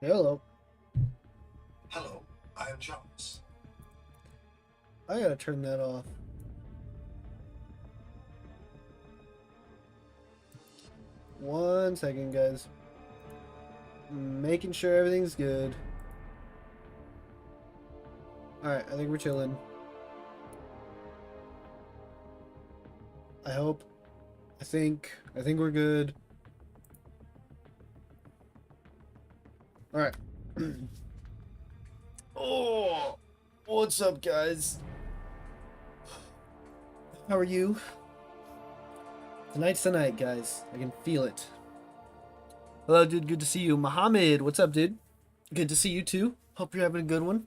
Hello. Hello, I am Jones. I gotta turn that off. One second, guys. Making sure everything's good. Alright, I think we're chilling. I hope. I think we're good. Alright. Oh, what's up, guys? How are you? Tonight's the night, guys. I can feel it. Hello, dude. Good to see you. Mohammed, what's up, dude? Good to see you, too. Hope you're having a good one.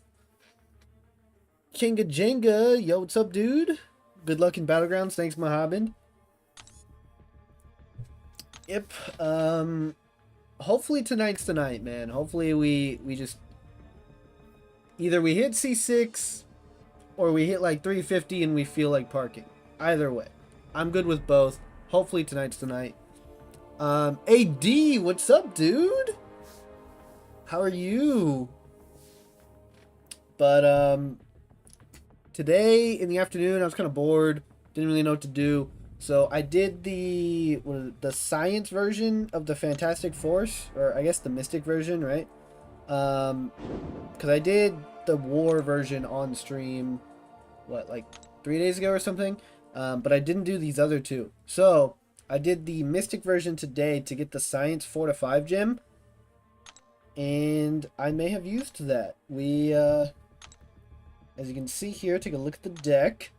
Kinga Jenga, yo, what's up, dude? Good luck in Battlegrounds. Thanks, Mohammed. Yep. Hopefully tonight's the night, man. Hopefully we just either we hit C6 or we hit like 350 and we feel like parking. Either way, I'm good with both. Hopefully tonight's the night. AD, what's up, dude? How are you? But today in the afternoon I was kind of bored, didn't really know what to do, so I did the science version of the Fantastic Force, or I guess the Mystic version, right? Because I did the War version on stream, what, like 3 days ago or something, but I didn't do these other two. So I did the Mystic version today to get the Science 4 to 5 gem, and I may have used that. We as you can see here, take a look at the deck.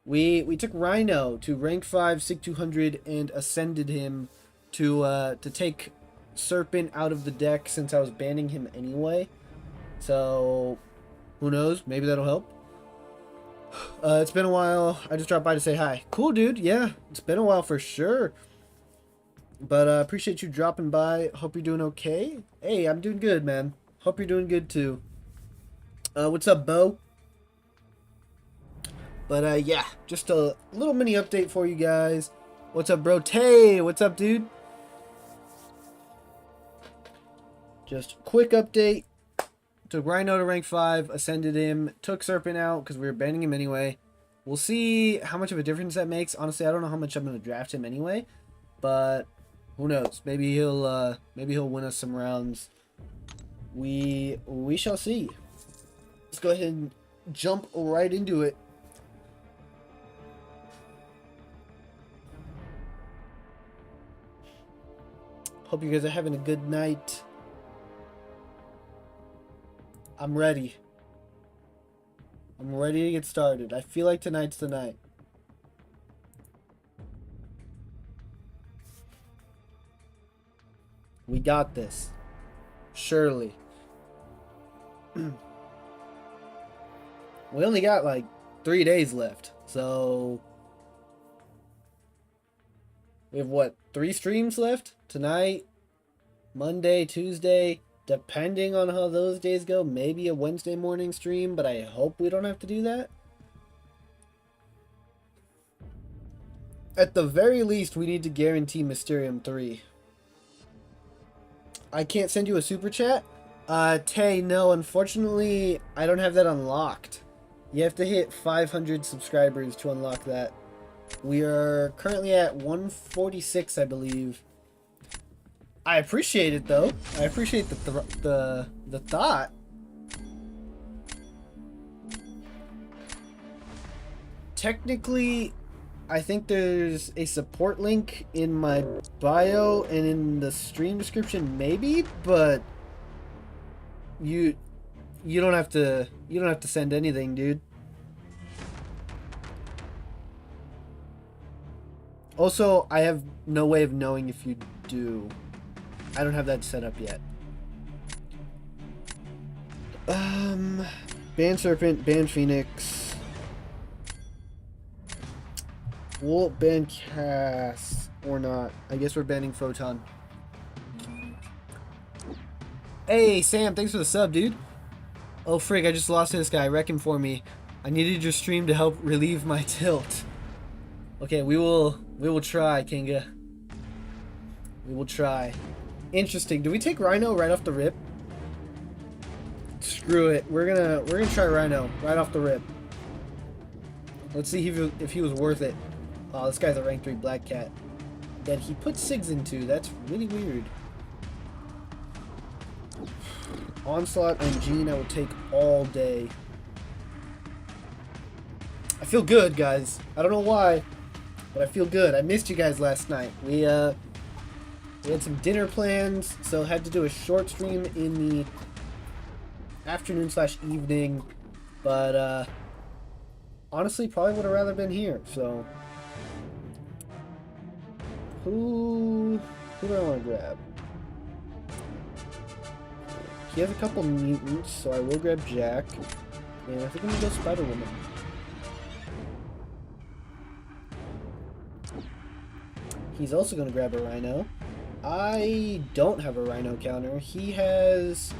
We took Rhino to rank 5 Sig 200 and ascended him to take Serpent out of the deck since I was banning him anyway. So who knows? Maybe that'll help. It's been a while. I just dropped by to say hi. Cool, dude. Yeah, it's been a while for sure. But appreciate you dropping by. Hope you're doing okay. Hey, I'm doing good, man. Hope you're doing good too. What's up, Bo? But yeah, just a little mini update for you guys. What's up, bro? Tay, what's up, dude? Just quick update. Took Rhino to rank 5, ascended him, took Serpent out because we were banning him anyway. We'll see how much of a difference that makes. Honestly, I don't know how much I'm going to draft him anyway, but who knows? Maybe he'll win us some rounds. We shall see. Let's go ahead and jump right into it. Hope you guys are having a good night. I'm ready. I'm ready to get started. I feel like tonight's the night. We got this. Surely. We only got like 3 days left. So we have what, 3 streams left? Tonight, Monday, Tuesday. Depending on how those days go, maybe a Wednesday morning stream, but I hope we don't have to do that. At the very least, we need to guarantee Mysterium 3. I can't send you a super chat? Tay, no, unfortunately, I don't have that unlocked. You have to hit 500 subscribers to unlock that. We are currently at 146, I believe. I appreciate it, though. I appreciate the thought. Technically, I think there's a support link in my bio and in the stream description, maybe, but you don't have to send anything, dude. Also, I have no way of knowing if you do. I don't have that set up yet. Ban Serpent, ban Phoenix. We'll ban Cass or not. I guess we're banning Photon. Hey, Sam, thanks for the sub, dude. Oh, frig, I just lost this guy. Wreck him for me. I needed your stream to help relieve my tilt. Okay, we will try, Kinga. We will try. Interesting. Do we take Rhino right off the rip? Screw it. We're gonna try Rhino right off the rip. Let's see if he was worth it. Oh, this guy's a rank 3 Black Cat that he put Sigs into. That's really weird. Onslaught and Jean I would take all day. I feel good, guys. I don't know why, but I feel good. I missed you guys last night. We had some dinner plans, so had to do a short stream in the afternoon/evening, but honestly probably would have rather been here. So who do I want to grab? He has a couple mutants, so I will grab Jack, and I think I'm gonna go Spider-Woman. He's also gonna grab a Rhino. I don't have a Rhino counter. He has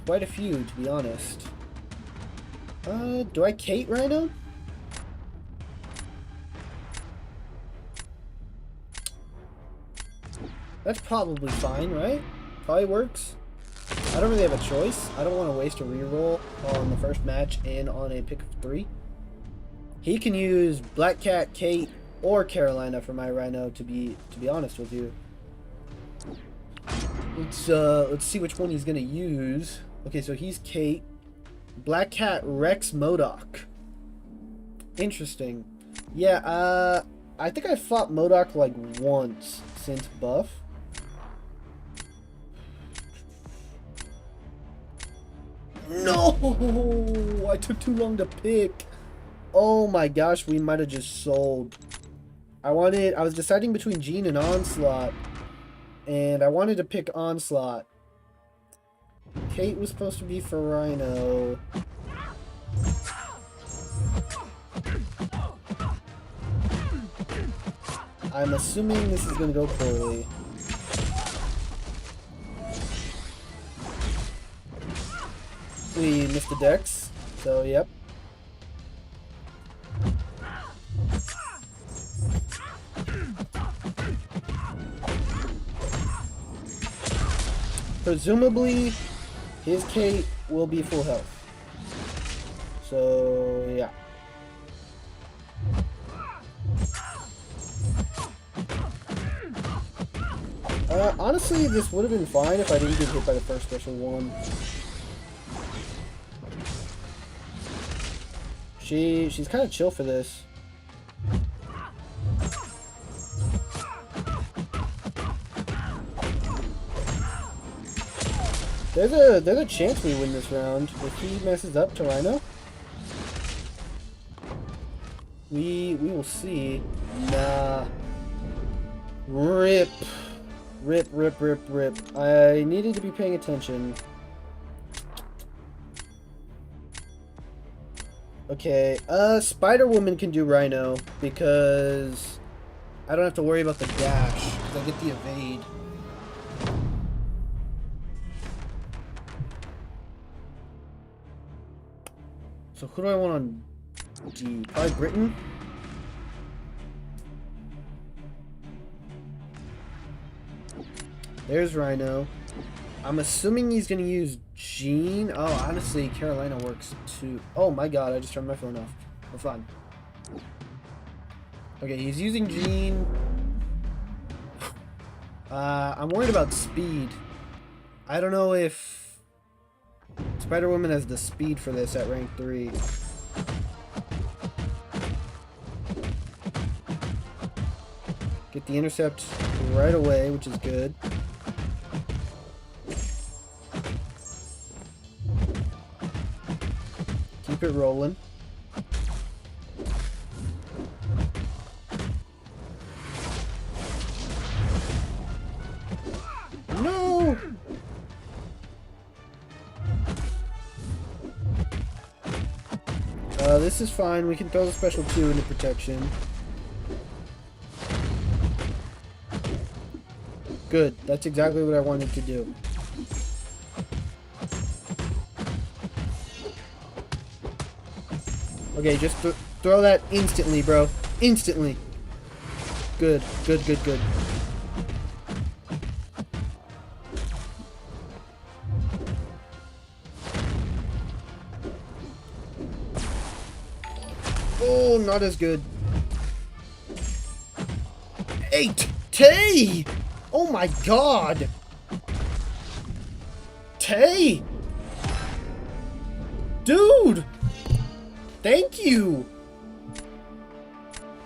quite a few, to be honest. Do I Kate Rhino? That's probably fine, right? Probably works. I don't really have a choice. I don't want to waste a reroll on the first match and on a pick of 3. He can use Black Cat, Kate, or Carolina for my Rhino, to be honest with you. Let's see which one he's gonna use. Okay, so he's Kate. Black Cat, Rex, MODOK. Interesting. Yeah, I think I fought MODOK like once since buff. No! I took too long to pick. Oh my gosh, we might have just sold. I was deciding between Jean and Onslaught, and I wanted to pick Onslaught. Kate was supposed to be for Rhino. I'm assuming this is going to go poorly. We missed the dex, so yep. Presumably, his Kate will be full health. So, yeah. Honestly, this would have been fine if I didn't get hit by the first special one. She's kind of chill for this. There's a chance we win this round if he messes up to Rhino. We will see. Nah. Rip. Rip, rip, rip, rip. I needed to be paying attention. Okay, Spider-Woman can do Rhino because I don't have to worry about the dash because I get the evade. So who do I want on D? Probably Britain? There's Rhino. I'm assuming he's going to use Jean. Oh, honestly, Carolina works too. Oh my god, I just turned my phone off. We're fine. Okay, he's using Jean. I'm worried about speed. I don't know if Spider-Woman has the speed for this at rank 3. Get the intercept right away, which is good. Keep it rolling. No! This is fine. We can throw the special 2 into protection. Good. That's exactly what I wanted to do. Okay, just throw that instantly, bro. Instantly. Good, good, good, good. Oh, not as good. Hey, Tay! Oh my god! Tay! Dude! Thank you!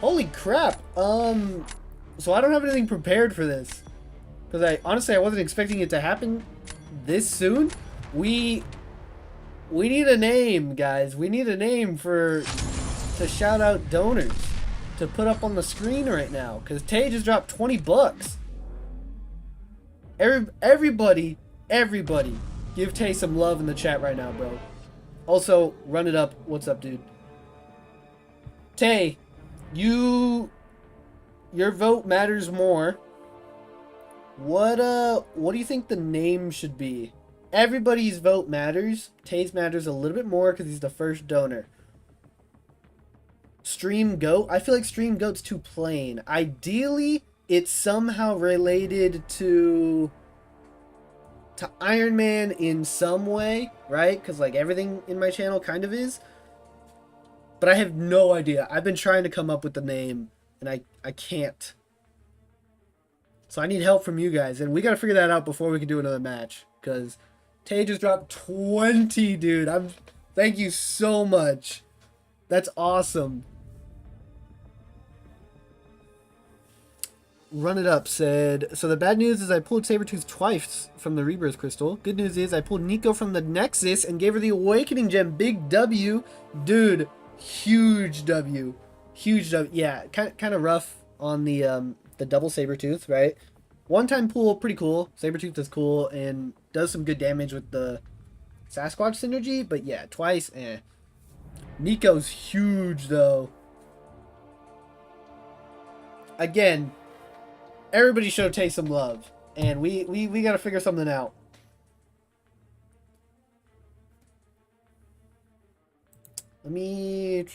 Holy crap. So I don't have anything prepared for this. Because honestly, I wasn't expecting it to happen this soon. We need a name, guys. We need a name to shout out donors to put up on the screen right now. Because Tay just dropped 20 bucks. Everybody, give Tay some love in the chat right now, bro. Also, run it up. What's up, dude? Tay, your vote matters more. What do you think the name should be? Everybody's vote matters. Tay's matters a little bit more because he's the first donor. Stream Goat? I feel like Stream Goat's too plain. Ideally, it's somehow related to Iron Man in some way, right? Because like everything in my channel kind of is. But I have no idea. I've been trying to come up with the name, and I can't. So I need help from you guys, and we gotta figure that out before we can do another match. Because Tay just dropped 20, dude. Thank you so much. That's awesome. Run It Up said, so the bad news is I pulled Sabretooth twice from the Rebirth Crystal. Good news is I pulled Nico from the Nexus and gave her the Awakening Gem. Big W. Dude, huge W. Huge W. Yeah, kind of rough on the double Sabretooth, right? One-time pull, pretty cool. Sabretooth is cool and does some good damage with the Sasquatch synergy, but yeah, twice, eh. Nico's huge, though. Again, everybody show Tay some love, and we gotta figure something out. Let me...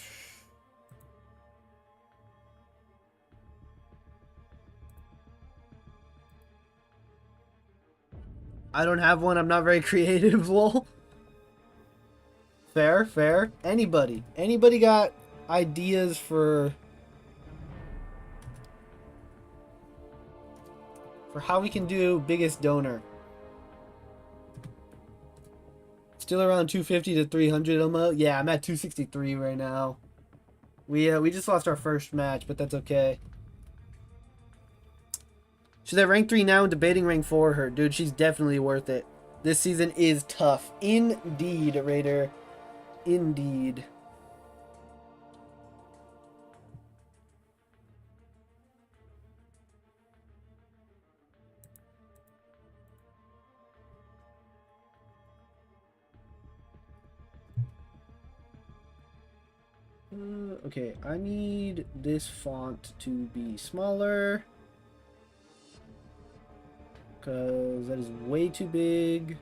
I don't have one. I'm not very creative, lol. Fair. Anybody got ideas for how we can do biggest donor? Still around 250 to 300 almost. Yeah, I'm at 263 right now. We just lost our first match, but that's okay. She's at rank 3 now and debating rank 4 her. Dude, she's definitely worth it. This season is tough. Indeed, Raider. Indeed. Okay, I need this font to be smaller. Because that is way too big.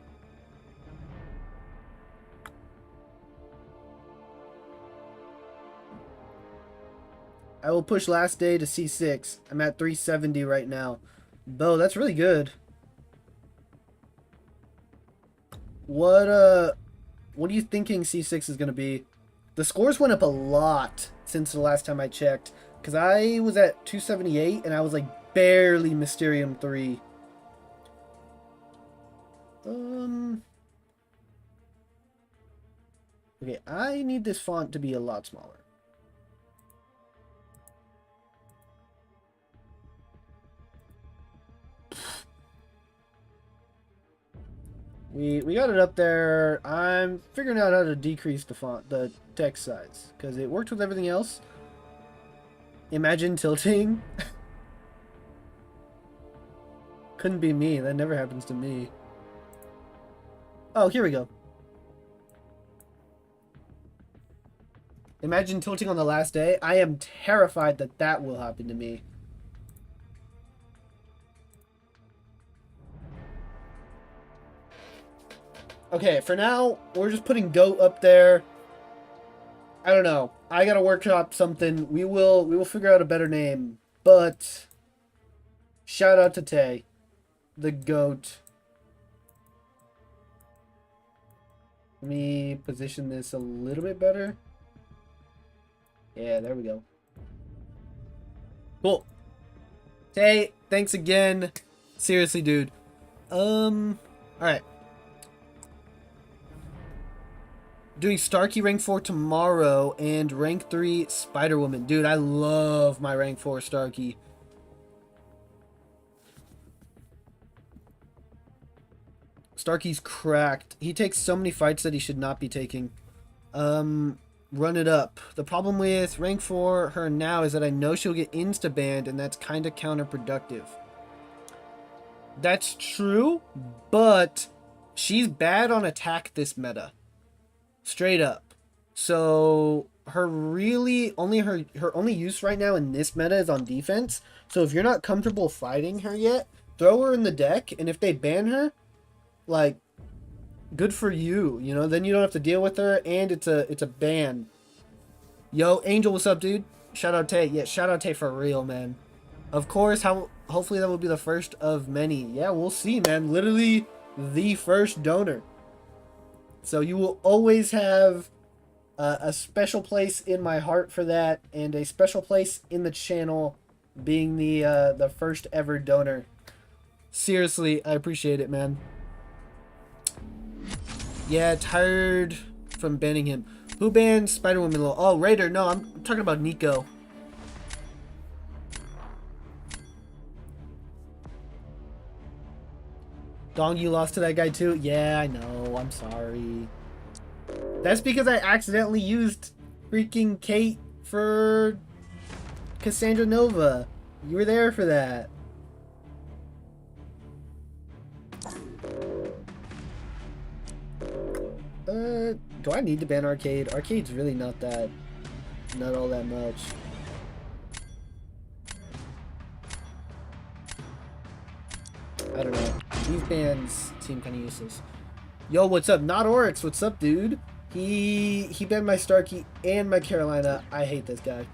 I will push last day to C6. I'm at 370 right now. Bo, that's really good. What are you thinking C6 is going to be? The scores went up a lot since the last time I checked. Because I was at 278 and I was like barely Mysterium 3. Okay, I need this font to be a lot smaller. We got it up there. I'm figuring out how to decrease the text size because it worked with everything else. Imagine tilting. Couldn't be me. That never happens to me. Oh, here we go. Imagine tilting on the last day. I am terrified that that will happen to me. Okay, for now, we're just putting GOAT up there. I don't know. I gotta workshop something. We will figure out a better name. But shout out to Tay, the GOAT. Let me position this a little bit better. Yeah, there we go. Cool. Hey, thanks again. Seriously, dude. Alright. Doing Starkey rank 4 tomorrow and rank 3 Spider-Woman. Dude, I love my rank 4 Starkey. Starkey's cracked. He takes so many fights that he should not be taking. Run it up. The problem with rank 4 her now is that I know she'll get insta-banned, and that's kind of counterproductive. That's true, but she's bad on attack this meta. Straight up. So her only use right now in this meta is on defense. So if you're not comfortable fighting her yet, throw her in the deck, and if they ban her, like, good for you, you know? Then you don't have to deal with her, and it's a ban. Yo, Angel, what's up, dude? Shout out Tay. Yeah, shout out Tay for real, man. Of course, hopefully that will be the first of many. Yeah, we'll see, man. Literally the first donor. So you will always have a special place in my heart for that, and a special place in the channel being the first ever donor. Seriously, I appreciate it, man. Yeah, tired from banning him. Who banned Spider-Woman? Oh, Raider. No, I'm talking about Nico. Dong, you lost to that guy too? Yeah, I know. I'm sorry. That's because I accidentally used freaking Kate for Cassandra Nova. You were there for that. Do I need to ban Arcade? Arcade's really not all that much. I don't know. These bans seem kind of useless. Yo, what's up? Not Oryx, what's up, dude? He banned my Starkey and my Carolina. I hate this guy.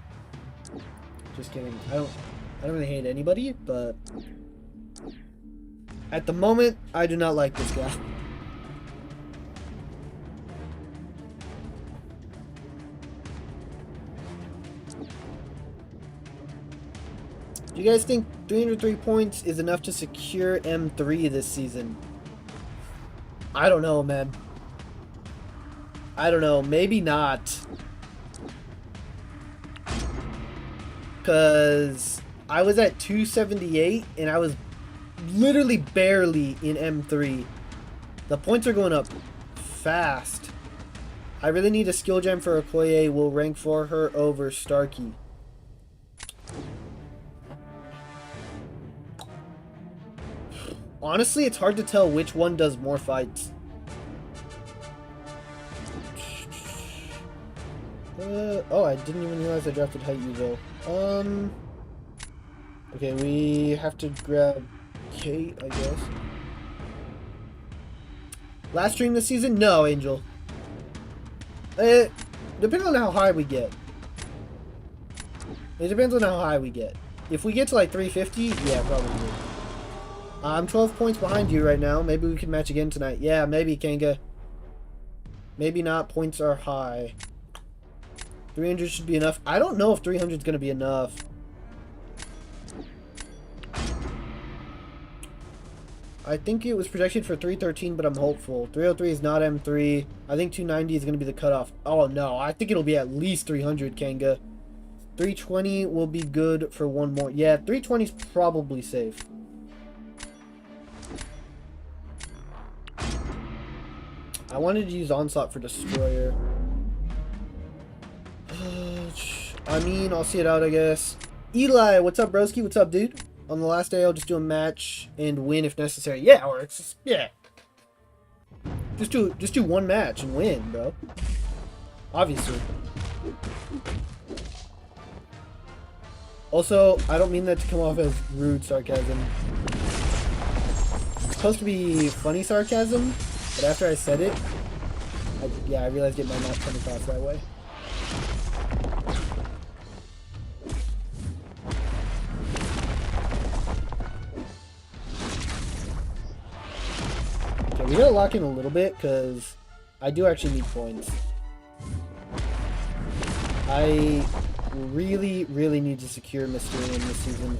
Just kidding. I don't really hate anybody, but at the moment, I do not like this guy. Do you guys think 303 points is enough to secure M3 this season? I don't know, man. I don't know. Maybe not. Because I was at 278 and I was literally barely in M3. The points are going up fast. I really need a skill gem for Okoye. Will rank for her over Starkey. Honestly, it's hard to tell which one does more fights. Oh, I didn't even realize I drafted Height Evo. Okay, we have to grab Kate, I guess. Last stream this season? No, Angel. Depending on how high we get. It depends on how high we get. If we get to like 350, yeah, probably. I'm 12 points behind you right now. Maybe we can match again tonight. Yeah, maybe, Kanga. Maybe not. Points are high. 300 should be enough. I don't know if 300 is going to be enough. I think it was projected for 313, but I'm hopeful. 303 is not M3. I think 290 is going to be the cutoff. Oh, no. I think it'll be at least 300, Kanga. 320 will be good for one more. Yeah, 320 is probably safe. I wanted to use Onslaught for Destroyer. I mean, I'll see it out, I guess. Eli, what's up, broski? What's up, dude? On the last day, I'll just do a match and win if necessary. Yeah, or it's just, yeah. Just do one match and win, bro. Obviously. Also, I don't mean that to come off as rude sarcasm. It's supposed to be funny sarcasm. But after I said it, I realized it might not come across that way. Okay, we gotta lock in a little bit because I do actually need points. I really, really need to secure Mysterium this season.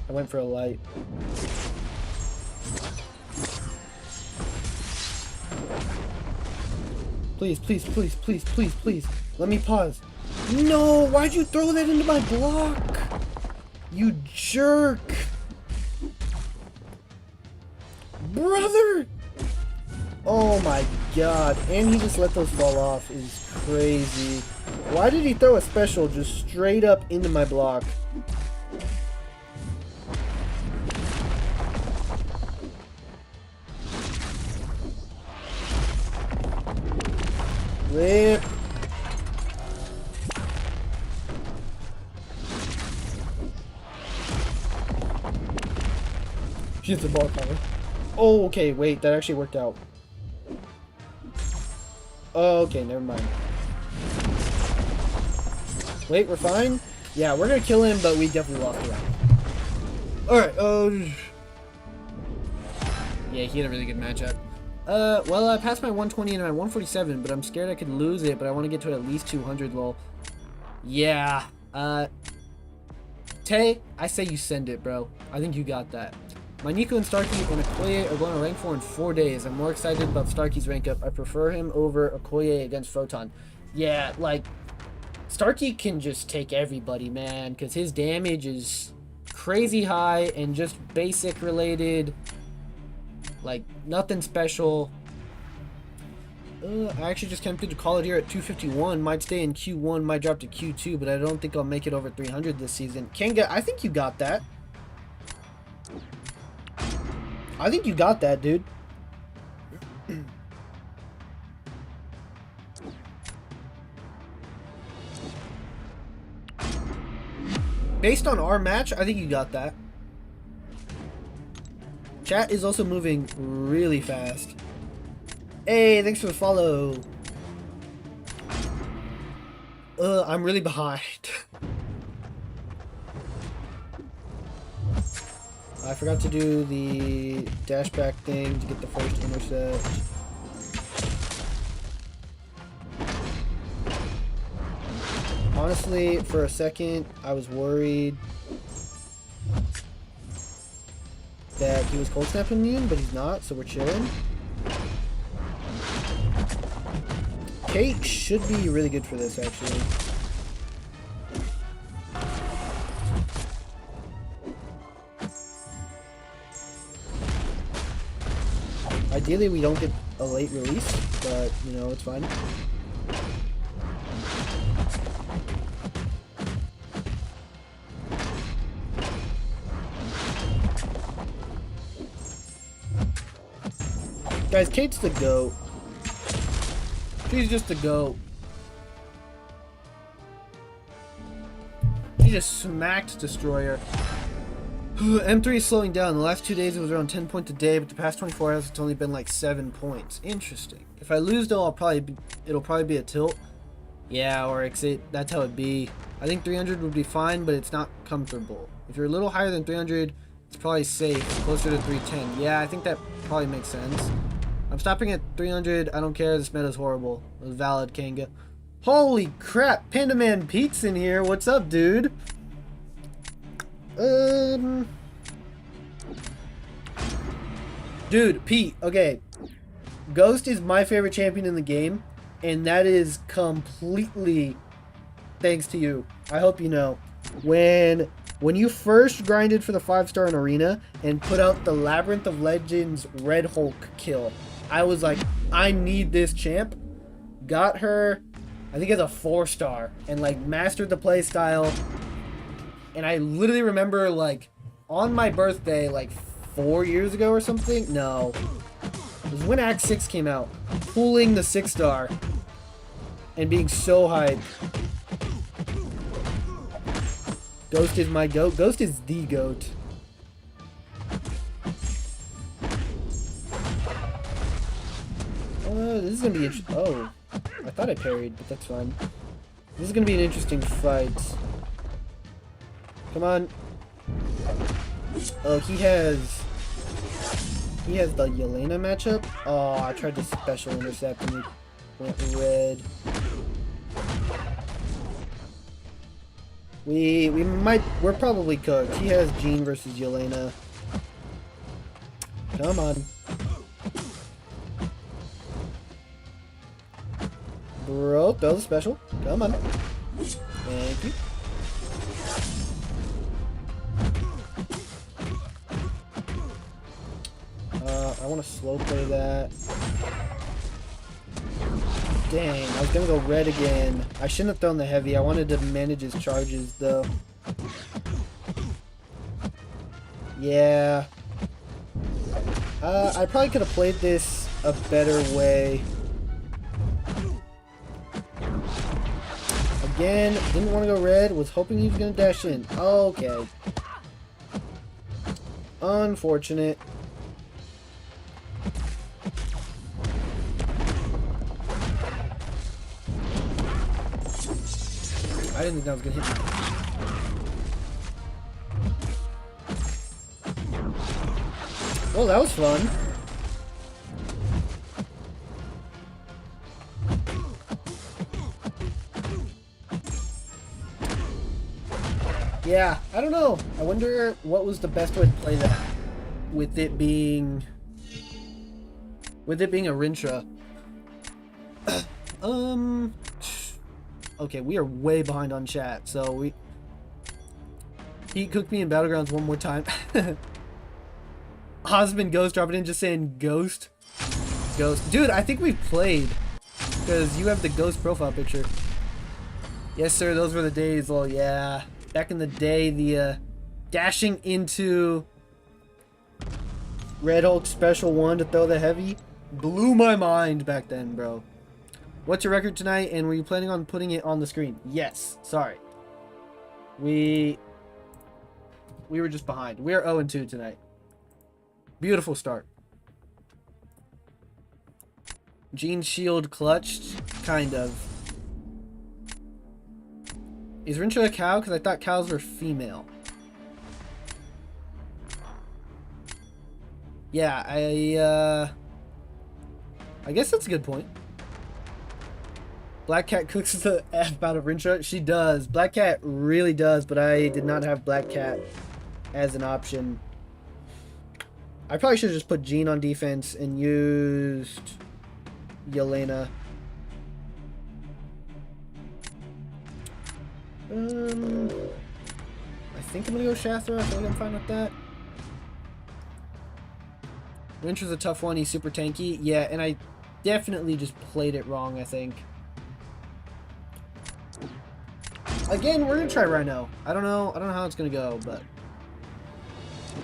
I went for a light. Please, please, please, please, please, please. Let me pause. No, why'd you throw that into my block? You jerk. Brother! Oh my god. And he just let those fall off is crazy. Why did he throw a special just straight up into my block? Rip. She hits the ball cover. Oh, okay, wait, that actually worked out. Oh, okay, never mind. Wait, we're fine? Yeah, we're gonna kill him, but we definitely lost the round. Alright, yeah, he had a really good matchup. Well, I passed my 120 and my 147, but I'm scared I could lose it, but I want to get to at least 200, lol. Yeah, Tay, I say you send it, bro. I think you got that. My Nico and Starkey and Okoye are going to rank 4 in 4 days. I'm more excited about Starkey's rank up. I prefer him over Okoye against Photon. Yeah, like, Starkey can just take everybody, man, because his damage is crazy high and just basic related. Like, nothing special. I actually just attempted to call it here at 251. Might stay in Q1, might drop to Q2, but I don't think I'll make it over 300 this season. Kanga, I think you got that. I think you got that, dude. Based on our match, I think you got that. Chat is also moving really fast. Hey, thanks for the follow. I'm really behind. I forgot to do the dash back thing to get the first intercept. Honestly, for a second, I was worried that he was cold snap immune, but he's not, so we're chilling. Kate should be really good for this, actually. Ideally, we don't get a late release, but, you know, it's fine. Guys, Kate's the GOAT. She's just the GOAT. She just smacked Destroyer. M3 is slowing down. The last 2 days it was around 10 points a day, but the past 24 hours it's only been like 7 points. Interesting. If I lose though, it'll probably be a tilt. Yeah, or exit. That's how it'd be. I think 300 would be fine, but it's not comfortable. If you're a little higher than 300, it's probably safe. Closer to 310. Yeah, I think that probably makes sense. I'm stopping at 300. I don't care. This meta's horrible. It was valid, Kanga. Holy crap. Panda Man Pete's in here. What's up, dude? Dude, Pete. Okay. Ghost is my favorite champion in the game. And that is completely thanks to you. I hope you know. When you first grinded for the 5-star in Arena and put out the Labyrinth of Legends Red Hulk kill, I was like, I need this champ. Got her, I think as a 4-star, and like mastered the play style. And I literally remember like on my birthday, like 4 years ago or something. No, it was when Act 6 came out, pulling the 6-star and being so hyped. Ghost is my GOAT. Ghost is the GOAT. This is gonna be interesting. Oh, I thought I parried, but that's fine. This is gonna be an interesting fight. Come on. Oh, he has the Yelena matchup. Oh, I tried to special intercept and he went red. We're probably cooked. He has Jean versus Yelena. Come on. Bro, that was special. Come on. Thank you. I want to slow play that. Dang, I was gonna go red again. I shouldn't have thrown the heavy. I wanted to manage his charges though. Yeah. I probably could have played this a better way. Again, didn't want to go red. Was hoping he was gonna dash in. Okay. Unfortunate. I didn't think that was gonna hit me. Well, that was fun. Yeah, I don't know. I wonder what was the best way to play that with it being a Rintra. Okay, we are way behind on chat, so he cooked me in Battlegrounds one more time. Husband Ghost dropping in just saying ghost. Ghost. Dude, I think we've played. Because you have the ghost profile picture. Yes, sir, those were the days. Well, yeah. Back in the day, the dashing into Red Hulk Special 1 to throw the heavy blew my mind back then, bro. What's your record tonight, and were you planning on putting it on the screen? Yes. Sorry. We were just behind. We are 0-2 tonight. Beautiful start. Jean shield clutched? Kind of. Is Rincha a cow? Because I thought cows were female. Yeah, I guess that's a good point. Black Cat cooks the F out of Rincha. She does. Black Cat really does, but I did not have Black Cat as an option. I probably should have just put Jean on defense and used Yelena. I think I'm gonna go Shathra. I feel like I'm fine with that. Rincha's a tough one. He's super tanky. Yeah, and I definitely just played it wrong, I think. Again, we're gonna try Rhino. I don't know how it's gonna go, but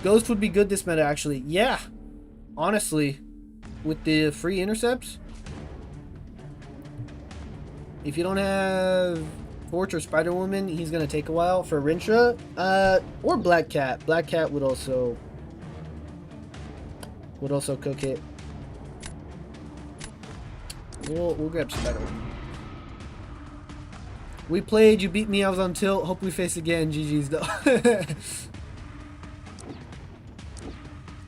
Ghost would be good this meta, actually. Yeah, honestly, with the free intercepts. If you don't have Torch or Spider Woman, he's gonna take a while. For Rincha, or Black Cat. Black Cat would also cook it. We'll grab Spider Woman. We played, you beat me, I was on tilt. Hope we face again. GG's though.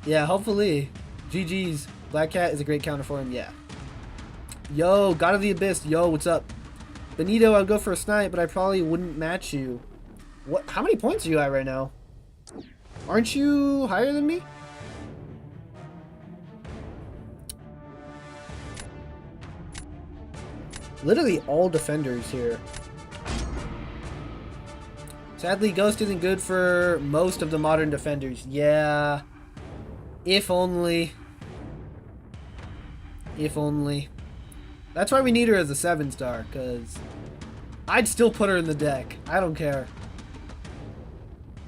Yeah, hopefully. GG's. Black Cat is a great counter for him, yeah. Yo, God of the Abyss. Yo, what's up? Benito, I'd go for a snipe, but I probably wouldn't match you. What? How many points are you at right now? Aren't you higher than me? Literally all defenders here. Sadly, Ghost isn't good for most of the modern defenders. Yeah. If only. If only. That's why we need her as a 7-star, because I'd still put her in the deck. I don't care.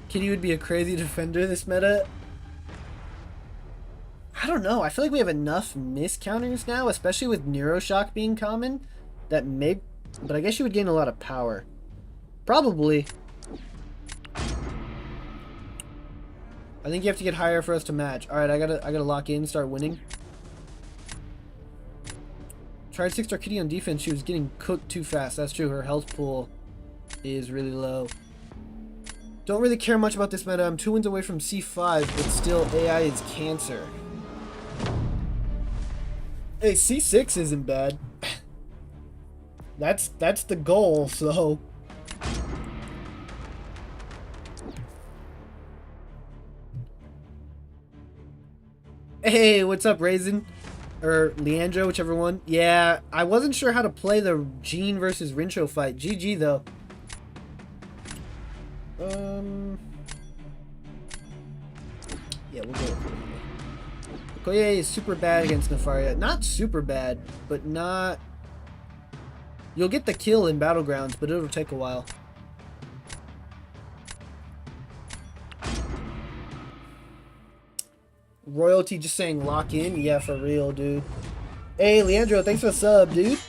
Kitty would be a crazy defender this meta. I don't know. I feel like we have enough miss counters now, especially with Neuroshock being common, that may... But I guess you would gain a lot of power. Probably. I think you have to get higher for us to match. Alright, I gotta lock in, start winning. Tried 6-star Kitty on defense. She was getting cooked too fast. That's true. Her health pool is really low. Don't really care much about this meta. I'm 2 wins away from C5, but still AI is cancer. Hey, C6 isn't bad. That's the goal, so... Hey, what's up, Raisin? Or Leandro, whichever one. Yeah, I wasn't sure how to play the Jean versus Rincho fight. GG, though. Yeah, we'll go with Okoye. Okoye is super bad against Nefaria. Not super bad, but not... You'll get the kill in Battlegrounds, but it'll take a while. Royalty just saying lock in? Yeah, for real, dude. Hey, Leandro, thanks for the sub, dude.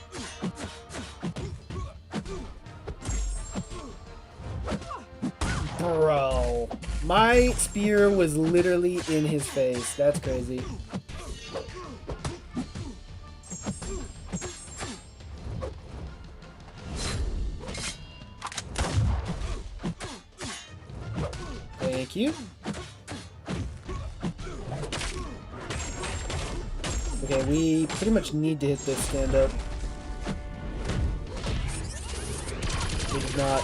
Bro. My spear was literally in his face. That's crazy. Thank you. Okay, we pretty much need to hit this stand up. We did not.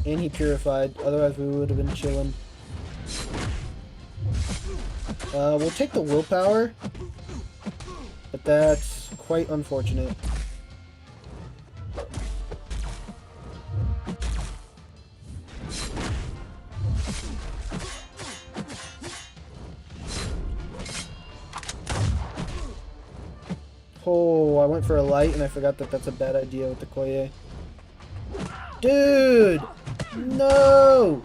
And he purified, otherwise we would have been chilling. We'll take the willpower, but that's quite unfortunate. Oh, I went for a light and I forgot that that's a bad idea with the Koye. Dude! No!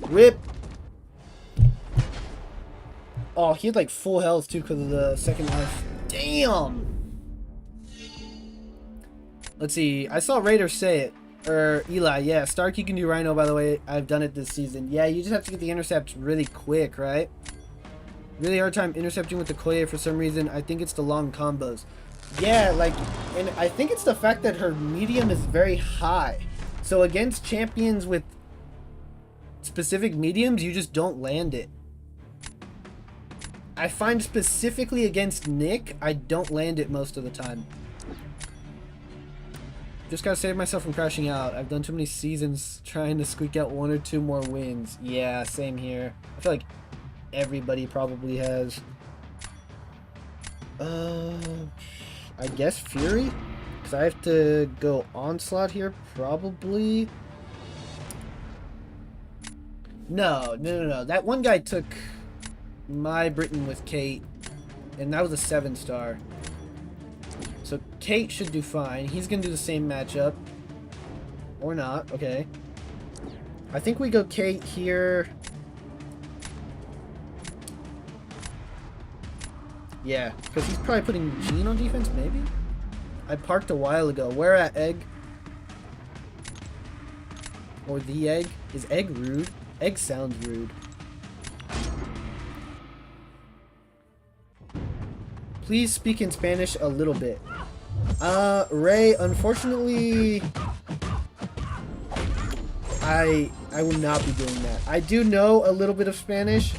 Rip! Oh, he had like full health too because of the second life. Damn! Let's see. I saw Raider say it. Or Eli, yeah. Stark, you can do Rhino, by the way. I've done it this season. Yeah, you just have to get the intercepts really quick, right? Really hard time intercepting with the Koye for some reason. I think it's the long combos. Yeah, like, and I think it's the fact that her medium is very high. So against champions with specific mediums, you just don't land it. I find specifically against Nick, I don't land it most of the time. Just gotta save myself from crashing out. I've done too many seasons trying to squeak out 1 or 2 more wins. Yeah, same here. I feel like everybody probably has. I guess Fury? Because I have to go Onslaught here, probably. No. That one guy took my Britain with Kate, and that was a 7-star. So Kate should do fine. He's going to do the same matchup. Or not, okay. I think we go Kate here. Yeah, because he's probably putting Jean on defense, maybe? I parked a while ago. Where at, Egg? Or the Egg? Is Egg rude? Egg sounds rude. Please speak in Spanish a little bit. Ray, unfortunately... I will not be doing that. I do know a little bit of Spanish,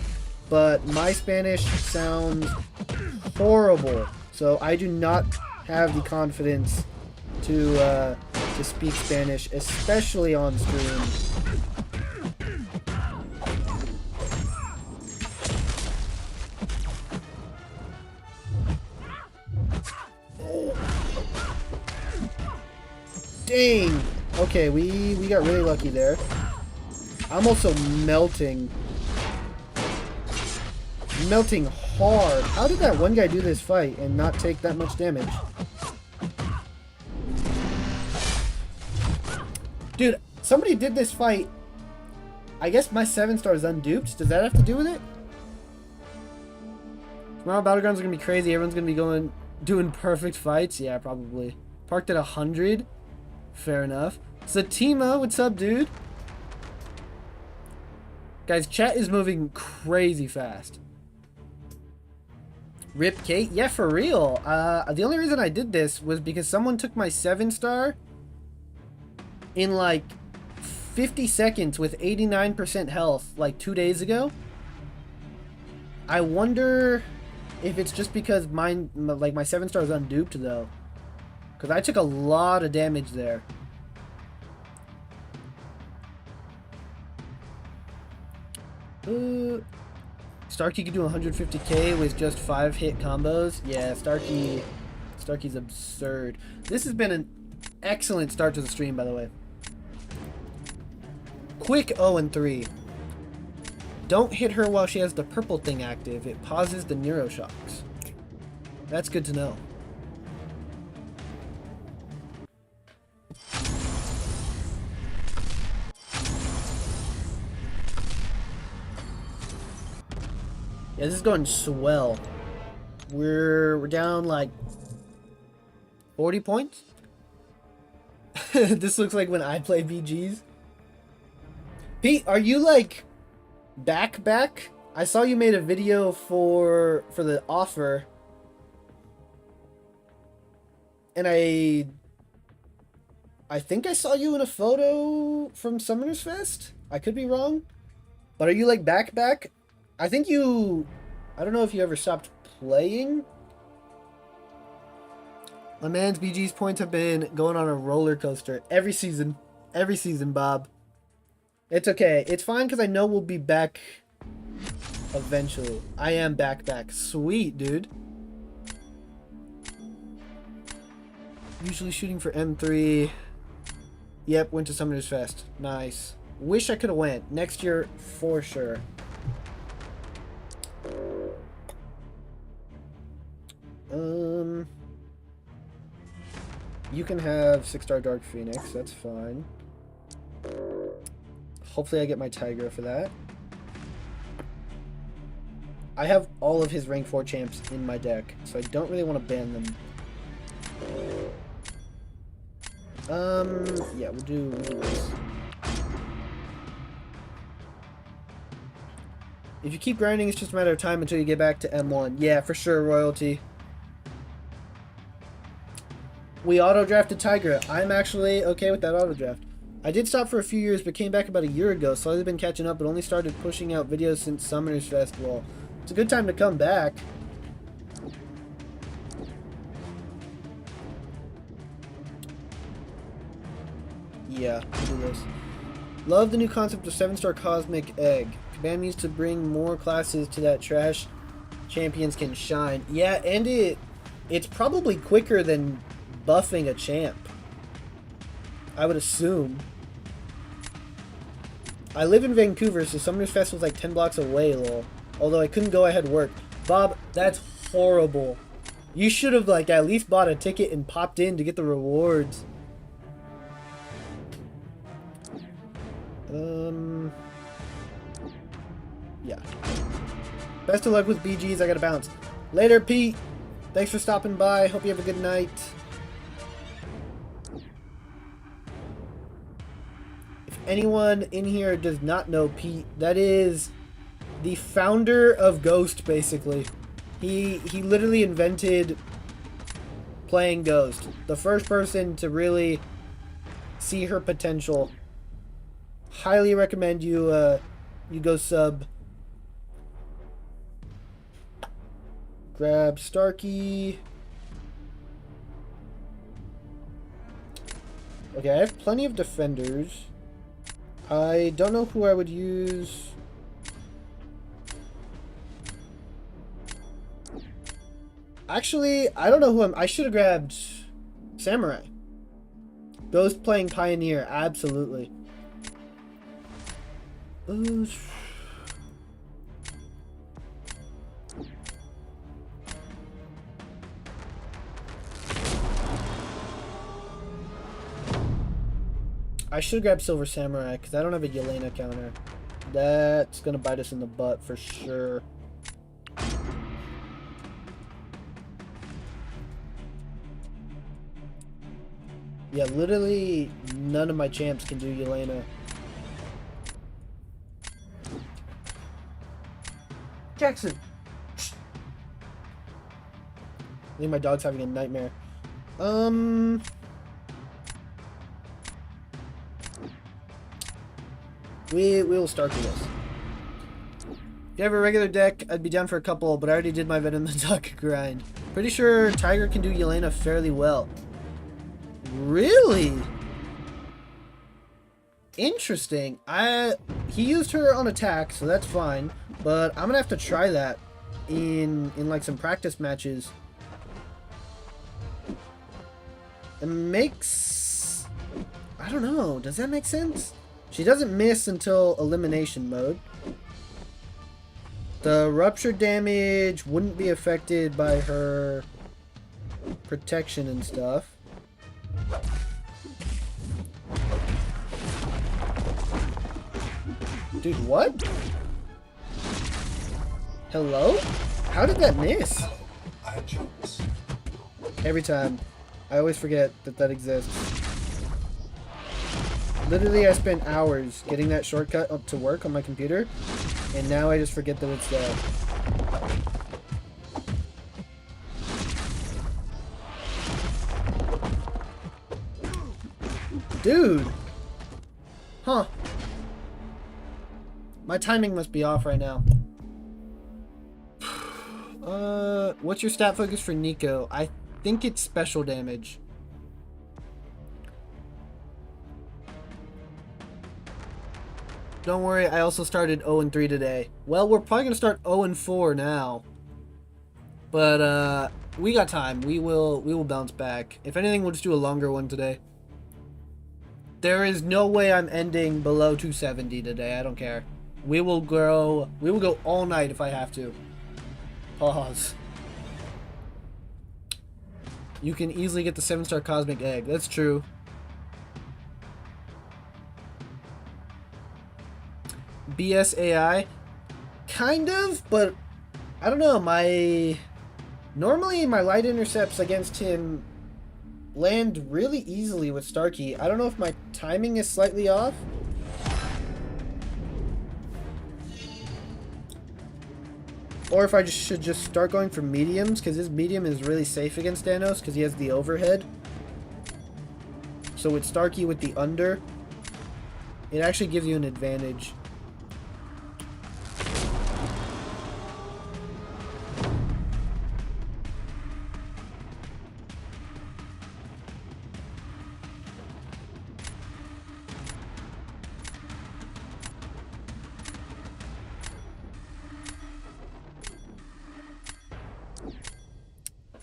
but my Spanish sounds horrible, so I do not have the confidence to speak Spanish, especially on stream. Oh. Dang! Okay, we got really lucky there. I'm also melting. Melting hard. How did that one guy do this fight and not take that much damage? Dude, somebody did this fight. I guess my 7-star is unduped. Does that have to do with it? Tomorrow Battlegrounds are going to be crazy. Everyone's going to be doing perfect fights. Yeah, probably. Parked at 100. Fair enough. Satima, what's up, dude? Guys, chat is moving crazy fast. Rip Kate? Yeah, for real. The only reason I did this was because someone took my 7-star in like 50 seconds with 89% health like 2 days ago. I wonder if it's just because mine, like my 7-star is unduped though. Because I took a lot of damage there. Starkey could do 150k with just 5-hit combos. Yeah, Starkey's absurd. This has been an excellent start to the stream, by the way. Quick 0-3. Don't hit her while she has the purple thing active. It pauses the neuroshocks. That's good to know. Yeah, this is going swell. We're down like 40 points. This looks like when I play BGs. Pete, are you like back? I saw you made a video for the offer. And I think I saw you in a photo from Summoners Fest. I could be wrong. But are you like back? I think you... I don't know if you ever stopped playing. My man's BG's points have been going on a roller coaster every season. Every season, Bob. It's okay. It's fine because I know we'll be back eventually. I am back. Sweet, dude. Usually shooting for M3. Yep, went to Summoners Fest. Nice. Wish I could have went. Next year, for sure. You can have 6-star Dark Phoenix. That's fine. Hopefully I get my Tiger for that. I have all of his rank 4 champs in my deck, so I don't really want to ban them. Yeah, we'll do this. If you keep grinding, it's just a matter of time until you get back to M1. Yeah, for sure, Royalty. We auto-drafted Tigra. I'm actually okay with that auto-draft. I did stop for a few years, but came back about a year ago. Slowly been catching up, but only started pushing out videos since Summoners Festival. It's a good time to come back. Yeah, we'll do this. Love the new concept of 7-star Cosmic Egg. Kabam needs to bring more classes to that trash. Champions can shine. Yeah, and it's probably quicker than buffing a champ, I would assume. I live in Vancouver, so Summoners Fest was like 10 blocks away, lol. Although I couldn't go, I had work. Bob, that's horrible. You should have like at least bought a ticket and popped in to get the rewards. Yeah. Best of luck with BGs. I gotta bounce. Later, Pete. Thanks for stopping by. Hope you have a good night. If anyone in here does not know Pete, that is the founder of Ghost, basically. He literally invented playing Ghost. The first person to really see her potential. Highly recommend you go sub. Grab Starkey. Okay, I have plenty of defenders. I don't know who I would use. Actually, I don't know who I should have grabbed Samurai. Ghost playing Pioneer, absolutely. I should grab Silver Samurai because I don't have a Yelena counter. That's gonna bite us in the butt for sure. Yeah, literally none of my champs can do Yelena. Jackson! I think my dog's having a nightmare. We will start with this. If you have a regular deck, I'd be down for a couple, but I already did my Venom the Duck grind. Pretty sure Tiger can do Yelena fairly well. Really? Interesting. He used her on attack, so that's fine. But I'm gonna have to try that in like some practice matches. It makes... I don't know. Does that make sense? She doesn't miss until elimination mode. The rupture damage wouldn't be affected by her protection and stuff. Dude, what? Hello? How did that miss? Hello, I'm Jones. Every time. I always forget that that exists. Literally, I spent hours getting that shortcut up to work on my computer, and now I just forget that it's there. Dude! Huh. My timing must be off right now. What's your stat focus for Nico? I think it's special damage. Don't worry, I also started 0-3 today. Well, we're probably going to start 0-4 now. But, we got time. We will bounce back. If anything, we'll just do a longer one today. There is no way I'm ending below 270 today. I don't care. We will go all night if I have to. Pause. You can easily get the 7-star Cosmic Egg. That's true. BSAI? Kind of, but I don't know. Normally my light intercepts against him land really easily with Starkey. I don't know if my timing is slightly off. Or if I should just start going for mediums, because his medium is really safe against Thanos, because he has the overhead. So with Starkey with the under, it actually gives you an advantage.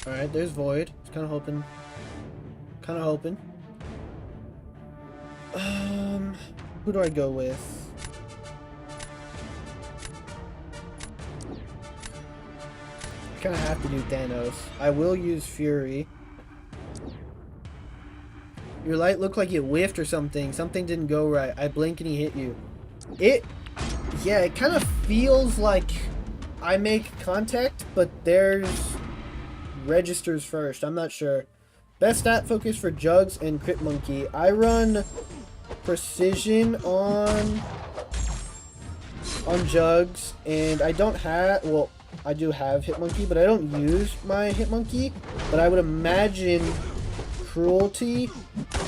Alright, there's Void. It's kind of hoping. Who do I go with? I kind of have to do Thanos. I will use Fury. Your light looked like it whiffed or something. Something didn't go right. I blink and he hit you. Yeah, it kind of feels like I make contact, but there's registers first. I'm not sure. Best stat focus for Jugs and Crit Monkey. I run precision on Jugs, and I don't have, well, I do have Hit Monkey, but I don't use my Hit Monkey. But I would imagine Cruelty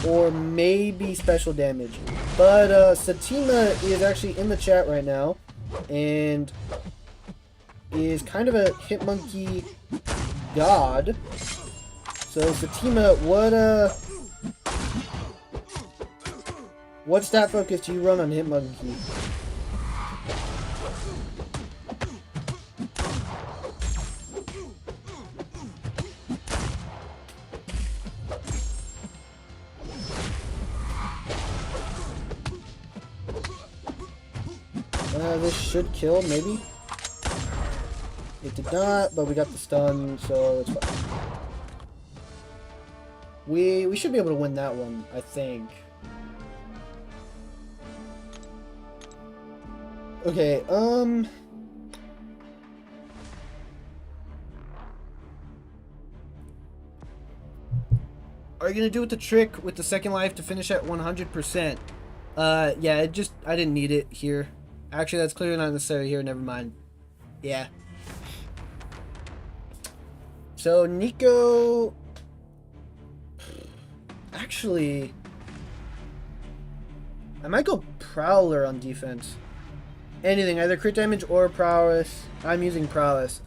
or maybe Special Damage. But Satima is actually in the chat right now and is kind of a Hit Monkey god. So Satima, what stat focus do you run on Hitmonkey? This should kill, maybe. It did not, but we got the stun, so it's fine. We should be able to win that one, I think. Okay, are you gonna do it the trick with the second life to finish at 100%? Yeah, I didn't need it here. Actually, that's clearly not necessary here, never mind. Yeah. So, Nico... Actually... I might go Prowler on defense. Anything, either crit damage or prowess. I'm using prowess.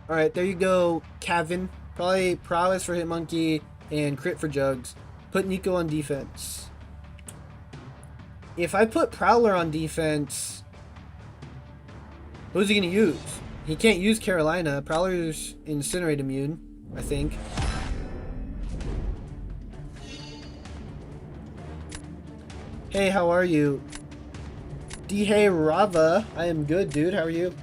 Alright, there you go, Kevin. Probably prowess for Hitmonkey and crit for Jugs. Put Nico on defense. If I put Prowler on defense, who's he going to use? He can't use Carolina. Prowler's Incinerate immune, I think. Hey, how are you? Hey Rava. I am good, dude. How are you?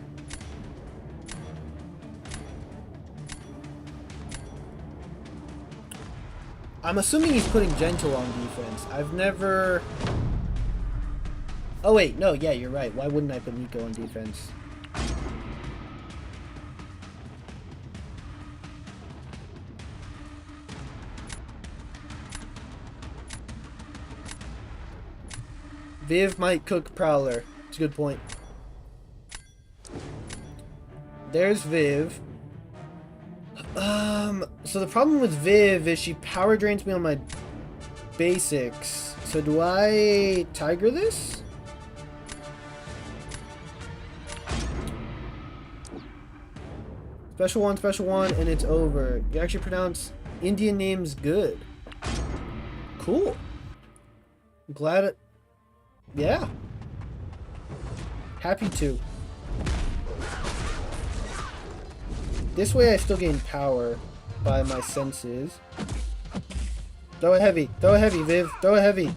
I'm assuming he's putting Gentle on defense. I've never... Oh wait, no, yeah, you're right. Why wouldn't I put Nico on defense? Viv might cook Prowler. It's a good point. There's Viv. So the problem with Viv is she power drains me on my basics. So do I Tiger this? Special one, and it's over. You actually pronounce Indian names good. Cool. I'm glad it... Yeah. Happy to. This way I still gain power by my senses. Throw a heavy. Throw a heavy, Viv. Throw a heavy.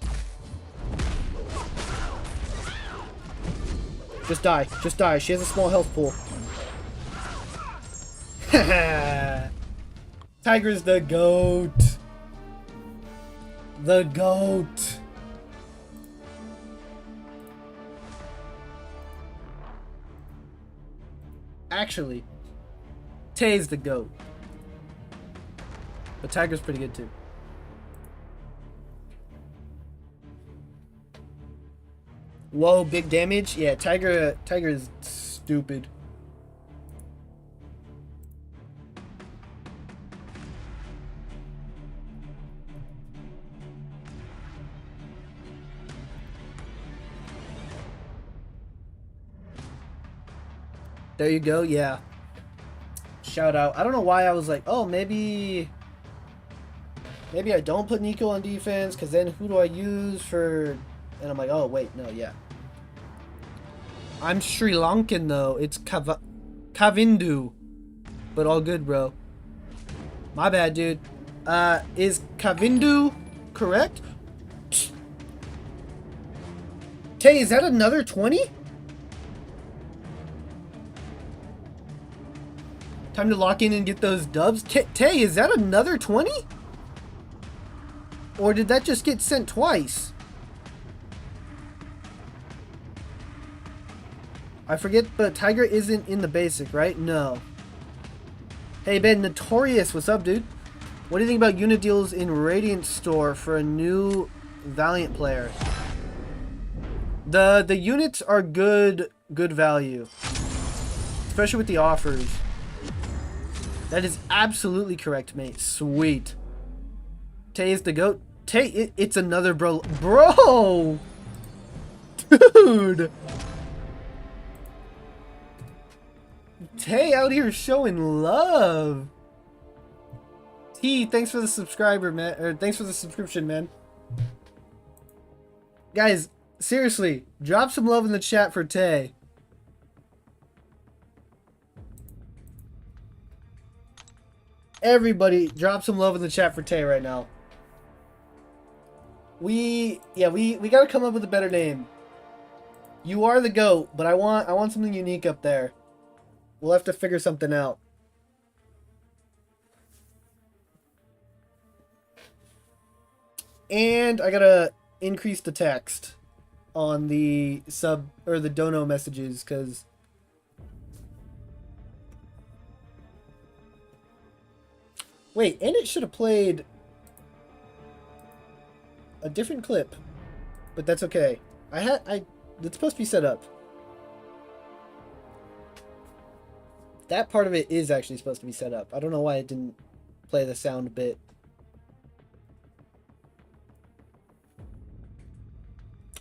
Just die. Just die. She has a small health pool. Tiger's the GOAT. The GOAT. Actually, Tay's the GOAT. But Tiger's pretty good too. Whoa, big damage? Yeah, Tiger is stupid. There you go, yeah. Shout out. I don't know why I was like, oh, maybe I don't put Nico on defense, because then who do I use for... And I'm like, oh, wait, no, yeah. I'm Sri Lankan, though. It's Kavindu. But all good, bro. My bad, dude. Is Kavindu correct? Tay, is that another 20? Time to lock in and get those dubs. Tay, is that another 20? Or did that just get sent twice? I forget, but Tiger isn't in the basic, right? No. Hey, Ben, Notorious, what's up, dude? What do you think about unit deals in Radiant Store for a new Valiant player? The units are good value. Especially with the offers. That is absolutely correct, mate. Sweet. Tay is the GOAT. Tay, it's another bro. Bro! Dude! Tay out here showing love. T, thanks for the subscriber, man. Or thanks for the subscription, man. Guys, seriously, drop some love in the chat for Tay. Everybody, drop some love in the chat for Tay right now. We gotta come up with a better name. You are the GOAT, but I want something unique up there. We'll have to figure something out. And I gotta increase the text on the sub or the dono messages, because wait, and it should have played a different clip, but that's okay. It's supposed to be set up. That part of it is actually supposed to be set up. I don't know why it didn't play the sound bit.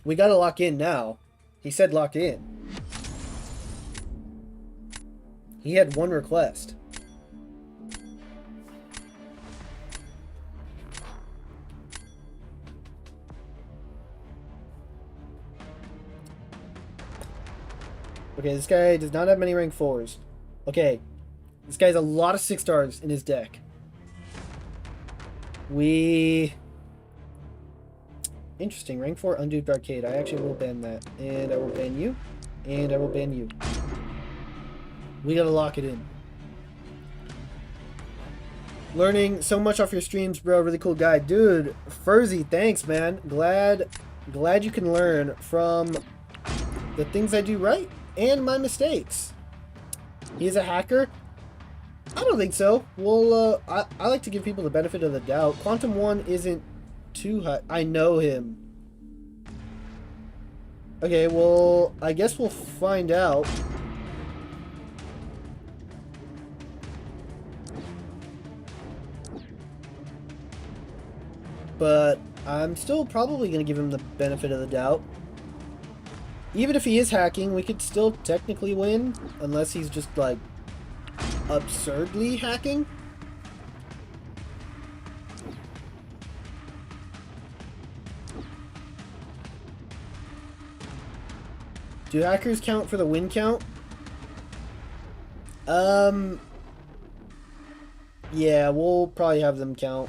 We gotta lock in now. He said lock in. He had one request. Okay, this guy does not have many rank 4s. Okay, this guy has a lot of 6 stars in his deck. Interesting, rank 4 Unduped Arcade. I actually will ban that. And I will ban you. And I will ban you. We gotta lock it in. Learning so much off your streams, bro. Really cool guy. Dude, Furzy, thanks, man. Glad you can learn from the things I do right and my mistakes. He's a hacker? I don't think so. Well, I like to give people the benefit of the doubt. Quantum 1 isn't too high. I know him. Okay, well, I guess we'll find out. But I'm still probably going to give him the benefit of the doubt. Even if he is hacking, we could still technically win. Unless he's just, like, absurdly hacking. Do hackers count for the win count? Yeah, we'll probably have them count.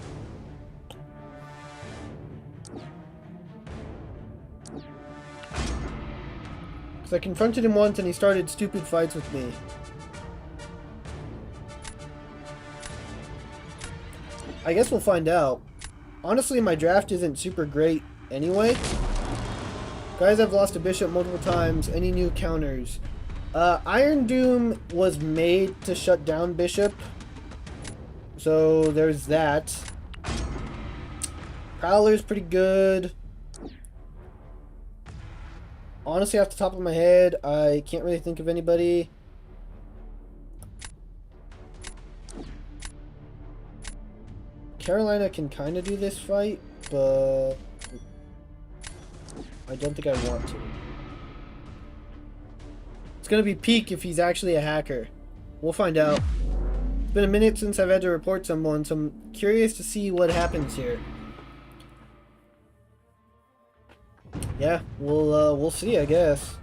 Because I confronted him once and he started stupid fights with me. I guess we'll find out. Honestly, my draft isn't super great anyway. Guys, I've lost a bishop multiple times. Any new counters? Iron Doom was made to shut down bishop. So there's that. Prowler's pretty good. Honestly, off the top of my head, I can't really think of anybody. Carolina can kind of do this fight, but I don't think I want to. It's going to be peak if he's actually a hacker. We'll find out. It's been a minute since I've had to report someone, so I'm curious to see what happens here. Yeah, we'll see, I guess.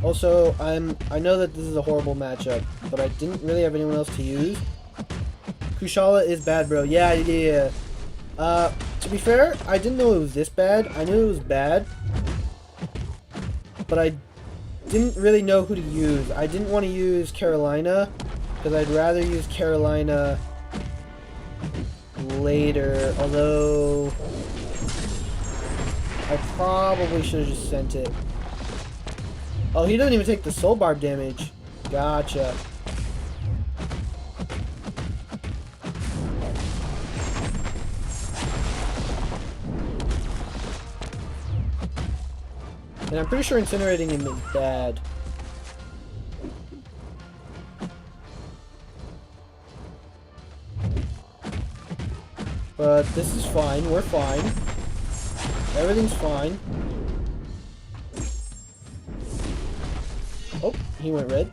Also, I know that this is a horrible matchup, but I didn't really have anyone else to use. Kushala is bad, bro. Yeah. To be fair, I didn't know it was this bad. I knew it was bad, but I didn't really know who to use. I didn't want to use Carolina, because I'd rather use Carolina later, although I probably should have just sent it. Oh, he doesn't even take the soul barb damage. Gotcha. And I'm pretty sure incinerating him is bad. But this is fine. We're fine. Everything's fine. Oh, he went red.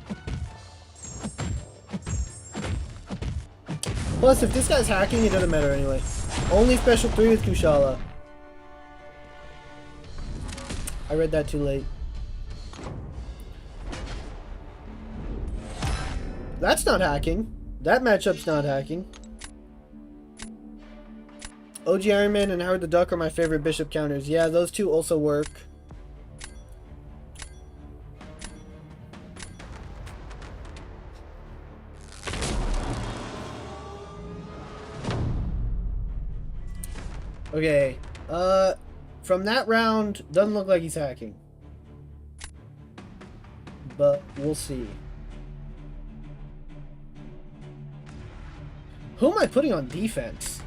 Plus, if this guy's hacking, it doesn't matter anyway. Only special 3 with Kushala. I read that too late. That's not hacking. That matchup's not hacking. OG Iron Man and Howard the Duck are my favorite bishop counters. Yeah, those two also work. Okay, from that round, doesn't look like he's hacking. But we'll see. Who am I putting on defense?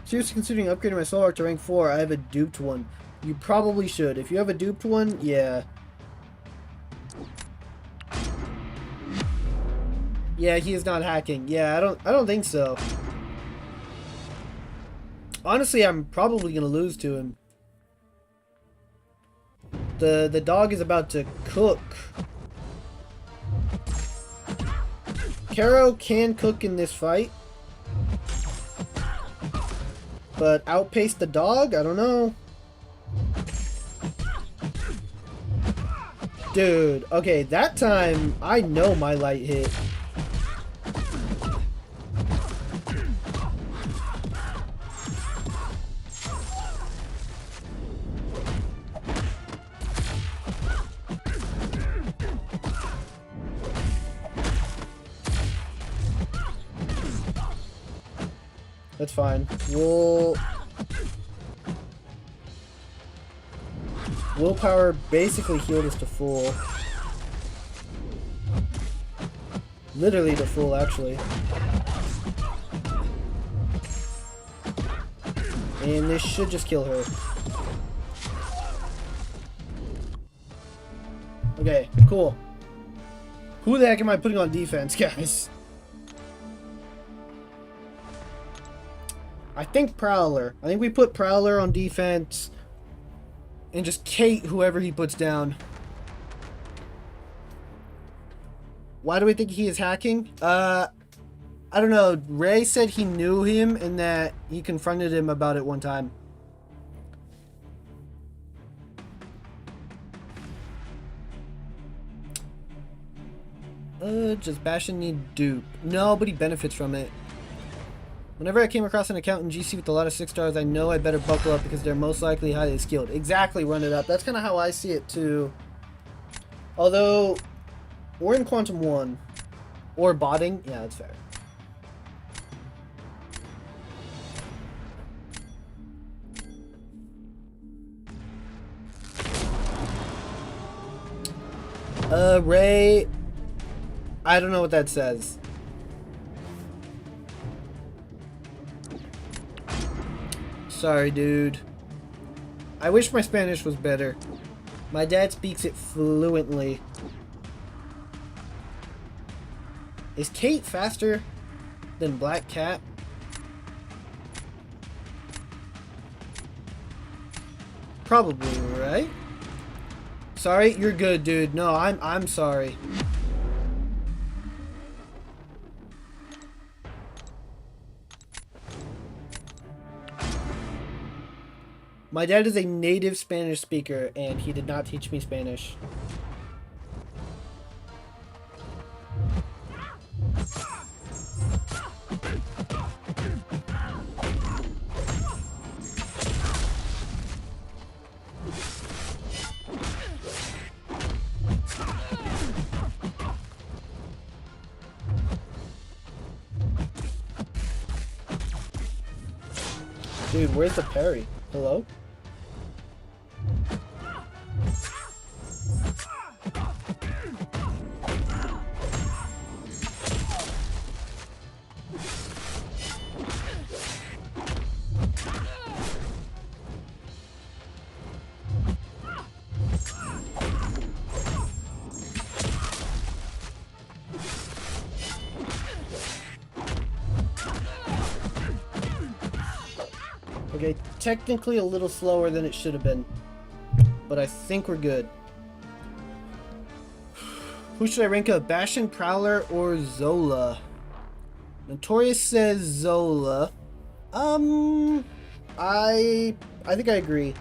Seriously considering upgrading my soul arc to rank 4, I have a duped one. You probably should. If you have a duped one, yeah. Yeah, he is not hacking. Yeah, I don't think so. Honestly, I'm probably gonna lose to him. The dog is about to cook. Caro can cook in this fight. But outpace the dog? I don't know. Dude, okay, that time I know my light hit. That's fine. Willpower basically healed us to full. Literally to full, actually. And this should just kill her. Okay, cool. Who the heck am I putting on defense, guys? I think Prowler. I think we put Prowler on defense. And just Kate whoever he puts down. Why do we think he is hacking? I don't know. Ray said he knew him and that he confronted him about it one time. Does Bastion need dupe? No, but he benefits from it. Whenever I came across an account in GC with a lot of 6 stars, I know I better buckle up because they're most likely highly skilled. Exactly, run it up. That's kind of how I see it too. Although, we're in Quantum 1. Or botting. Yeah, that's fair. Ray... I don't know what that says. Sorry, dude. I wish my Spanish was better. My dad speaks it fluently. Is Kate faster than Black Cat? Probably, right? Sorry, you're good, dude. No, I'm sorry. My dad is a native Spanish speaker, and he did not teach me Spanish. Dude, where's the parry? Hello? Okay, technically a little slower than it should have been. But I think we're good. Who should I rank up? Bastion, Prowler, or Zola? Notorious says Zola. I think I agree.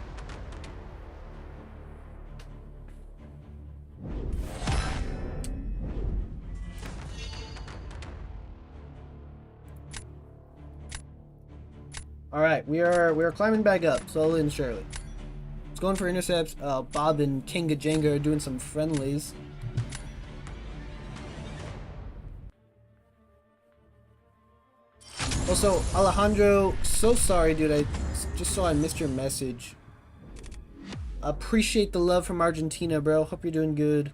Alright, we are climbing back up, slowly and surely. It's going for intercepts. Bob and Kinga Jenga are doing some friendlies. Also, Alejandro, so sorry, dude. I just saw I missed your message. Appreciate the love from Argentina, bro. Hope you're doing good.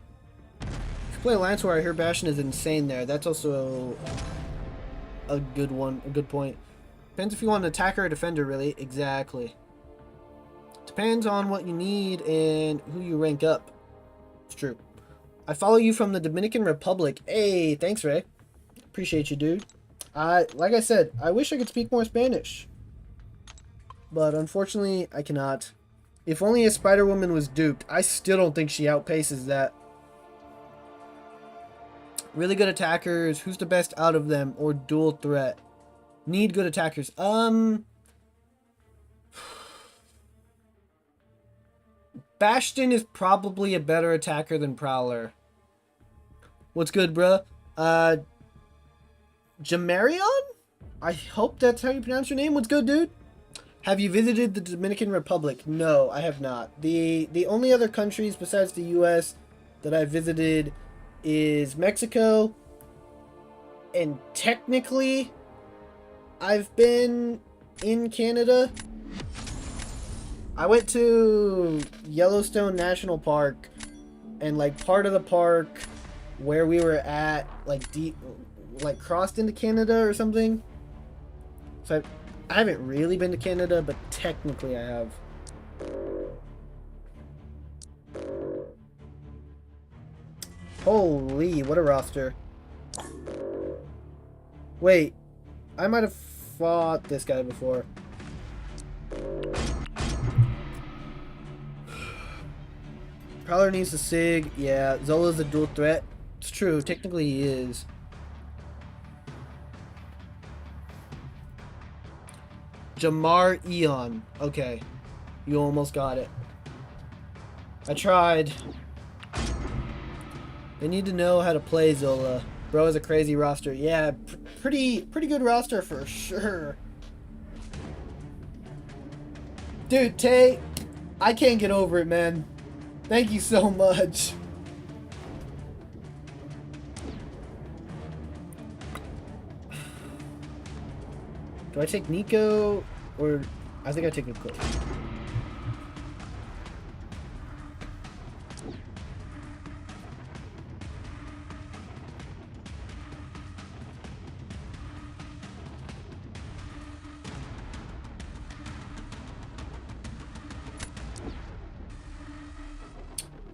If you play Lance War, I hear Bastion is insane there. That's also a good one, a good point. Depends if you want an attacker or defender, really. Exactly. Depends on what you need and who you rank up. It's true. I follow you from the Dominican Republic. Hey, thanks, Ray. Appreciate you, dude. Like I said, I wish I could speak more Spanish. But unfortunately, I cannot. If only a Spider-Woman was duped. I still don't think she outpaces that. Really good attackers. Who's the best out of them? Or dual threat? Need good attackers. Bastion is probably a better attacker than Prowler. What's good, bruh? Jamarion? I hope that's how you pronounce your name. What's good, dude? Have you visited the Dominican Republic? No, I have not. The only other countries besides the U.S. that I visited is Mexico. And technically, I've been in Canada. I went to Yellowstone National Park, and like part of the park where we were at, like crossed into Canada or something. So I haven't really been to Canada, but technically I have. Holy, what a roster. Wait, I might have fought this guy before. Prowler needs the SIG. Yeah, Zola's a dual threat. It's true, technically he is. Jamar Eon. Okay. You almost got it. I tried. They need to know how to play Zola. Bro has a crazy roster. Yeah, pretty good roster for sure. Dude, Tay, I can't get over it, man. Thank you so much. Do I take Nico or I think I take Nico.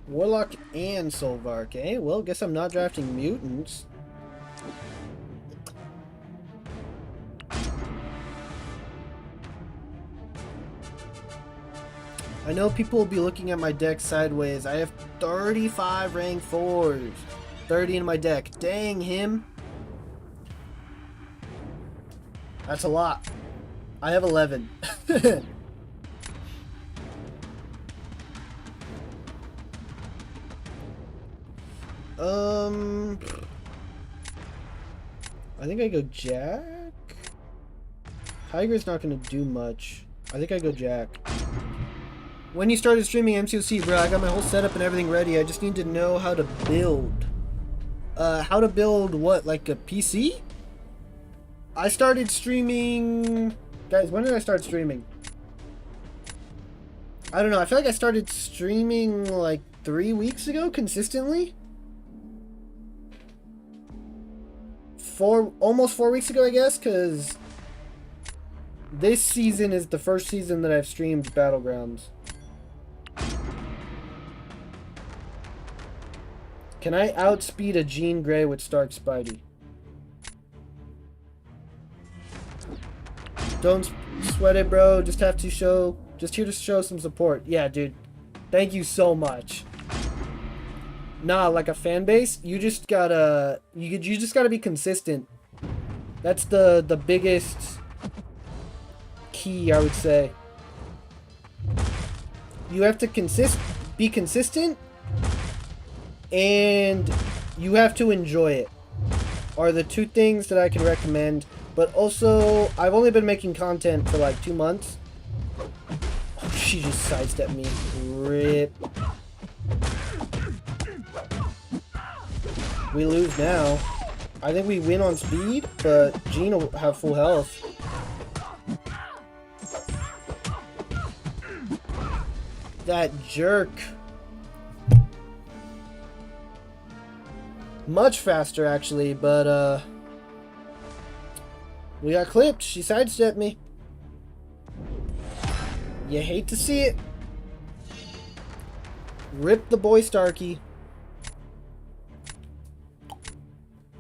Warlock and Solvar. Okay, well, guess I'm not drafting mutants. I know people will be looking at my deck sideways. I have 35 rank 4s. 30 in my deck. Dang him. That's a lot. I have 11. I think I go Jack. Tiger's not gonna do much. I think I go Jack. When you started streaming MCOC, bro, I got my whole setup and everything ready. I just need to know how to build. How to build what? Like a PC? I started streaming... Guys, when did I start streaming? I don't know. I feel like I started streaming like 3 weeks ago consistently. Almost 4 weeks ago, I guess, because this season is the first season that I've streamed Battlegrounds. Can I outspeed a Jean Grey with Stark Spidey? Don't sweat it, bro. Just here to show some support. Yeah, dude. Thank you so much. Nah, like a fan base, you just gotta be consistent. That's the biggest key, I would say. You have to be consistent, and you have to enjoy it. Are the two things that I can recommend. But also, I've only been making content for like 2 months. Oh, she just sidestepped me. Rip. We lose now. I think we win on speed, but Jean will have full health. That jerk. Much faster, actually, but, we got clipped. She sidestepped me. You hate to see it. Rip the boy Starkey.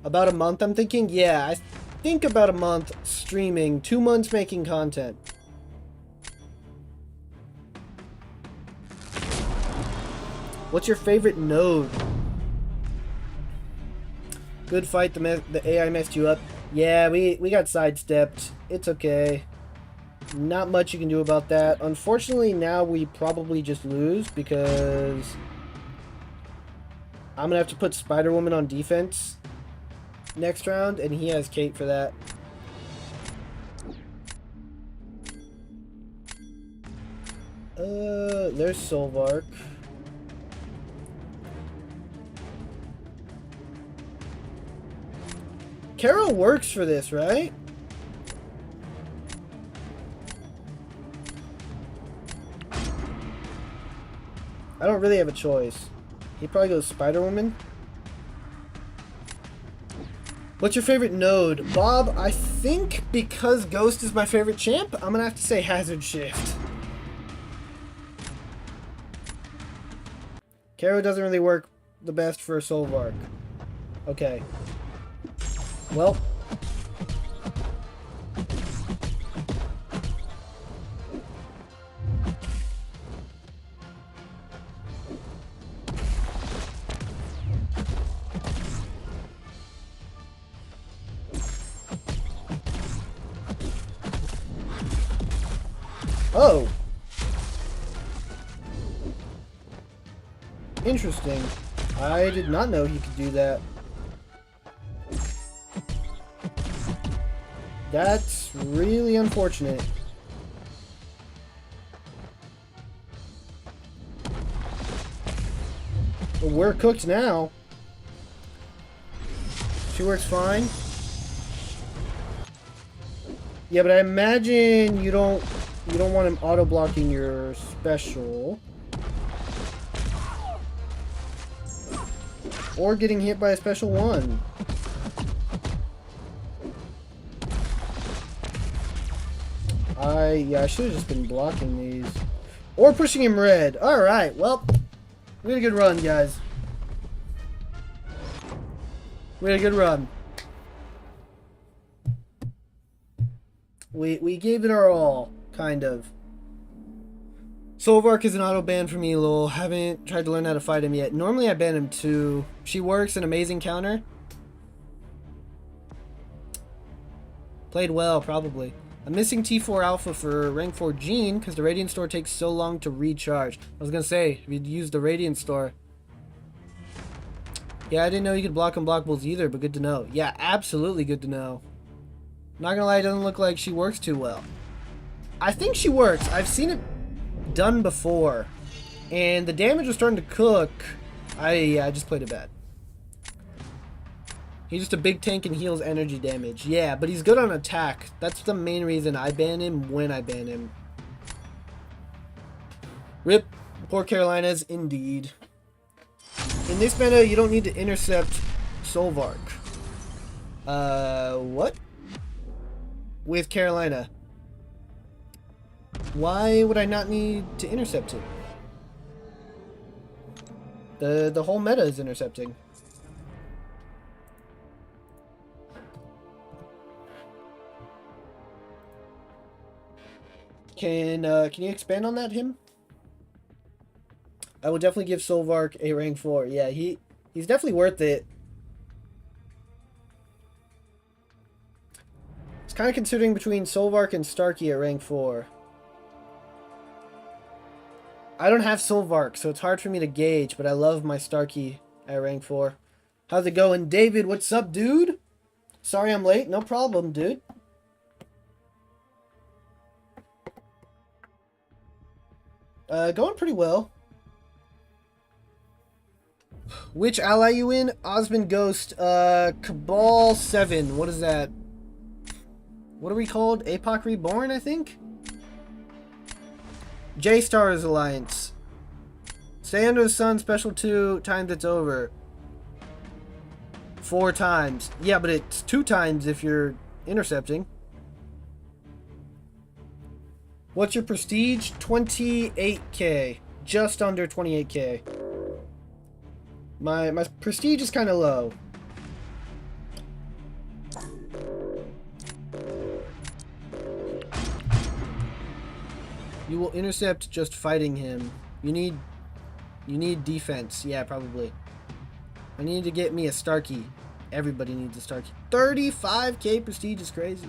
About a month, I'm thinking? Yeah, I think about a month streaming, 2 months making content. What's your favorite node? Good fight, the AI messed you up. Yeah, we got sidestepped. It's okay. Not much you can do about that. Unfortunately, now we probably just lose because I'm gonna have to put Spider-Woman on defense next round, and he has Kate for that. There's Solvark. Carol works for this, right? I don't really have a choice. He probably goes Spider-Woman. What's your favorite node? Bob, I think because Ghost is my favorite champ, I'm gonna have to say Hazard Shift. Karo doesn't really work the best for Solvark. Okay. Well. Oh. Interesting. I did not know he could do that. That's really unfortunate. But we're cooked now. She works fine. Yeah, but I imagine you don't want him auto blocking your special. Or getting hit by a special one. I should have just been blocking these. Or pushing him red. Alright, well, we had a good run, guys. We had a good run. We gave it our all, kind of. Solvark is an auto ban for me, lol. Haven't tried to learn how to fight him yet. Normally I ban him too. She works, an amazing counter. Played well, probably. I'm missing T4 Alpha for rank 4 Gene because the Radiant Store takes so long to recharge. I was gonna say, if you'd use the Radiant Store. Yeah, I didn't know you could block unblockables either, but good to know. Yeah, absolutely good to know. Not gonna lie, it doesn't look like she works too well. I think she works. I've seen it done before. And the damage was starting to cook. I just played it bad. He's just a big tank and heals energy damage. Yeah, but he's good on attack. That's the main reason I ban him when I ban him. Rip. Poor Carolinas, indeed. In this meta, you don't need to intercept Solvark. What? With Carolina. Why would I not need to intercept him? The whole meta is intercepting. Can you expand on that, him? I will definitely give Solvark a rank 4. Yeah, he's definitely worth it. It's kind of considering between Solvark and Starkey at rank 4. I don't have Solvark, so it's hard for me to gauge, but I love my Starkey at rank 4. How's it going? David, what's up, dude? Sorry I'm late. No problem, dude. Going pretty well. Which ally you in? Osmond Ghost. Cabal 7. What is that? What are we called? APOC Reborn, I think? J-Stars Alliance. Stay under the sun, special 2 times it's over. 4 times. Yeah, but it's 2 times if you're intercepting. What's your prestige? 28k. Just under 28k. My prestige is kind of low. You will intercept just fighting him. You need defense. Yeah, probably. I need to get me a Starkey. Everybody needs a Starkey. 35k prestige is crazy.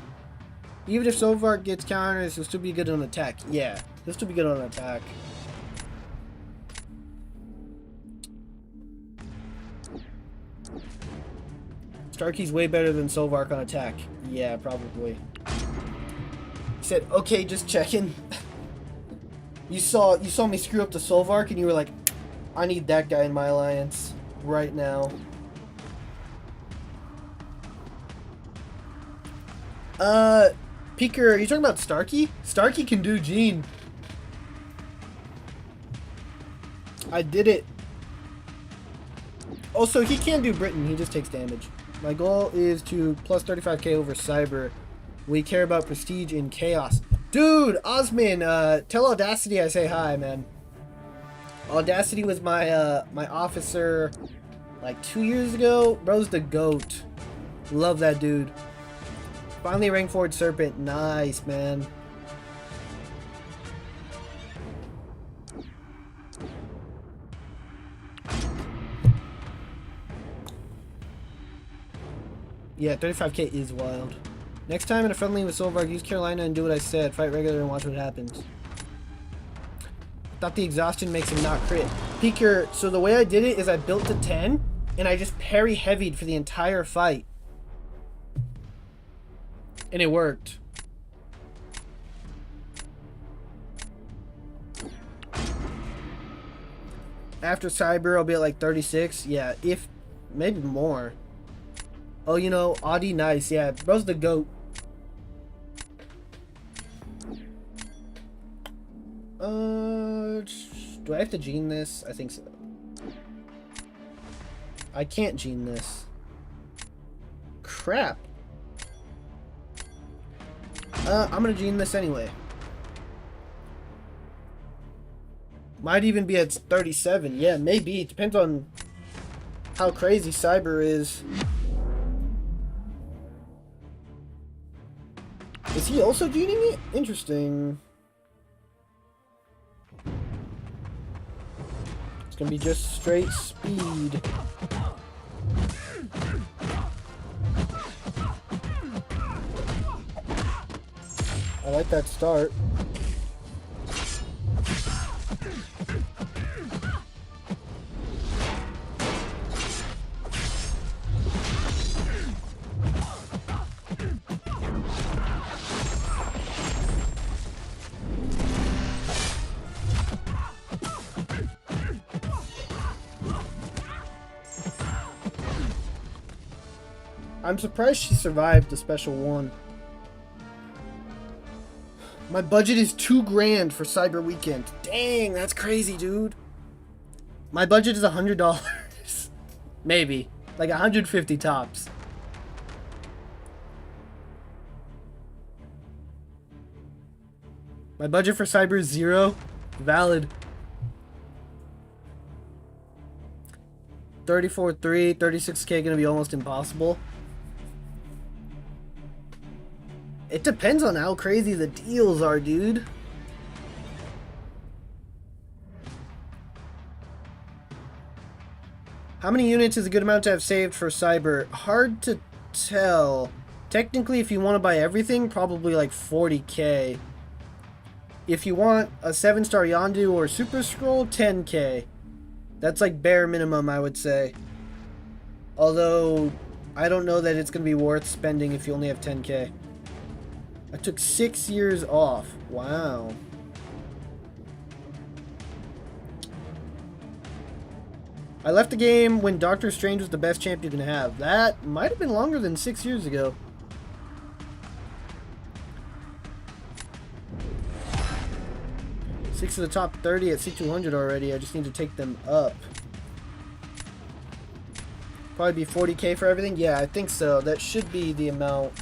Even if Sovark gets counters, he'll still be good on attack. Yeah, he'll still be good on attack. Starkey's way better than Sovark on attack. Yeah, probably. He said, okay, just checking. You saw me screw up the Sovark and you were like, I need that guy in my alliance right now. Peeker, are you talking about Starkey? Starkey can do Gene. I did it. Also, he can do Britain. He just takes damage. My goal is to plus 35k over Cyber. We care about prestige in chaos. Dude, Osman, tell Audacity I say hi, man. Audacity was my my officer like 2 years ago. Bro's the GOAT. Love that dude. Finally rank forward Serpent. Nice, man. Yeah, 35k is wild. Next time in a friendly with Solvark, use Carolina and do what I said. Fight regular and watch what happens. Thought the exhaustion makes him not crit. Peeker, so the way I did it is I built to 10 and I just parry heavied for the entire fight. And it worked. After Cyber, I'll be at like 36. Yeah, if maybe more. Oh, you know, Audi, nice. Yeah, bro's the GOAT. Do I have to gene this? I think so. I can't gene this. Crap. I'm gonna gene this anyway. Might even be at 37. Yeah, maybe. It depends on how crazy Cyber is. Is he also gening it? Interesting. It's gonna be just straight speed. I like that start. I'm surprised she survived the special one. My budget is $2 grand for Cyber Weekend. Dang, that's crazy, dude. My budget is $100. Maybe. Like 150 tops. My budget for Cyber is 0. Valid. 34.3, 36k gonna be almost impossible. It depends on how crazy the deals are, dude. How many units is a good amount to have saved for Cyber? Hard to tell. Technically, if you want to buy everything, probably like 40k. If you want a 7-star Yondu or Super Scroll, 10k. That's like bare minimum, I would say. Although, I don't know that it's going to be worth spending if you only have 10k. I took 6 years off. Wow. I left the game when Doctor Strange was the best champ you can have. That might have been longer than 6 years ago. Six of the top 30 at C200 already. I just need to take them up. Probably be 40k for everything. Yeah, I think so. That should be the amount.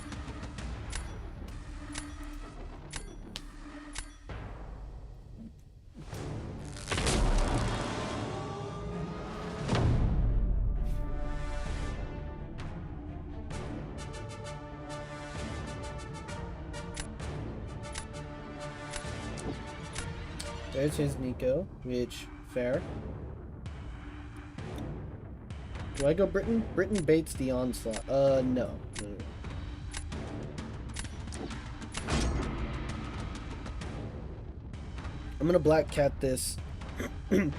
There's his Nico, which, fair. Do I go Britain? Britain baits the onslaught. No. I'm gonna black cat this. I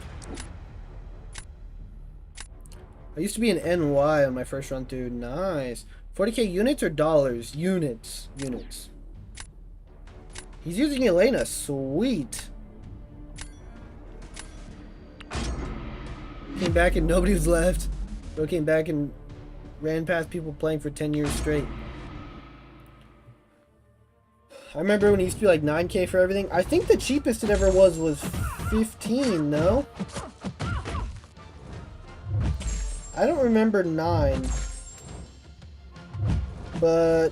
used to be an NY on my first run through. Nice. 40k units or dollars? Units. Units. He's using Elena. Sweet. Came back and nobody was left. Bro came back and ran past people playing for 10 years straight. I remember when it used to be like 9k for everything. I think the cheapest it ever was 15, no? I don't remember 9. But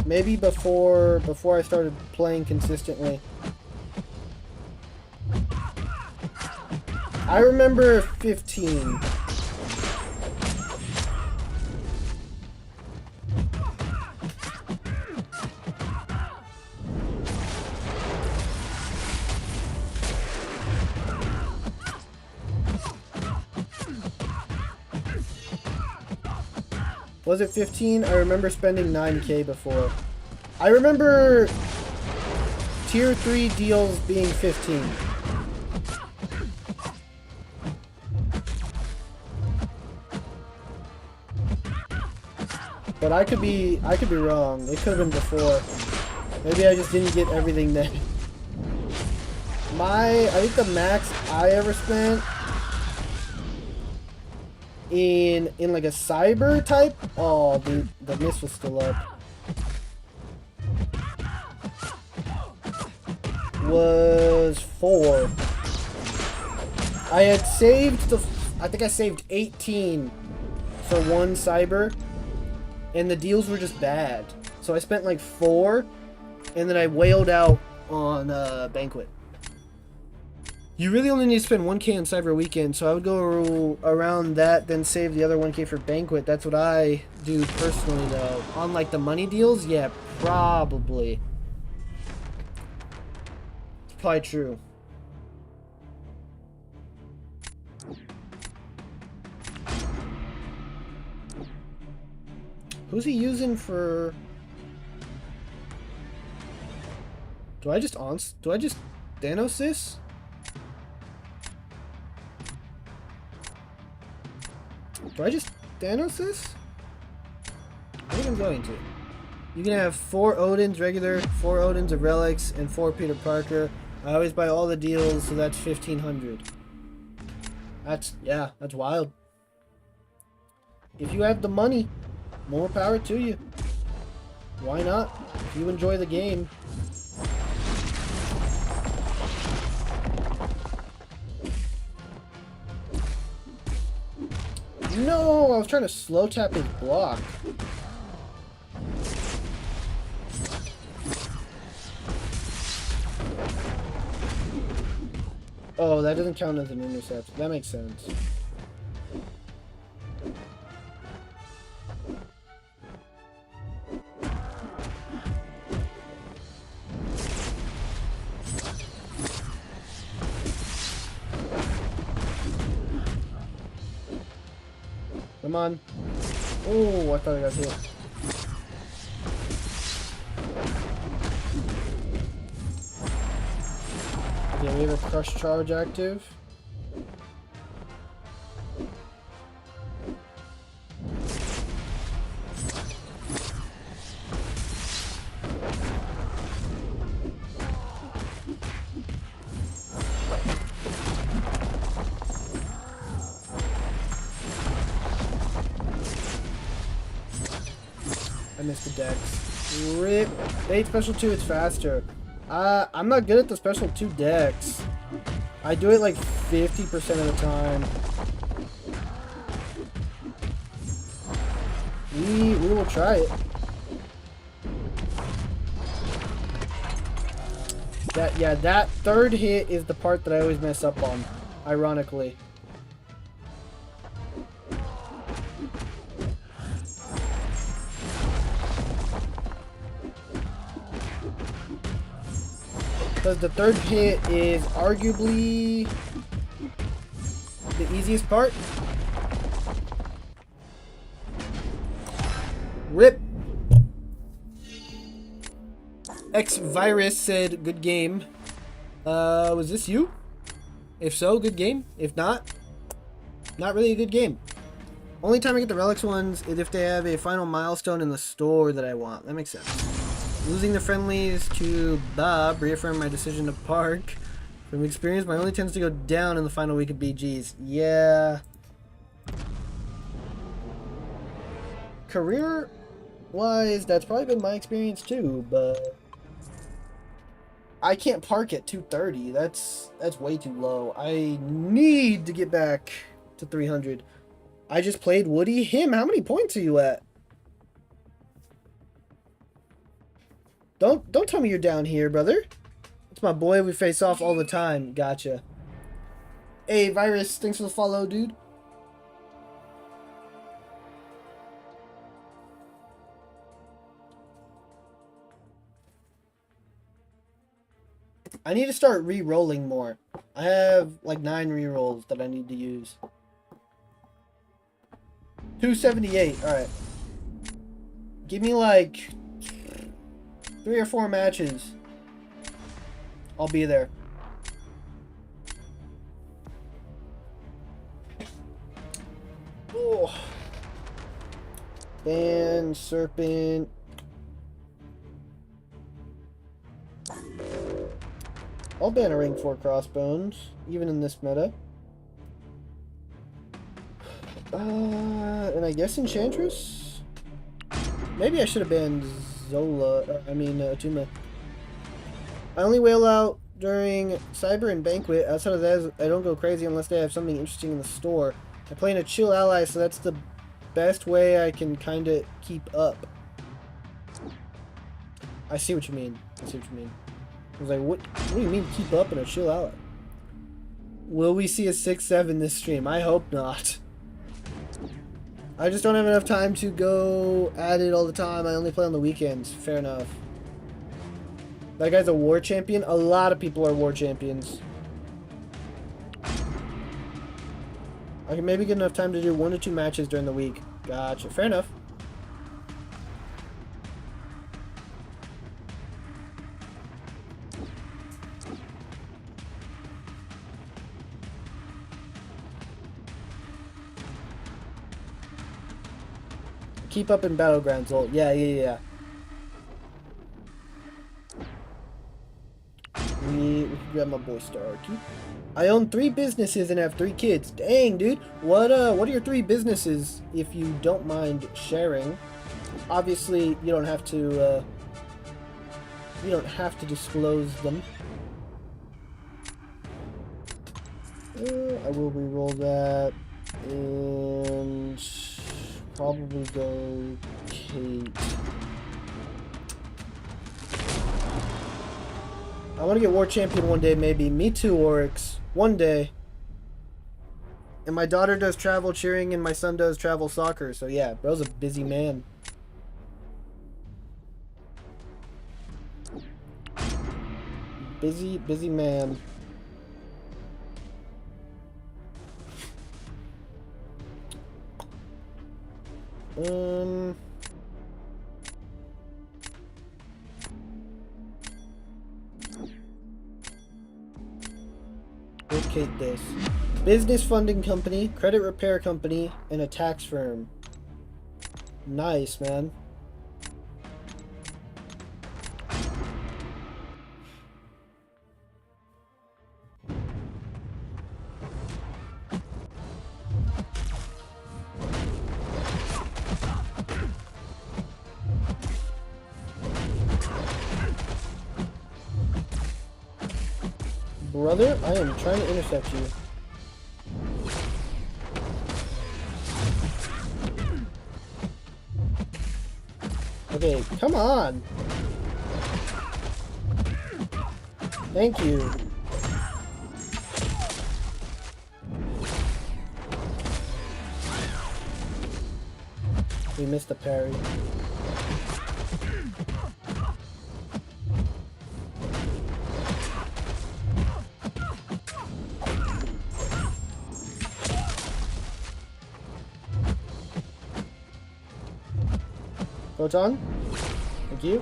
maybe before I started playing consistently. I remember 15. Was it 15? I remember spending 9k before. I remember tier 3 deals being 15. But I could be wrong. It could have been before. Maybe I just didn't get everything then. I think the max I ever spent in like a cyber type. Oh, dude, the miss was still up. Was 4. I had saved I think I saved 18 for one cyber, and the deals were just bad. So I spent like 4, and then I whaled out on Banquet. You really only need to spend 1k on Cyber Weekend, so I would go around that, then save the other 1k for Banquet. That's what I do personally, though. On, like, the money deals, yeah, probably. It's probably true. Who's he using for... Do I just Thanos this? Do I just Thanos this? I think I'm going to. You can have 4 Odins regular, 4 Odins of relics, and 4 Peter Parker. I always buy all the deals, so that's 1,500. That's wild. If you have the money, more power to you. Why not? If you enjoy the game. No, I was trying to slow tap his block. Oh, that doesn't count as an intercept. That makes sense. Come on. Oh, I thought I got hit. Yeah, we have a crush charge active. I missed the dex. Rip. Bait special 2, it's faster. I'm not good at the special 2 decks. I do it like 50% of the time. We will try it. That third hit is the part that I always mess up on, ironically. Because the third hit is arguably the easiest part. RIP. X-Virus said, good game. Was this you? If so, good game. If not, not really a good game. Only time I get the Relics ones is if they have a final milestone in the store that I want. That makes sense. Losing the friendlies to Bob reaffirmed my decision to park. From experience, my only tends to go down in the final week of BGs. Yeah. Career-wise, that's probably been my experience too, but I can't park at 230. That's way too low. I need to get back to 300. I just played Woody. Him, how many points are you at? Don't tell me you're down here, brother. It's my boy. We face off all the time. Gotcha. Hey, Virus, thanks for the follow, dude. I need to start re-rolling more. I have like 9 re-rolls that I need to use. 278. Alright. Give me like 3 or 4 matches. I'll be there. Oh. Ban, Serpent. I'll ban a Ring 4 Crossbones, even in this meta. And I guess Enchantress? Maybe I should have banned Atuma. I only whale out during Cyber and Banquet. Outside of that, I don't go crazy unless they have something interesting in the store. I play in a chill ally, so that's the best way I can kind of keep up. I see what you mean. I see what you mean. I was like, what do you mean keep up in a chill ally? Will we see a 6-7 this stream? I hope not. I just don't have enough time to go at it all the time. I only play on the weekends. Fair enough. That guy's a war champion? A lot of people are war champions. I can maybe get enough time to do 1 or 2 matches during the week. Gotcha. Fair enough. Keep up in Battlegrounds, ult. Yeah. We can grab my boy Starkey. I own 3 businesses and have 3 kids. Dang, dude. What are your 3 businesses, if you don't mind sharing? Obviously, you don't have to disclose them. I will re-roll that and probably go Kate. I want to get War Champion one day, maybe. Me too, Oryx. One day. And my daughter does travel cheering and my son does travel soccer. So yeah, bro's a busy man. Busy man. Locate this. Business funding company, credit repair company, and a tax firm. Nice, man. Brother, I am trying to intercept you. Okay, come on. Thank you. We missed the parry. Photon. Thank you.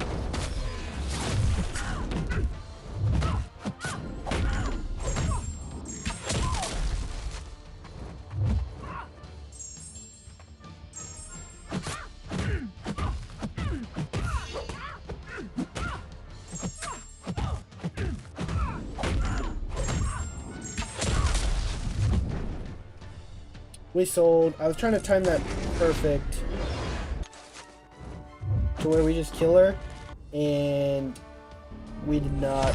We sold. I was trying to time that perfect to where we just kill her, and we did not.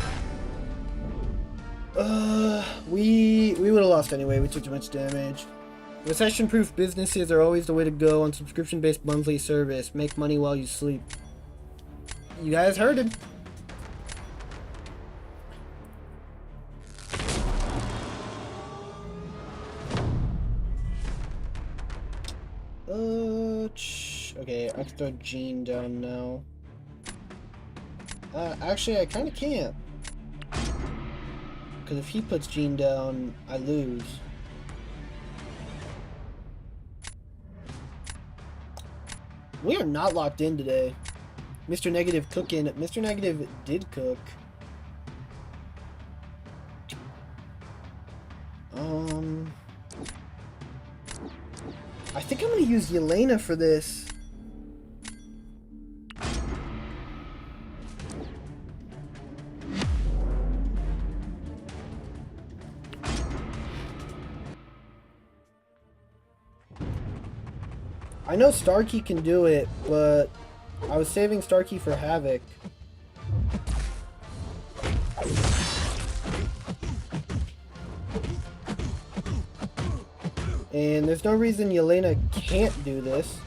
We would have lost anyway. We took too much damage. Recession-proof businesses are always the way to go on subscription-based monthly service. Make money while you sleep. You guys heard him. Okay, I can throw Gene down now. Actually, I kind of can't. Because if he puts Gene down, I lose. We are not locked in today. Mr. Negative cooking. Mr. Negative did cook. I think I'm going to use Yelena for this. I know Starkey can do it, but I was saving Starkey for Havoc. And there's no reason Yelena can't do this.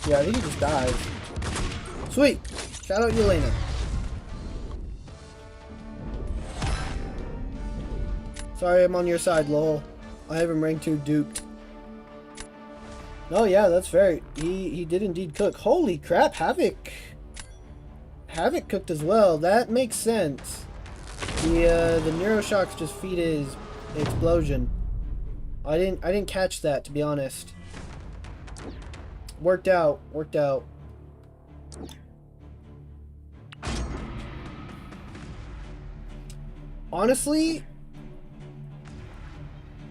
Yeah, I think he just dies. Sweet! Shout out Yelena. Sorry I'm on your side, lol. I have him rank 2 duped. Oh yeah, that's fair. He did indeed cook. Holy crap, Havoc! Havoc cooked as well. That makes sense. The Neuroshocks just feed his explosion. I didn't catch that, to be honest. Worked out. Honestly,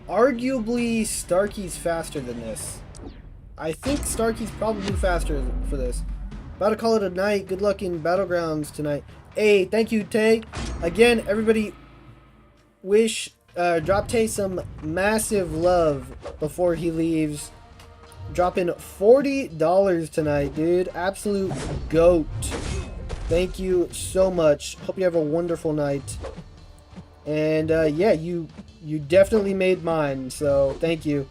arguably Starkey's faster than this. I think Starkey's probably faster for this. About to call it a night. Good luck in Battlegrounds tonight. Hey, thank you, Tay. Again, everybody wish drop Tay some massive love before he leaves. Dropping $40 tonight, dude. Absolute GOAT. Thank you so much. Hope you have a wonderful night. And yeah, you definitely made mine, so thank you.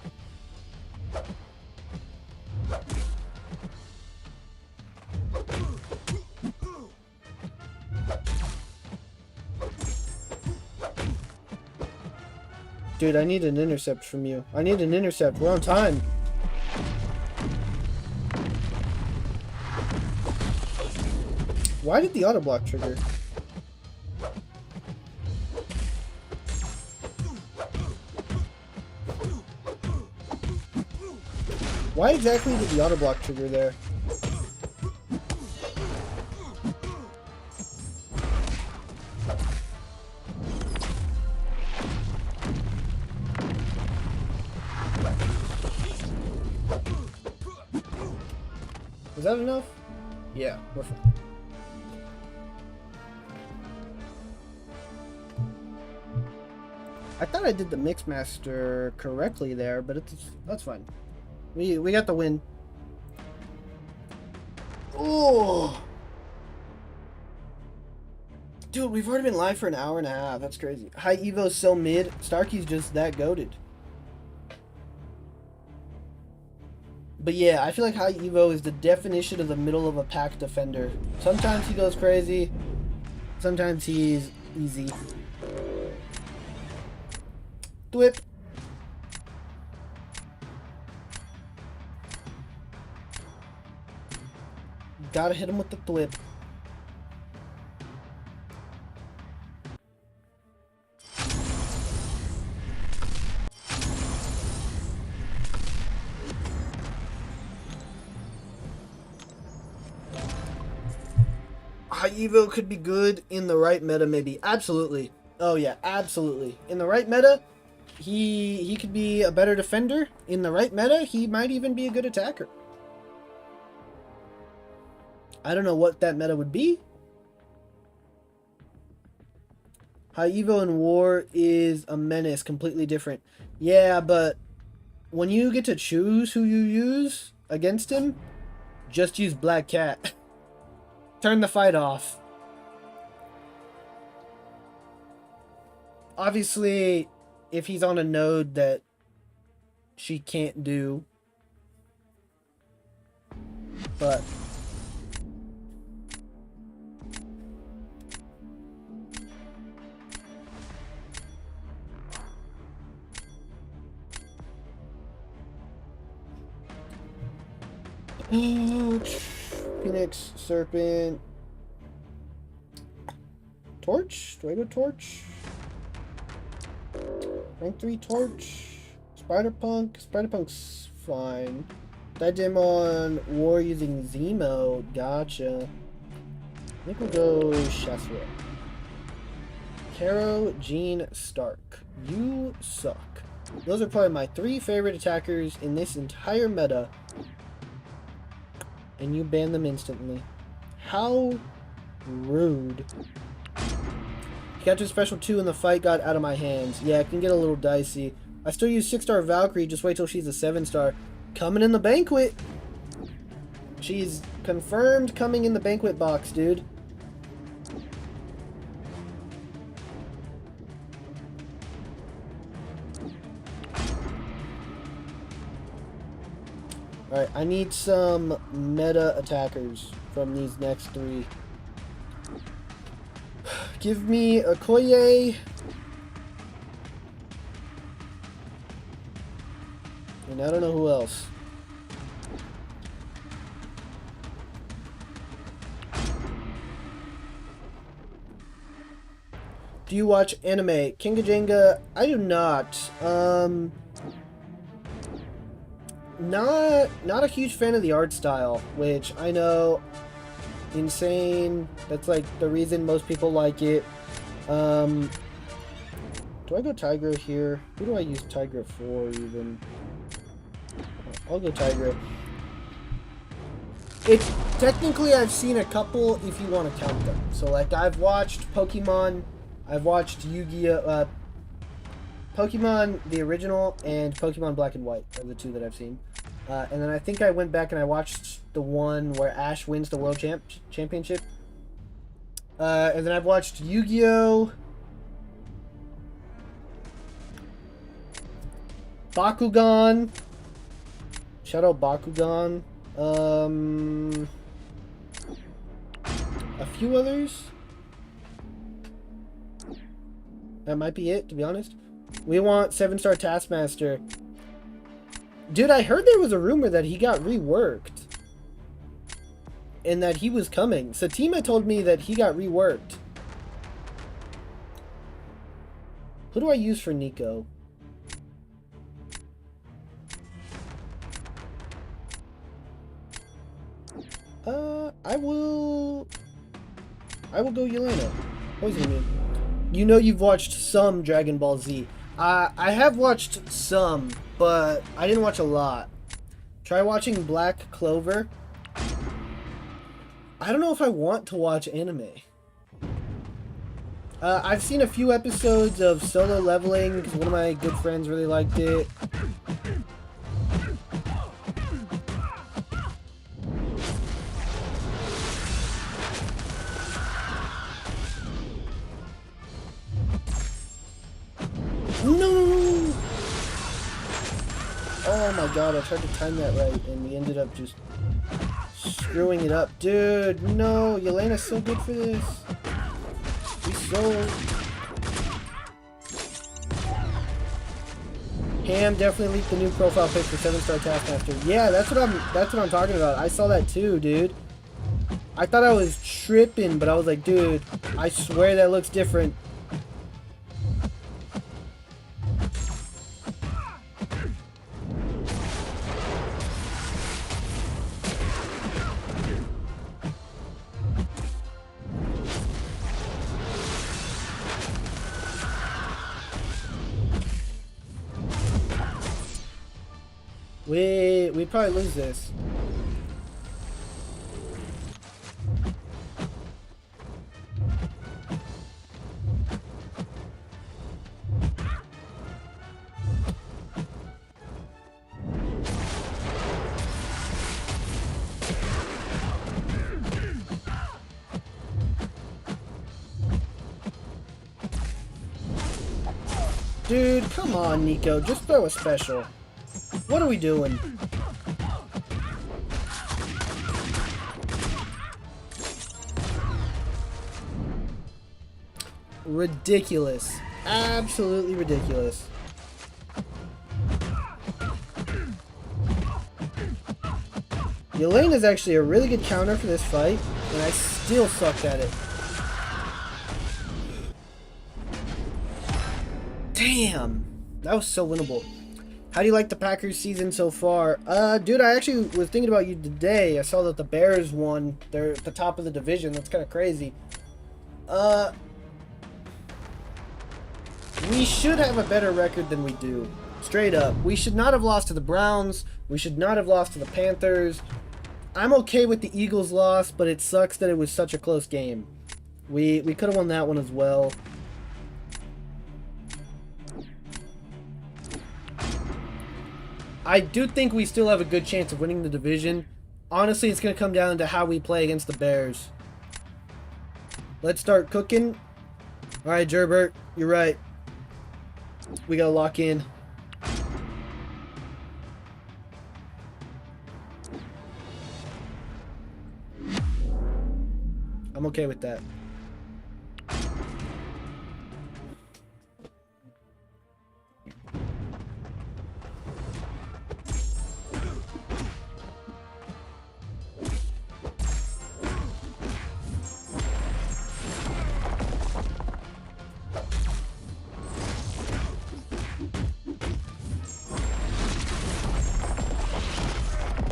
Dude, I need an intercept from you. I need an intercept. We're on time. Why did the auto block trigger? Why exactly did the auto block trigger there? Was that enough? Yeah, we're fine. I thought I did the Mixmaster correctly there, but that's fine. We got the win. Oh, dude, we've already been live for an hour and a half. That's crazy. High Evo's so mid. Starkey's just that goated. But yeah, I feel like High Evo is the definition of the middle of a pack defender. Sometimes he goes crazy. Sometimes he's easy. Thwip. Gotta hit him with the thwip. High Evo could be good in the right meta, maybe. Absolutely. Oh yeah, absolutely. In the right meta, he could be a better defender. In the right meta, he might even be a good attacker. I don't know what that meta would be. High Evo in War is a menace, completely different. Yeah, but when you get to choose who you use against him, just use Black Cat. Turn the fight off. Obviously, if he's on a node that she can't do, but Phoenix, Serpent, Torch? Do I go Torch? Rank 3 Torch, Spider-Punk. Spider-Punk's fine. Digimon War using Zemo. Gotcha. I think we'll go Shasura. Caro, Jean, Stark. You suck. Those are probably my 3 favorite attackers in this entire meta. And you ban them instantly. How rude. Captain Special 2 in the fight got out of my hands. Yeah, it can get a little dicey. I still use 6-star Valkyrie, just wait till she's a 7-star. Coming in the banquet! She's confirmed coming in the banquet box, dude. Alright, I need some meta attackers from these next 3. Give me Okoye. And I don't know who else. Do you watch anime? Kinga Jenga? I do not. Not a huge fan of the art style, which I know, insane. That's like the reason most people like it. Do I go Tigra here? Who do I use Tigra for even? I'll go Tigra. It's technically, I've seen a couple if you want to count them. So like I've watched Pokemon, I've watched Yu-Gi-Oh! Pokemon the original and Pokemon Black and White are the 2 that I've seen. And then I think I went back and I watched the one where Ash wins the World Championship. And then I've watched Yu-Gi-Oh! Bakugan. Shout out Bakugan. A few others. That might be it, to be honest. We want 7-star Taskmaster. Dude, I heard there was a rumor that he got reworked. And that he was coming. Satima told me that he got reworked. Who do I use for Nico? I will go Yelena. Poison me. You know you've watched some Dragon Ball Z. I have watched some, but I didn't watch a lot. Try watching Black Clover. I don't know if I want to watch anime. I've seen a few episodes of Solo Leveling because one of my good friends really liked it. No! Oh my god, I tried to time that right, and we ended up just screwing it up. Dude, no, Yelena's so good for this. He's so... Ham definitely leaked the new profile pic for 7-star Taskmaster. Yeah, that's what I'm talking about. I saw that too, dude. I thought I was tripping, but I was like, dude, I swear that looks different. We probably lose this. Dude, come on, Nico. Just throw a special. What are we doing? Ridiculous. Absolutely ridiculous. Yelena is actually a really good counter for this fight, and I still sucked at it. Damn! That was so winnable. How do you like the Packers season so far? Dude, I actually was thinking about you today. I saw that the Bears won. They're at the top of the division. That's kind of crazy. We should have a better record than we do. Straight up. We should not have lost to the Browns. We should not have lost to the Panthers. I'm okay with the Eagles loss, but it sucks that it was such a close game. We could have won that one as well. I do think we still have a good chance of winning the division. Honestly, it's going to come down to how we play against the Bears. Let's start cooking. Alright, Gerbert, you're right. We got to lock in. I'm okay with that.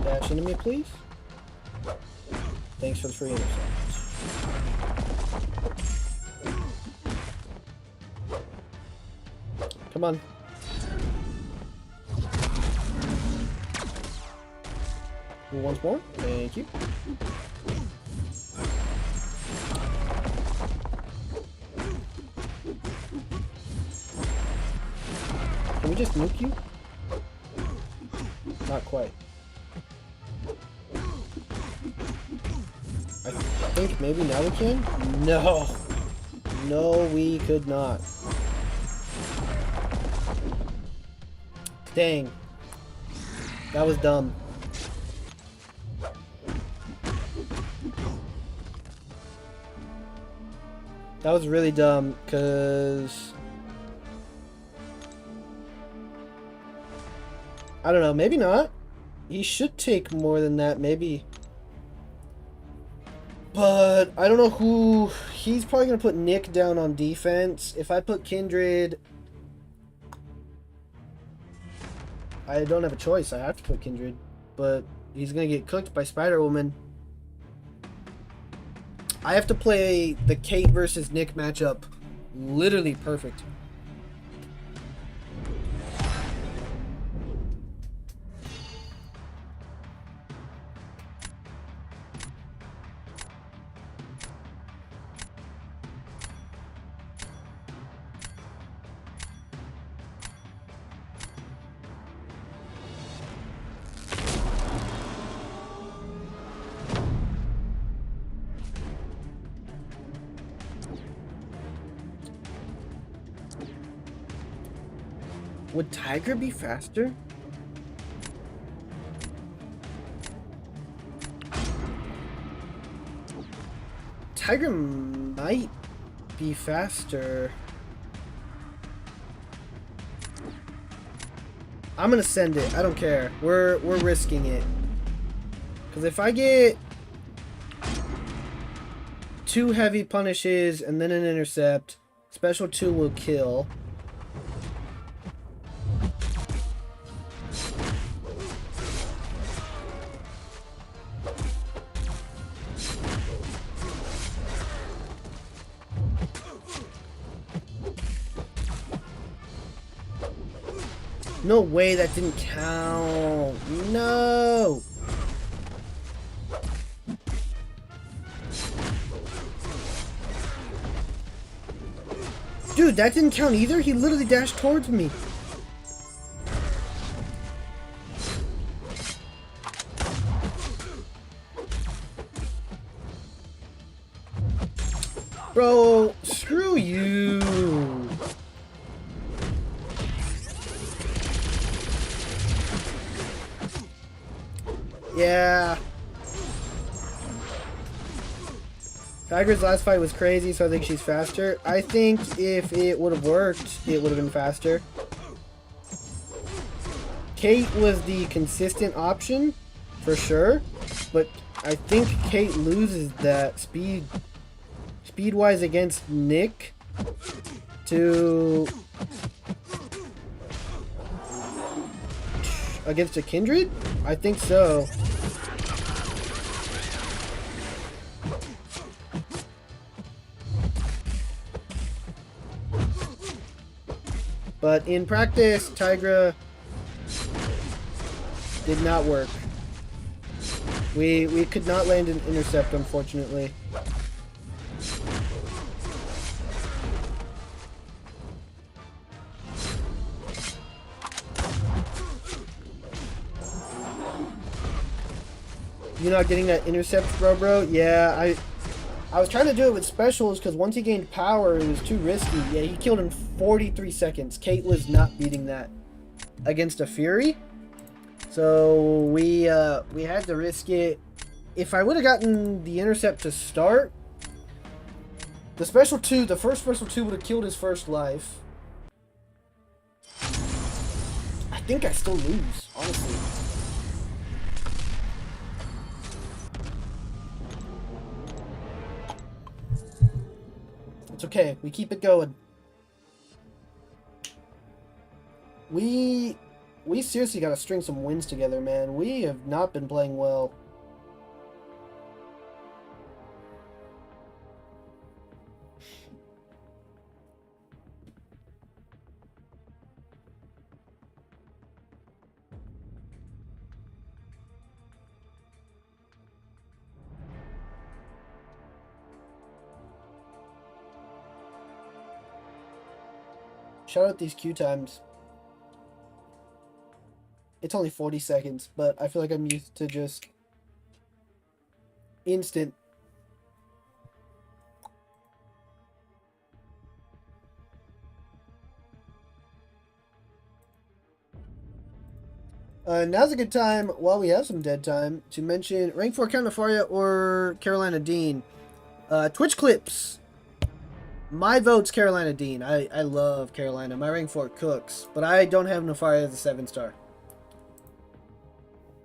Dash into me, please. Thanks for the free intercept. Come on. Once more. Thank you. Can we just nuke you? Not quite. I think maybe now we can? No. No, we could not. Dang. That was dumb. That was really dumb, because... I don't know, maybe not. He should take more than that, maybe. But I don't know who... He's probably going to put Nick down on defense. If I put Kindred... I don't have a choice. I have to put Kindred. But he's going to get cooked by Spider-Woman. I have to play the Kate versus Nick matchup literally perfect. Would Tiger be faster? Tiger might be faster. I'm gonna send it. I don't care. We're risking it. Because if I get 2 heavy punishes and then an intercept, special 2 will kill. No way that didn't count. No. Dude, that didn't count either? He literally dashed towards me. Bro, screw you. Yeah. Tiger's last fight was crazy, so I think she's faster. I think if it would have worked, it would have been faster. Kate was the consistent option, for sure. But I think Kate loses that speed-wise against Nick to... against a Kindred? I think so. But in practice, Tigra did not work. We could not land an intercept, unfortunately. You not getting that intercept, bro? Yeah, I was trying to do it with specials because once he gained power, it was too risky. Yeah, he killed in 43 seconds. Kate was not beating that against a Fury. So we had to risk it. If I would have gotten the intercept to start, the first special 2 would have killed his first life. I think I still lose, honestly. It's okay. We keep it going. We seriously got to string some wins together, man. We have not been playing well. Shout out these queue times. It's only 40 seconds, but I feel like I'm used to just instant. Now's a good time, while we have some dead time, to mention Rank 4 Counterfaria or Carolina Dean. Twitch clips. My vote's Carolina Dean. I love Carolina. My rank 4 cooks. But I don't have Nefaria as a 7-star.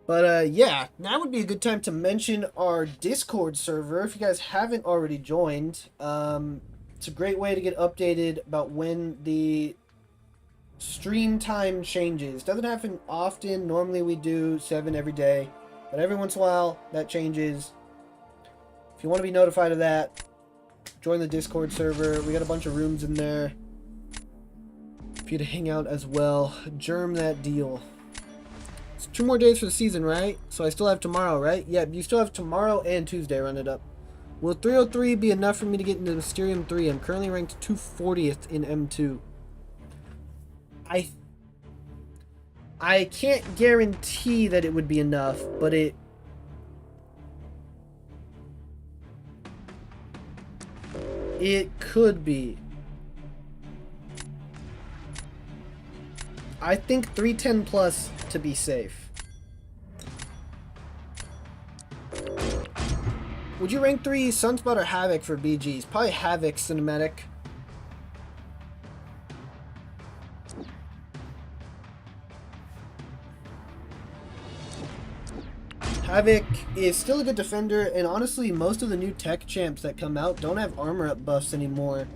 But yeah, now would be a good time to mention our Discord server. If you guys haven't already joined, it's a great way to get updated about when the stream time changes. Doesn't happen often. Normally we do 7 every day. But every once in a while, that changes. If you want to be notified of that, join the Discord server. We got a bunch of rooms in there for you to hang out as well. Germ that deal. It's 2 more days for the season, right? So I still have tomorrow, right? Yeah, you still have tomorrow and Tuesday. Run it up. Will 303 be enough for me to get into Mysterium 3? I'm currently ranked 240th in M2. I can't guarantee that it would be enough, but it could be. I think 310 plus to be safe. Would you rank 3 Sunspot or Havoc for BGs? Probably Havoc cinematic. Havoc is still a good defender, and honestly, most of the new tech champs that come out don't have armor up buffs anymore.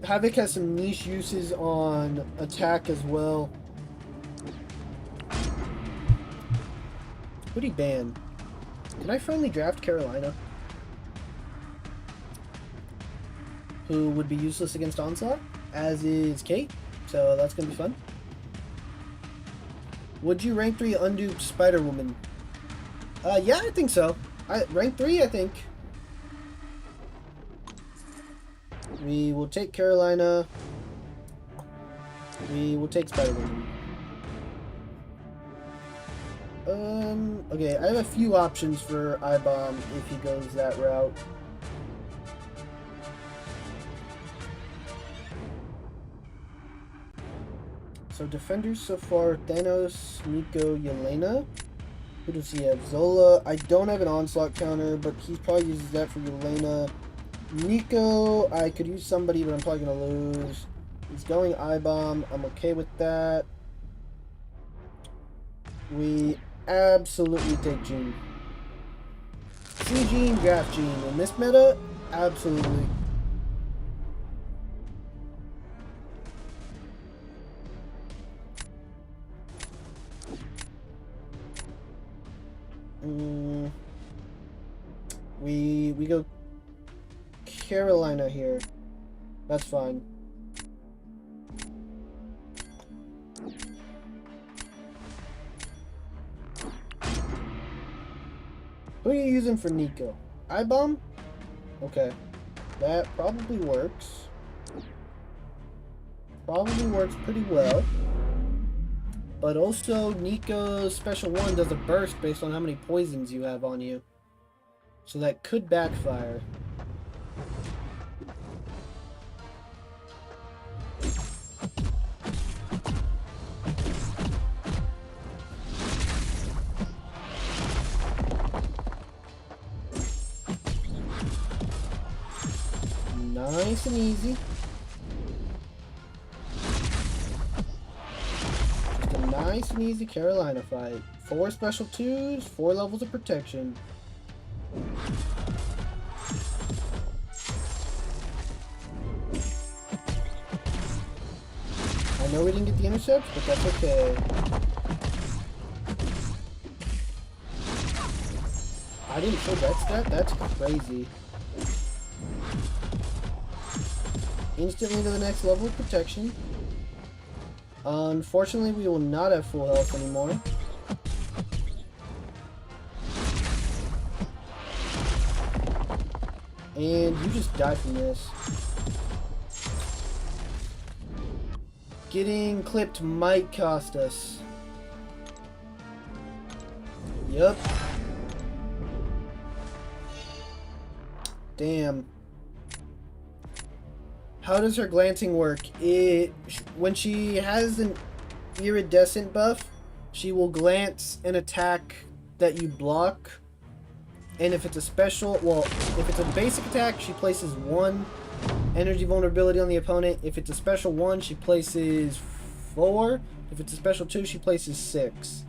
Havoc has some niche uses on attack as well. Who'd he ban? Can I finally draft Carolina? Who would be useless against Onslaught, as is Kate. So that's going to be fun. Would you rank 3 unduped Spider-Woman? Yeah, I think so. Rank 3, I think. We will take Carolina. We will take Spider-Woman. Okay, I have a few options for I-Bomb if he goes that route. So defenders so far, Thanos, Nico, Yelena. Who does he have? Zola. I don't have an onslaught counter, but he probably uses that for Yelena. Nico, I could use somebody, but I'm probably going to lose. He's going I-Bomb. I'm okay with that. We absolutely take Jean. See Jean, draft Jean. In this meta, absolutely. We go Carolina here. That's fine. Who are you using for Nico? I-Bomb? Okay. That probably works. Probably works pretty well. But also, Nico's special 1 does a burst based on how many poisons you have on you. So that could backfire. Nice and easy. Just a nice and easy Carolina fight. 4 special 2s, 4 levels of protection. I know we didn't get the intercept, but that's okay. I didn't full dex that? That's crazy. Instantly to the next level of protection. Unfortunately, we will not have full health anymore. And you just die from this. Getting clipped might cost us. Yup. Damn. How does her glancing work? When she has an iridescent buff, she will glance an attack that you block. And if it's a special, well, if it's a basic attack, she places 1 energy vulnerability on the opponent. If it's a special 1, she places 4. If it's a special 2, she places 6.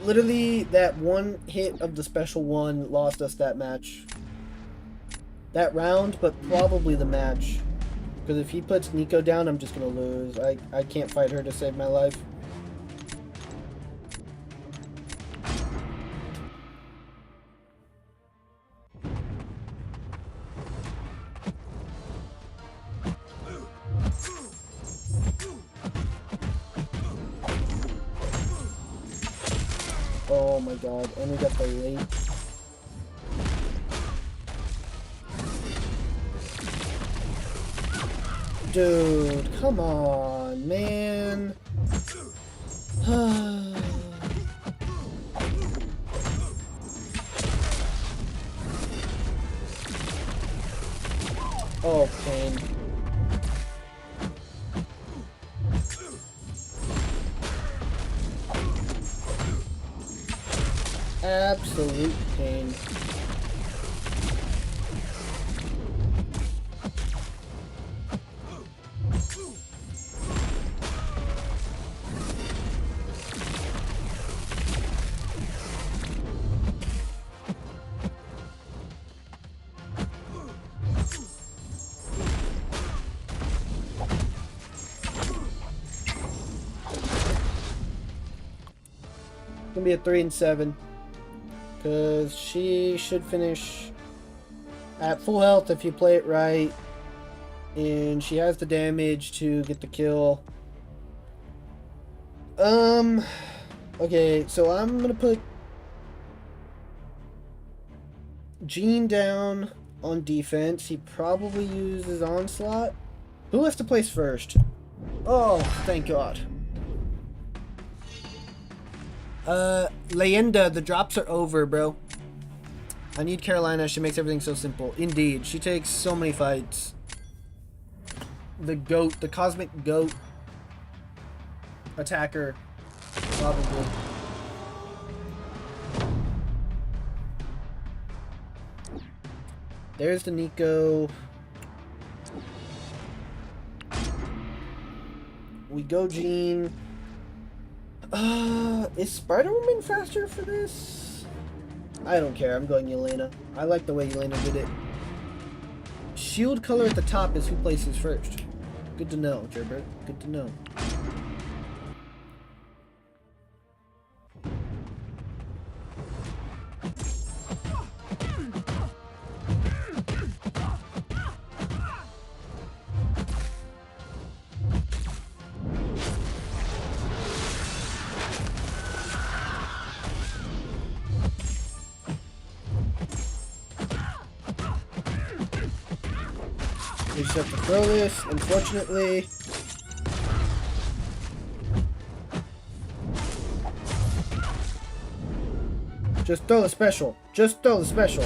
Literally, that 1 hit of the special 1 lost us that match. That round, but probably the match. Because if he puts Nico down, I'm just going to lose. I can't fight her to save my life. Oh my god, and we got the late. Dude, come on, man. Oh, pain. Absolute pain. Gonna be a 3 and 7. Because she should finish at full health if you play it right. And she has the damage to get the kill. Okay, so I'm gonna put Gene down on defense. He probably uses Onslaught. Who has to place first? Oh, thank God. Leyenda, the drops are over, bro. I need Carolina. She makes everything so simple. Indeed, she takes so many fights. The goat, the cosmic goat attacker, probably. There's the Nico. We go Gene. Is Spider-Woman faster for this? I don't care. I'm going Yelena. I like the way Yelena did it. Shield color at the top is who places first. Good to know, Gerbert. Good to know. We just have to throw this, unfortunately. Just throw the special. Just throw the special.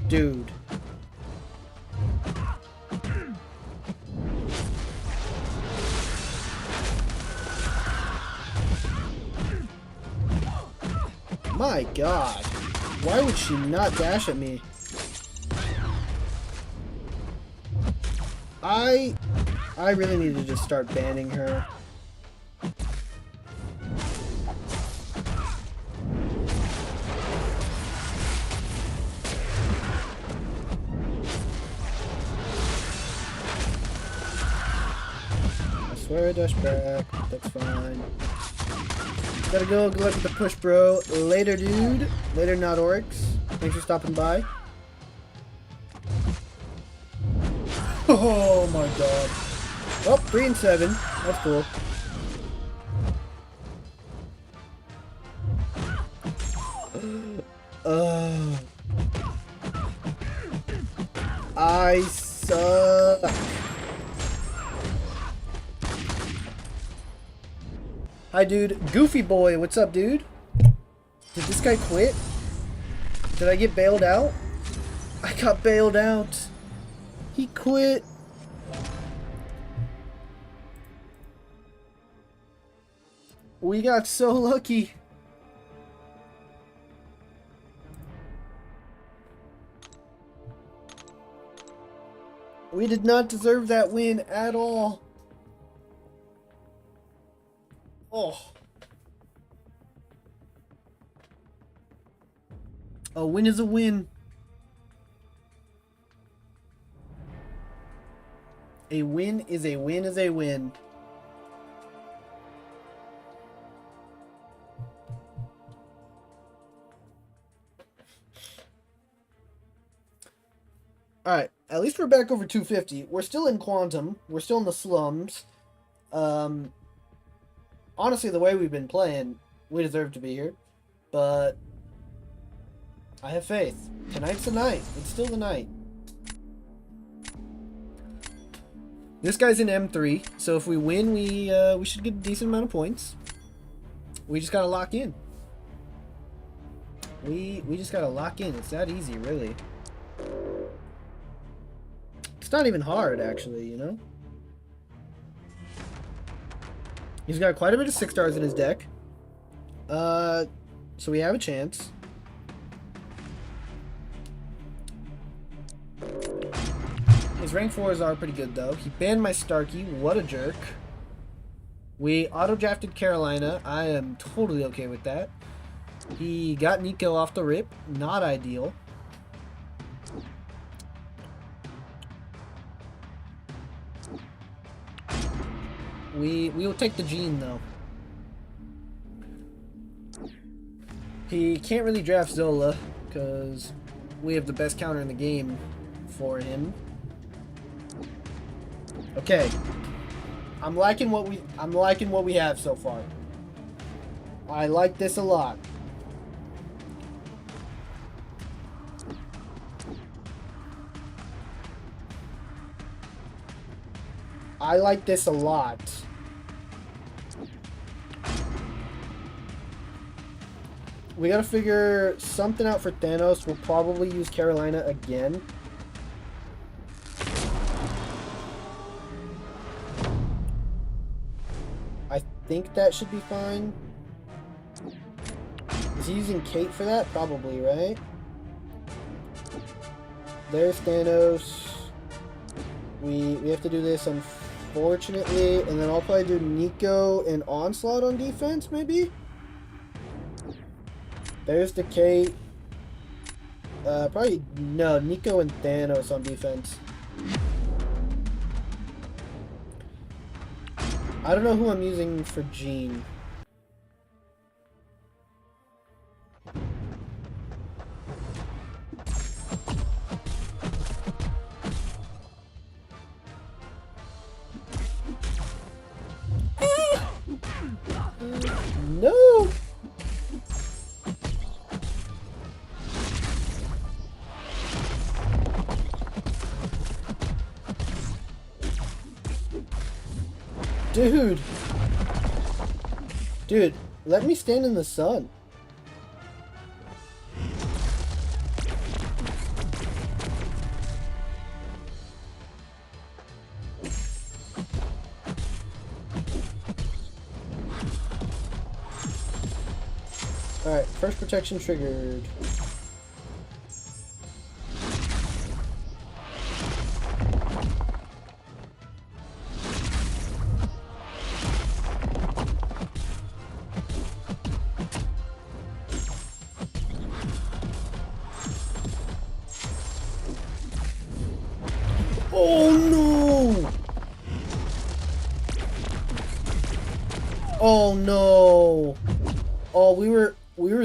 Dude. My God. Why would she not dash at me? I really need to just start banning her. I swear I dash back. That's fine. Gotta go. Good luck with the push, bro. Later, dude. Later, not Oryx. Thanks for stopping by. Oh my God. Well, 3 and 7. That's cool. I suck. Hi, dude. Goofy boy, what's up, dude? Did this guy quit? Did I get bailed out? I got bailed out. He quit. We got so lucky. We did not deserve that win at all. Oh. A win is a win. A win is a win is a win. Alright. At least we're back over 250. We're still in Quantum. We're still in the slums. Honestly, the way we've been playing, we deserve to be here. But I have faith. Tonight's the night. It's still the night. This guy's in M3, so if we win, we should get a decent amount of points. We just gotta lock in. We just gotta lock in. It's that easy, really. It's not even hard, actually, you know? He's got quite a bit of 6 stars in his deck. So we have a chance. His rank 4s are pretty good, though. He banned my Starkey. What a jerk. We auto-drafted Carolina. I am totally okay with that. He got Nico off the rip. Not ideal. We will take the Gene, though. He can't really draft Zola, because we have the best counter in the game for him. Okay. I'm liking what we have so far. I like this a lot. I like this a lot. We gotta figure something out for Thanos. We'll probably use Carolina again. I think that should be fine. Is he using Kate for that? Probably, right? There's Thanos. We have to do this, unfortunately. And then I'll probably do Nico and Onslaught on defense, maybe? There's the Kate. Probably, no, Nico and Thanos on defense. I don't know who I'm using for Gene. No! Dude, let me stand in the sun. Alright, first protection triggered. Oh no! Oh no! Oh, we were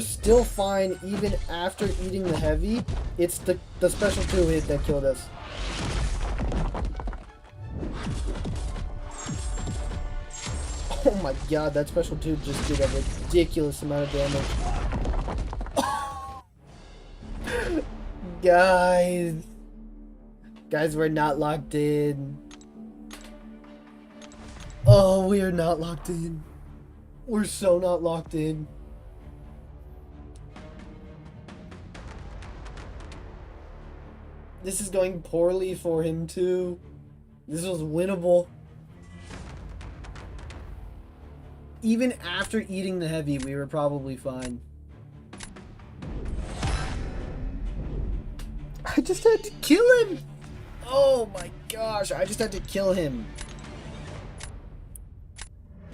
still fine even after eating the heavy. It's the special 2 hit that killed us. Oh my god, that special 2 just did a ridiculous amount of damage. Guys, we're not locked in. Oh, we are not locked in. We're so not locked in. This is going poorly for him too. This was winnable. Even after eating the heavy, we were probably fine. I just had to kill him! Oh my gosh, I just had to kill him.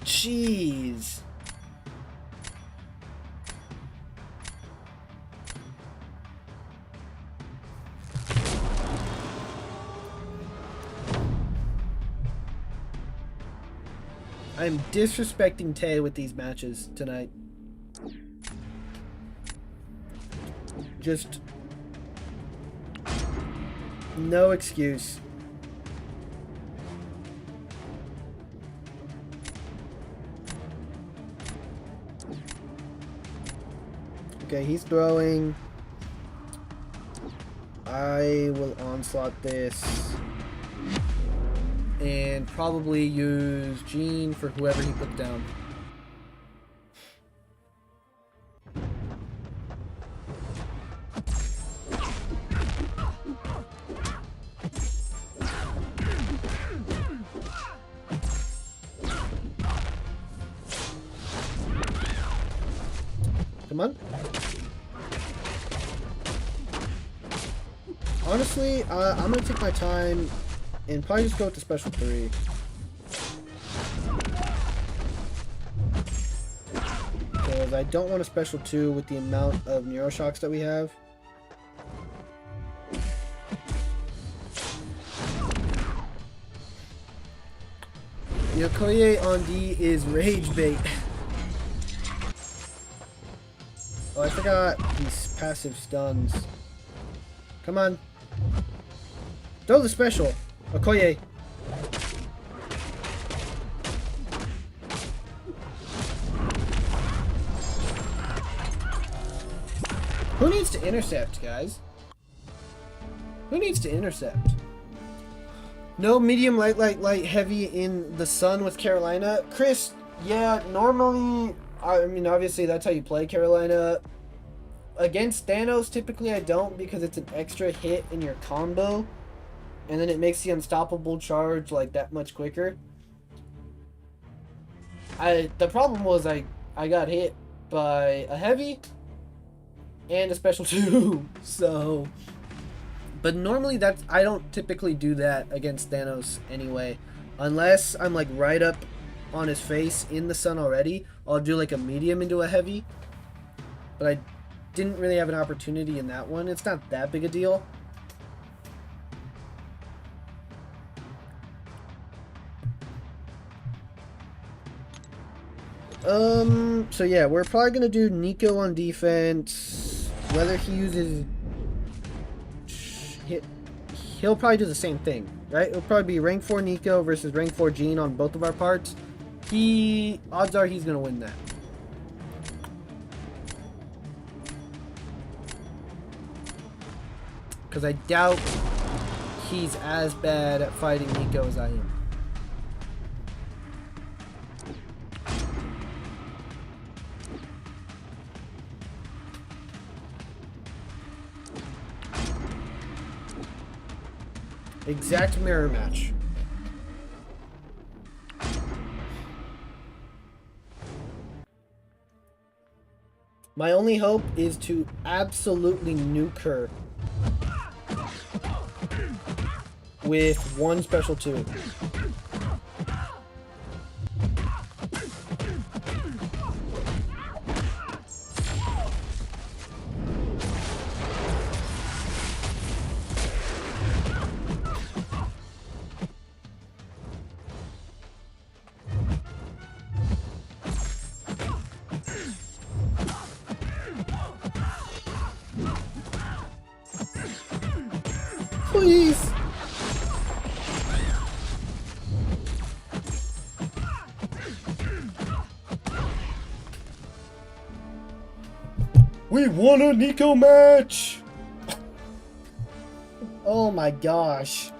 Jeez. I'm disrespecting Tay with these matches tonight. No excuse. Okay, he's throwing. I will onslaught this. And probably use Gene for whoever he puts down. Come on. Honestly, I'm going to take my time and probably just go with the special 3. Because I don't want a special 2 with the amount of Neuroshocks that we have. Yokoye on D is Rage Bait. Oh, I forgot these passive stuns. Come on. Throw the special. Okoye. Who needs to intercept, guys? Who needs to intercept? No medium, light, heavy in the sun with Carolina. Chris, yeah, normally, I mean, obviously that's how you play Carolina. Against Thanos, typically I don't, because it's an extra hit in your combo. And then it makes the unstoppable charge like that much quicker. The problem was I got hit by a heavy and a special 2. So, but normally I don't typically do that against Thanos anyway, unless I'm like right up on his face in the sun already. I'll do like a medium into a heavy, but I didn't really have an opportunity in that one. It's not that big a deal. So yeah, we're probably gonna do Nico on defense. Whether he uses he'll probably do the same thing, right? It'll probably be rank 4 Nico versus rank 4 Gene on both of our parts. Odds are he's gonna win that. Because I doubt he's as bad at fighting Nico as I am. Exact mirror match. My only hope is to absolutely nuke her with one special 2. Please. We won a Nico match. Oh my gosh.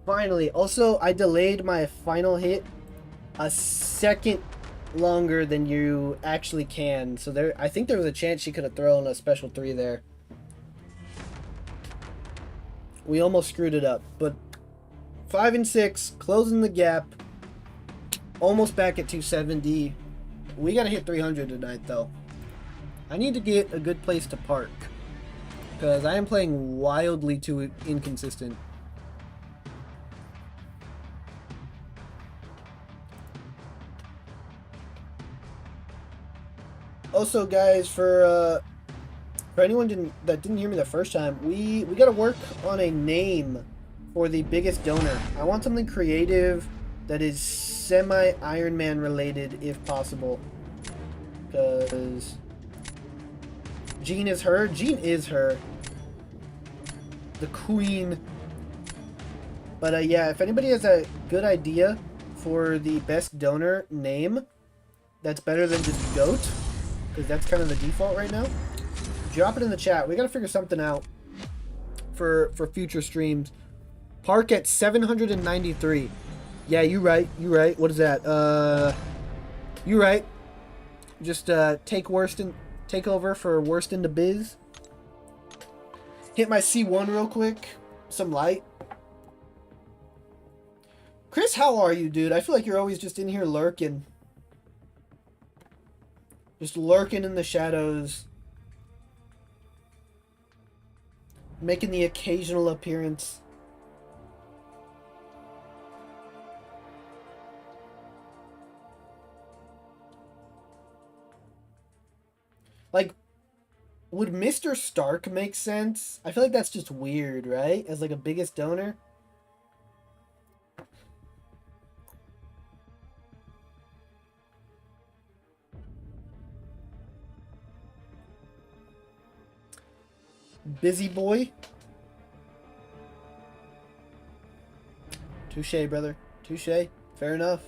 Finally. Also, I delayed my final hit a second longer than you actually can. So I think there was a chance she could have thrown a special 3 there. We almost screwed it up, but 5 and 6, closing the gap. Almost back at 270. We gotta hit 300 tonight, though. I need to get a good place to park, because I am playing wildly too inconsistent. Also, guys, for anyone that didn't hear me the first time, we got to work on a name for the biggest donor. I want something creative that is semi-Iron Man related, if possible. Because Jean is her. Jean is her. The queen. But yeah, if anybody has a good idea for the best donor name that's better than just GOAT, because that's kind of the default right now, drop it in the chat. We got to figure something out for future streams. Park at 793. Yeah, you right. You right. What is that? You right. Just take over for worst in the biz. Hit my C1 real quick. Some light. Chris, how are you, dude? I feel like you're always just in here lurking. Just lurking in the shadows. Making the occasional appearance. Like, would Mr. Stark make sense? I feel like that's just weird, right? As like a biggest donor. Busy boy. Touche, brother. Touche. Fair enough.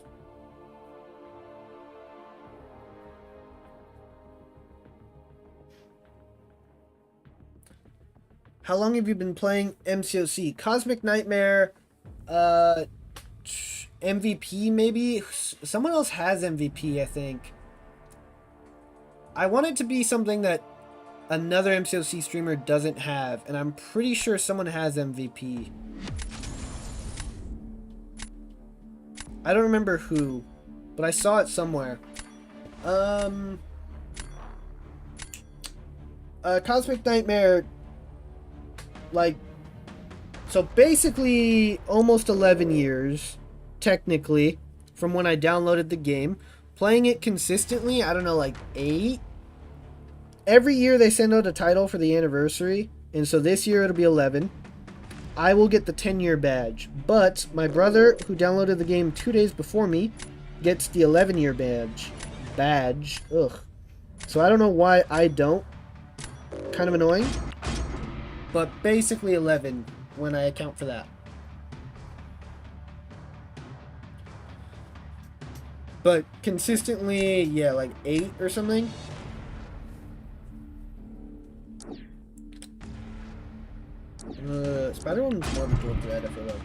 How long have you been playing MCOC? Cosmic Nightmare, MVP maybe? Someone else has MVP, I think. I want it to be something that another MCOC streamer doesn't have, and I'm pretty sure someone has MVP. I don't remember who, but I saw it somewhere. Cosmic Nightmare, like, so basically almost 11 years, technically, from when I downloaded the game. Playing it consistently, I don't know, like 8? Every year they send out a title for the anniversary, and so this year it'll be 11. I will get the 10-year badge, but my brother, who downloaded the game 2 days before me, gets the 11-year badge. Ugh. So I don't know why I don't. Kind of annoying. But basically 11 when I account for that. But consistently, yeah, like 8 or something. Spider-Woman's more of a dual threat, I feel like.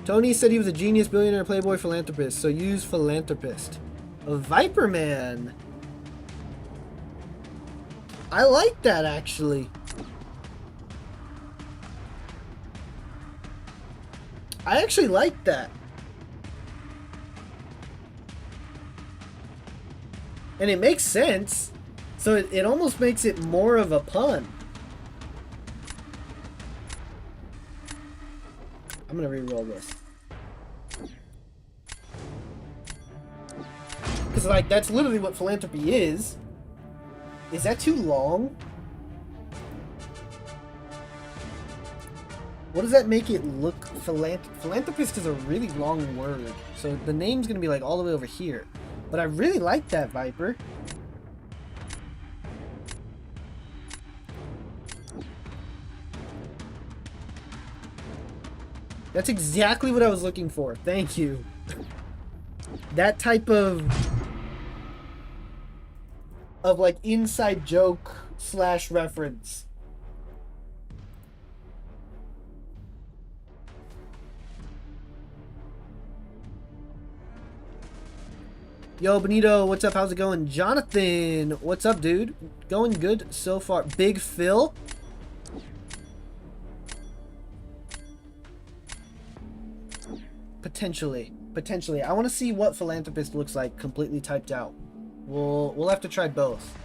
Tony said he was a genius, billionaire, playboy, philanthropist, so use philanthropist. A Viper Man. I like that, actually. I actually like that. And it makes sense. So it almost makes it more of a pun. I'm gonna re-roll this. Because, like, that's literally what philanthropy is. Is that too long? What does that make it look? Philanthropist is a really long word. So the name's gonna be, like, all the way over here. But I really like that, Viper. That's exactly what I was looking for. Thank you. That type of like inside joke / reference. Yo, Benito, what's up? How's it going? Jonathan, what's up, dude? Going good so far. Big Phil. Potentially. I want to see what philanthropist looks like completely typed out. We'll have to try both.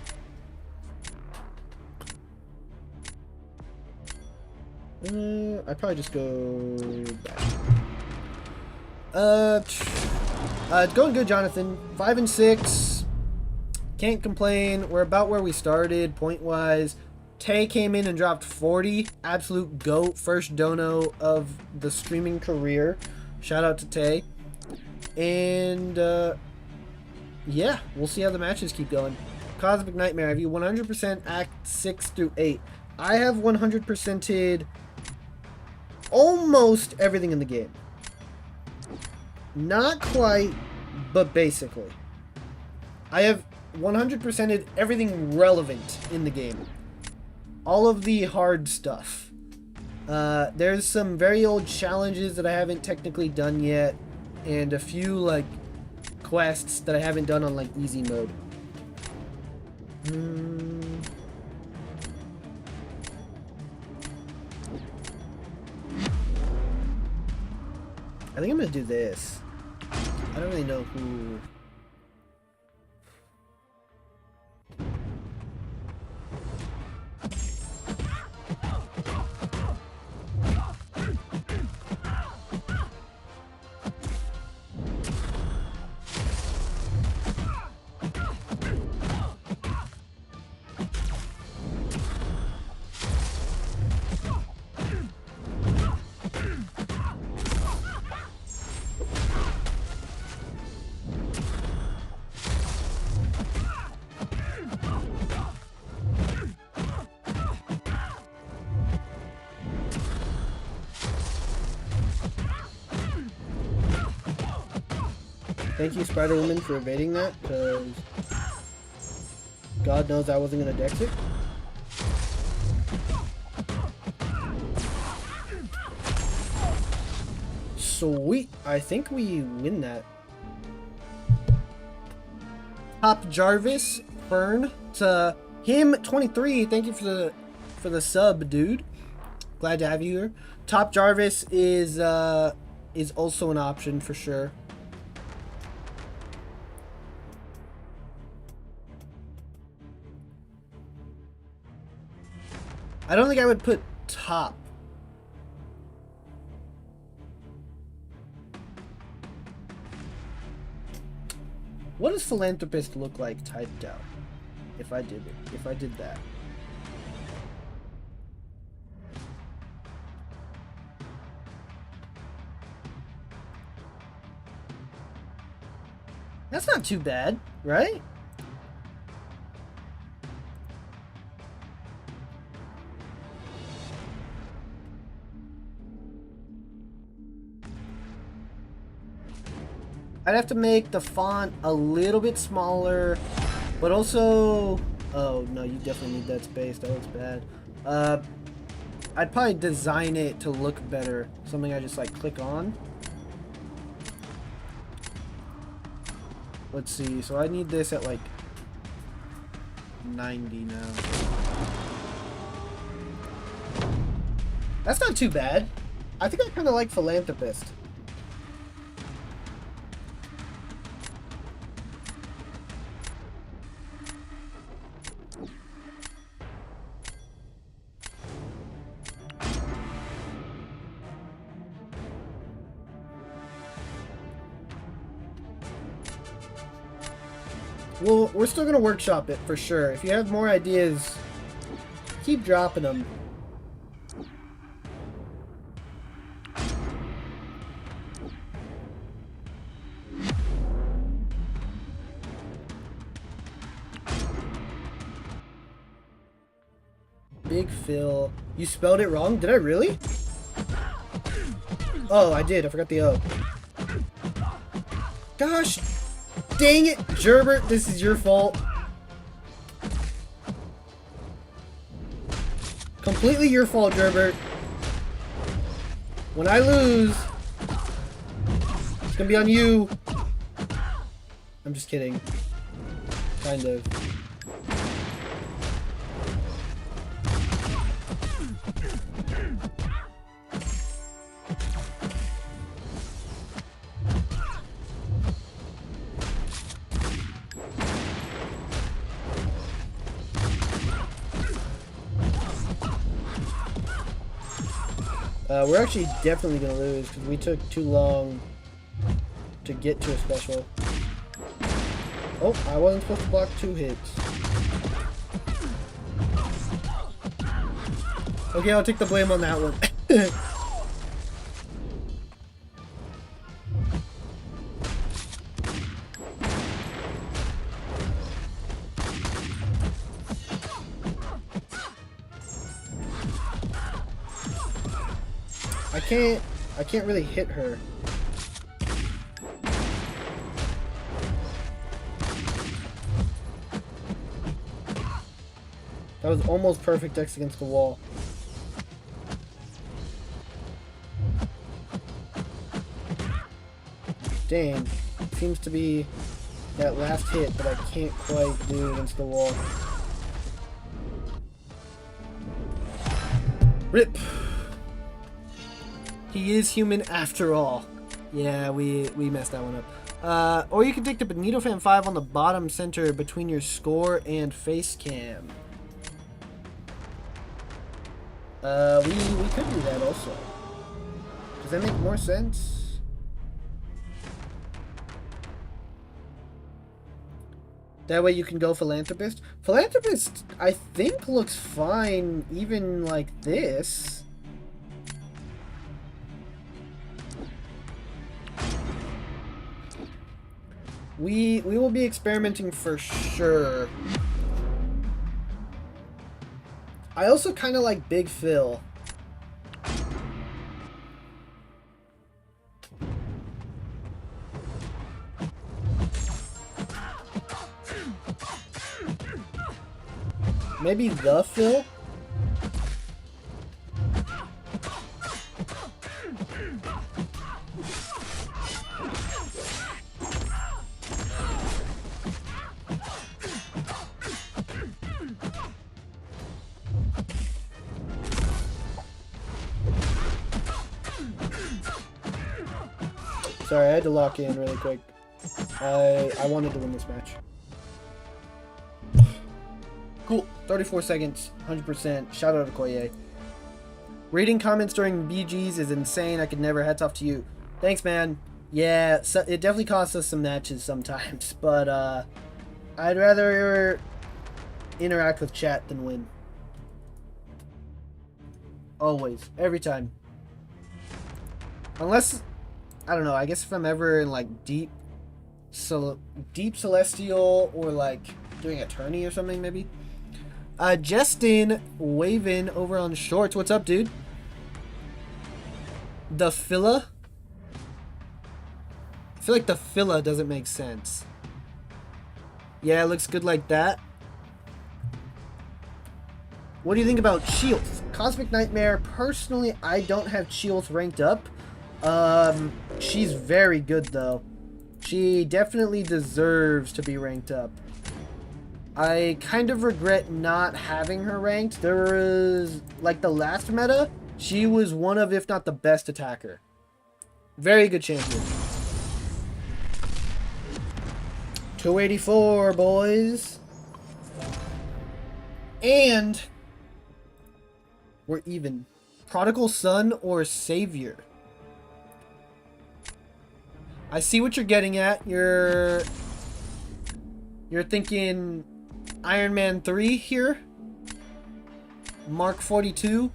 I'd probably just go back. It's going good, Jonathan. 5 and 6. Can't complain. We're about where we started point-wise. Tay came in and dropped 40. Absolute GOAT. First dono of the streaming career. Shout out to Tay. And Yeah, we'll see how the matches keep going. Cosmic Nightmare, have you 100% Act 6 through 8? I have 100%ed almost everything in the game. Not quite, but basically. I have 100%ed everything relevant in the game. All of the hard stuff. There's some very old challenges that I haven't technically done yet, and a few, like, quests that I haven't done on, like, easy mode. I think I'm gonna do this. I don't really know who... Thank you, Spider-Woman, for evading that, because God knows I wasn't going to dex it. Sweet. I think we win that. Top Jarvis, Fern, to him, 23. Thank you for the sub, dude. Glad to have you here. Top Jarvis is also an option for sure. I don't think I would put top. What does philanthropist look like typed out? If I did it, if I did that. That's not too bad, right? I'd have to make the font a little bit smaller, but also... Oh, no, you definitely need that space. That looks bad. I'd probably design it to look better. Something I just, like, click on. Let's see. So I need this at, like, 90 now. That's not too bad. I think I kind of like philanthropist. Well, we're still going to workshop it for sure. If you have more ideas, keep dropping them. Big Phil. You spelled it wrong? Did I really? Oh, I did. I forgot the O. Gosh. Dang it, Gerbert, this is your fault. Completely your fault, Gerbert. When I lose, it's gonna be on you. I'm just kidding. Kind of. We're actually definitely going to lose because we took too long to get to a special. Oh, I wasn't supposed to block 2 hits. Okay, I'll take the blame on that one. can't really hit her. That was almost perfect X against the wall. Dang. Seems to be that last hit that I can't quite do against the wall. RIP. He is human after all. Yeah, we messed that one up. Or you can take the Bonito Fan 5 on the bottom center between your score and face cam. We could do that also. Does that make more sense? That way you can go Philanthropist. Philanthropist, I think, looks fine even like this. We will be experimenting for sure. I also kind of like Big Phil. Maybe the Phil? Sorry, I had to lock in really quick. I wanted to win this match. Cool. 34 seconds, 100%. Shout out to Koye. Reading comments during BGs is insane. I could never. Hats off to you. Thanks, man. Yeah, so it definitely costs us some matches sometimes, but I'd rather interact with chat than win. Always. Every time. Unless, I don't know, I guess if I'm ever in like deep celestial or like doing a tourney or something maybe. Justin waving over on shorts. What's up, dude? The filla? I feel like the filla doesn't make sense. Yeah, it looks good like that. What do you think about Shields? Cosmic Nightmare, personally, I don't have Shields ranked up. She's very good, though. She definitely deserves to be ranked up. I kind of regret not having her ranked. There was, like, the last meta, she was one of, if not the best attacker. Very good champion. 284, boys. And we're even. Prodigal Son or Savior? I see what you're getting at. You're thinking Iron Man 3 here? Mark 42?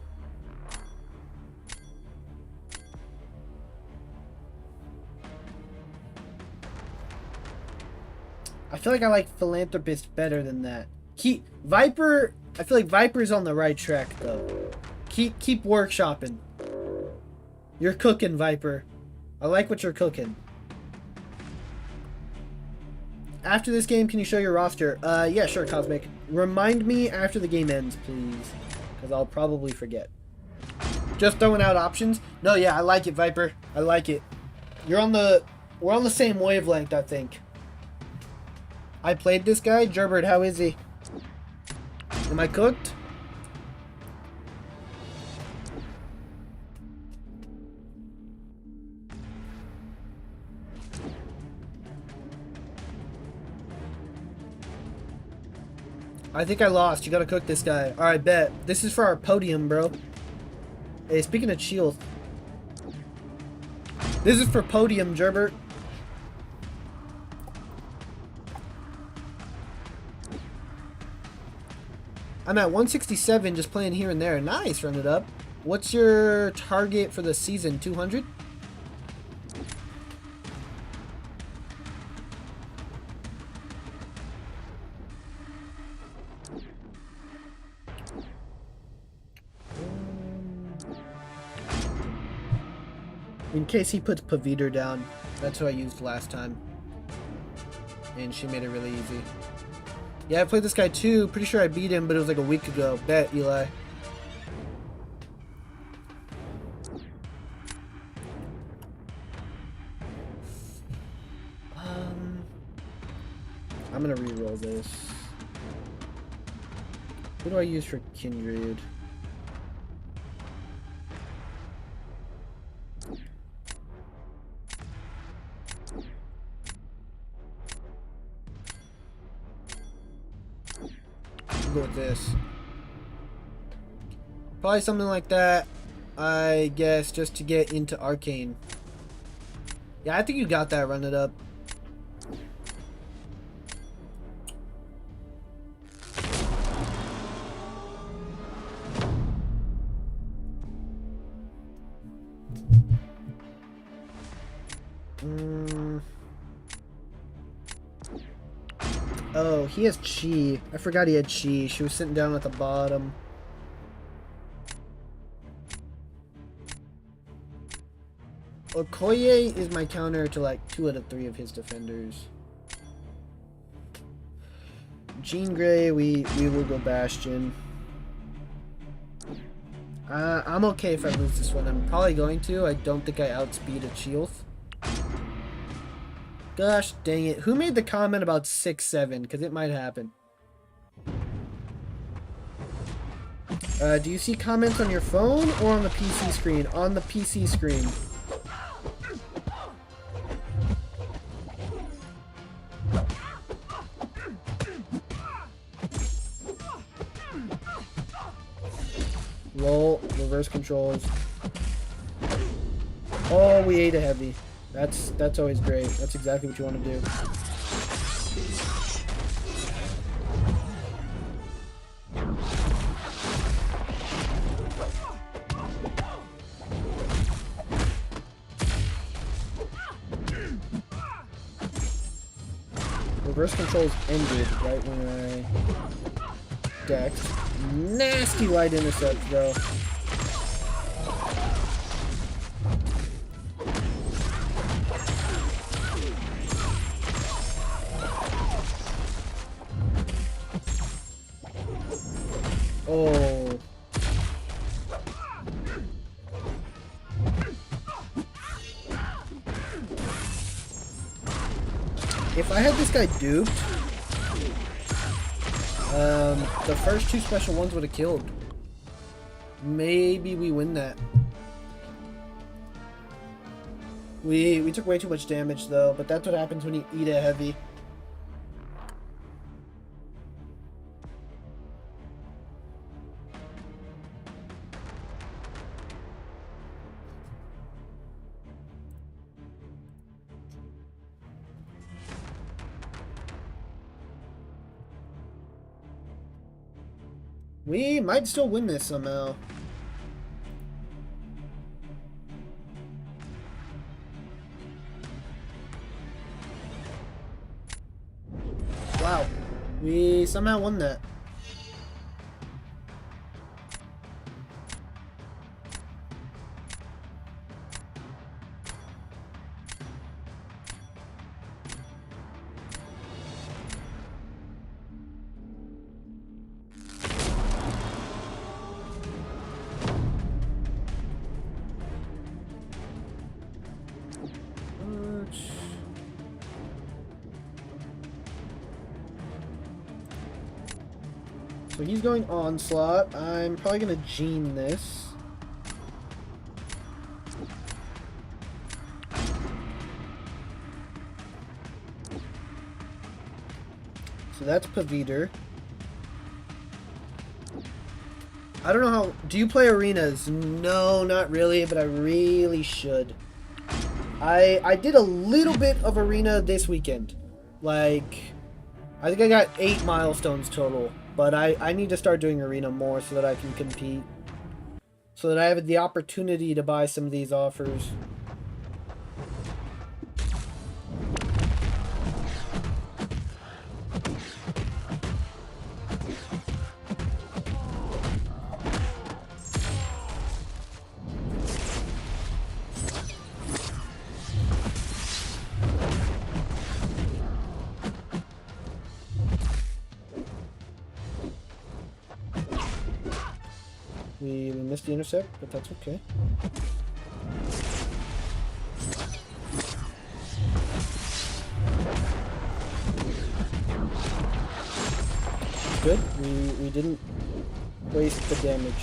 I feel like I like Philanthropist better than that. Viper, I feel like Viper's on the right track though. Keep workshopping. You're cooking, Viper. I like what you're cooking. After this game, can you show your roster? Yeah, sure, Cosmic. Remind me after the game ends, please. Because I'll probably forget. Just throwing out options? No, yeah, I like it, Viper. I like it. We're on the same wavelength, I think. I played this guy. Gerbert, how is he? Am I cooked? I think I lost. You gotta cook this guy. Alright, bet. This is for our podium, bro. Hey, speaking of shield. This is for podium, Gerbert. I'm at 167, just playing here and there. Nice, run it up. What's your target for the season? 200? In case he puts Paviter down. That's who I used last time. And she made it really easy. Yeah, I played this guy too. Pretty sure I beat him, but it was like a week ago. Bet, Eli. I'm gonna re-roll this. Who do I use for Kindred? I'll go with this. Probably something like that, I guess, just to get into Arcane. Yeah, I think you got that. Run it up. Oh, he has Chi. I forgot he had Chi. She was sitting down at the bottom. Okoye is my counter to like 2 out of 3 of his defenders. Jean Grey, we will go Bastion. I'm okay if I lose this one. I'm probably going to. I don't think I outspeed a Chioth. Gosh dang it. Who made the comment about 6-7? Because it might happen. Do you see comments on your phone or on the PC screen? On the PC screen. Roll, reverse controls. Oh, we ate a heavy. That's always great. That's exactly what you want to do. Reverse controls ended right when I decked. Nasty light intercept though. Oh. If I had this guy duped, the first 2 special ones would have killed. Maybe we win that. We took way too much damage though, but that's what happens when you eat a heavy. We might still win this somehow. Wow. We somehow won that. So he's going Onslaught. I'm probably going to Gene this. So that's Paviter. I don't know how... Do you play arenas? No, not really, but I really should. I did a little bit of arena this weekend. Like, I think I got 8 milestones total. But I need to start doing arena more so that I can compete. So that I have the opportunity to buy some of these offers. We missed the intercept, but that's okay. Good. We didn't waste the damage.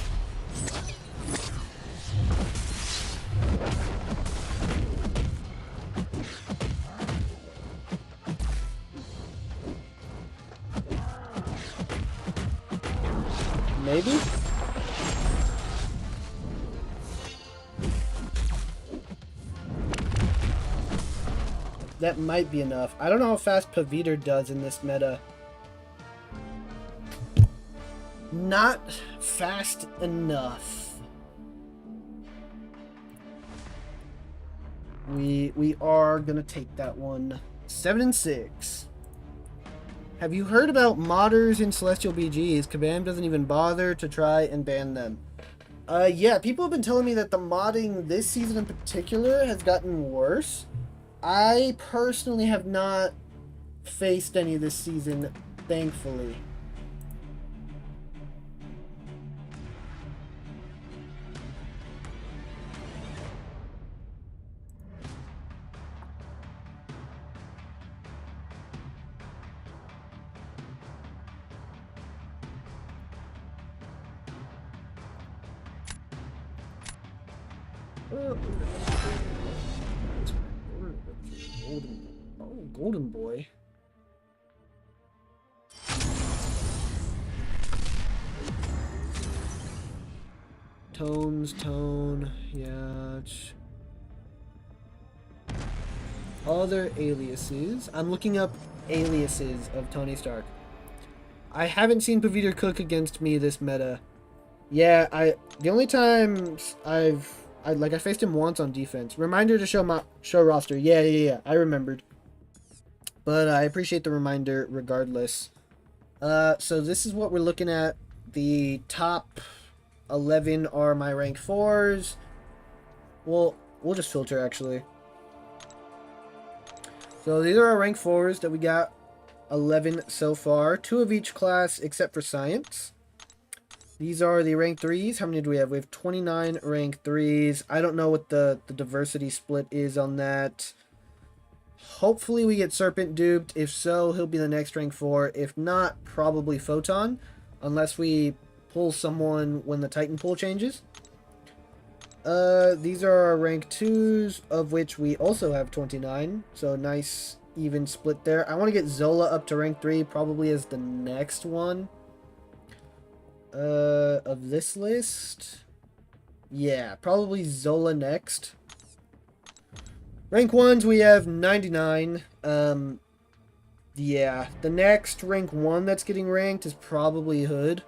Maybe? That might be enough. I don't know how fast Paviter does in this meta. Not fast enough. We are gonna take that one. 7-6. Have you heard about modders in Celestial BGs? Kabam doesn't even bother to try and ban them. Yeah, people have been telling me that the modding this season in particular has gotten worse. I personally have not faced any this season, thankfully. Golden boy. Tone, yeah. Other aliases. I'm looking up aliases of Tony Stark. I haven't seen Paviter cook against me this meta. Yeah, the only times I faced him once on defense. Reminder to show roster. Yeah, I remembered. But I appreciate the reminder regardless. So this is what we're looking at. The top 11 are my rank 4s. Well, we'll just filter actually. So these are our rank 4s that we got 11 so far. 2 of each class except for science. These are the rank 3s. How many do we have? We have 29 rank 3s. I don't know what the diversity split is on that. Hopefully we get Serpent duped. If so, he'll be the next rank 4. If not, probably Photon. Unless we pull someone when the Titan pool changes. These are our rank 2s, of which we also have 29. So nice even split there. I want to get Zola up to rank 3, probably as the next one. Of this list. Yeah, probably Zola next. Rank 1s, we have 99. Yeah, the next rank 1 that's getting ranked is probably Hood.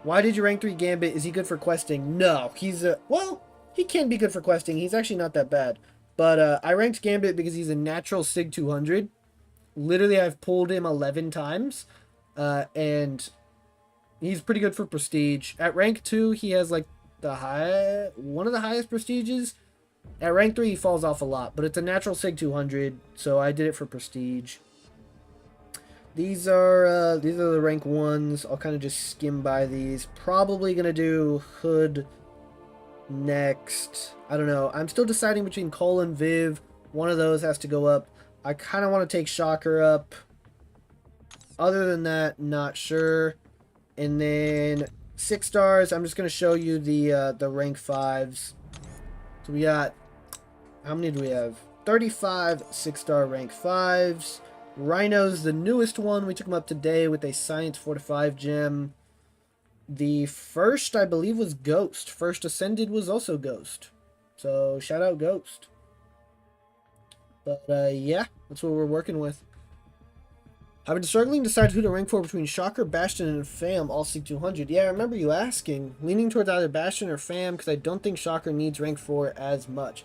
Why did you rank 3 Gambit? Is he good for questing? No, he's well, he can be good for questing. He's actually not that bad. But I ranked Gambit because he's a natural Sig 200. Literally, I've pulled him 11 times. And he's pretty good for prestige. At rank 2, he has like one of the highest prestiges. At rank 3, he falls off a lot, but it's a natural Sig 200, so I did it for prestige. These are the rank 1s. I'll kind of just skim by these. Probably gonna do Hood next. I don't know. I'm still deciding between Cole and Viv. One of those has to go up. I kind of want to take Shocker up. Other than that, not sure. And then 6 stars. I'm just gonna show you the rank 5s. So we got, how many do we have? 35 6-star rank 5s. Rhino's the newest one. We took him up today with a Science 4-5 gem. The first, I believe, was Ghost. First Ascended was also Ghost. So, shout out Ghost. But, yeah, that's what we're working with. I've been struggling to decide who to rank for between Shocker, Bastion, and Fam, all Sig 200. Yeah, I remember you asking. Leaning towards either Bastion or Fam, because I don't think Shocker needs rank 4 as much.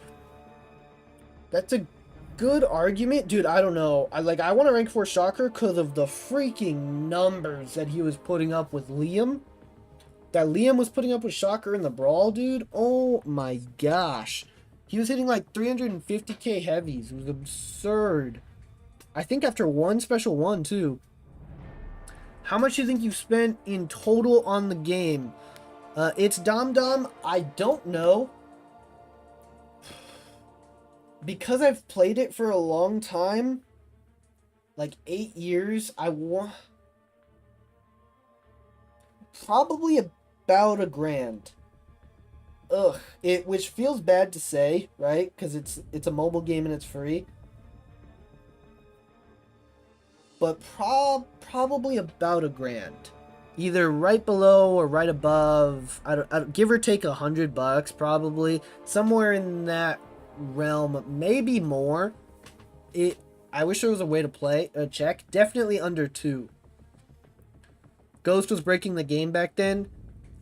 That's a good argument. Dude, I don't know. I want to rank 4 Shocker because of the freaking numbers that he was putting up with Liam. That Liam was putting up with Shocker in the Brawl, dude. Oh my gosh. He was hitting like 350k heavies. It was absurd. I think after one special one, too. How much do you think you've spent in total on the game? It's Dom Dom. I don't know. Because I've played it for a long time, like 8 years, I want probably about $1,000. Ugh, which feels bad to say, right? Because it's a mobile game and it's free. But probably about $1,000, either right below or right above. I don't give or take $100, probably somewhere in that realm, maybe more. I wish there was a way to check. Definitely under 2. Ghost was breaking the game back then,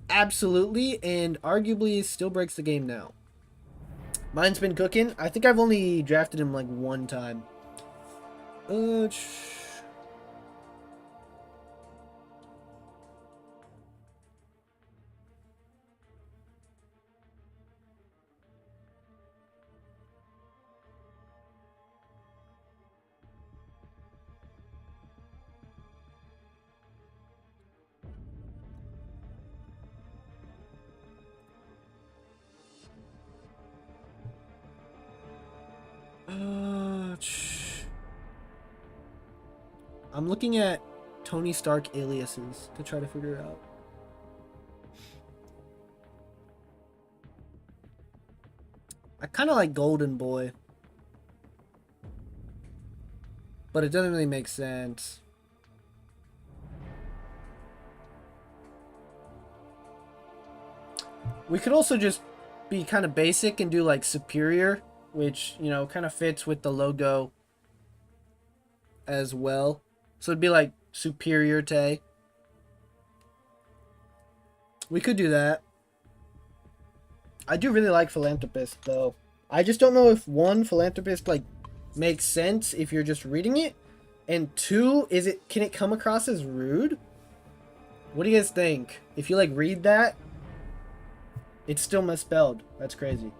absolutely, and arguably still breaks the game now. Mine's been cooking. I think I've only drafted him like 1 time. I'm looking at Tony Stark aliases to try to figure it out. I kind of like Golden Boy, but it doesn't really make sense. We could also just be kind of basic and do like Superior, which, you know, kind of fits with the logo as well. So it'd be like Superior Tay. We could do that. I do really like Philanthropist, though. I just don't know if, 1, Philanthropist, like, makes sense if you're just reading it, and 2, can it come across as rude? What do you guys think? If you, like, read that, it's still misspelled. That's crazy.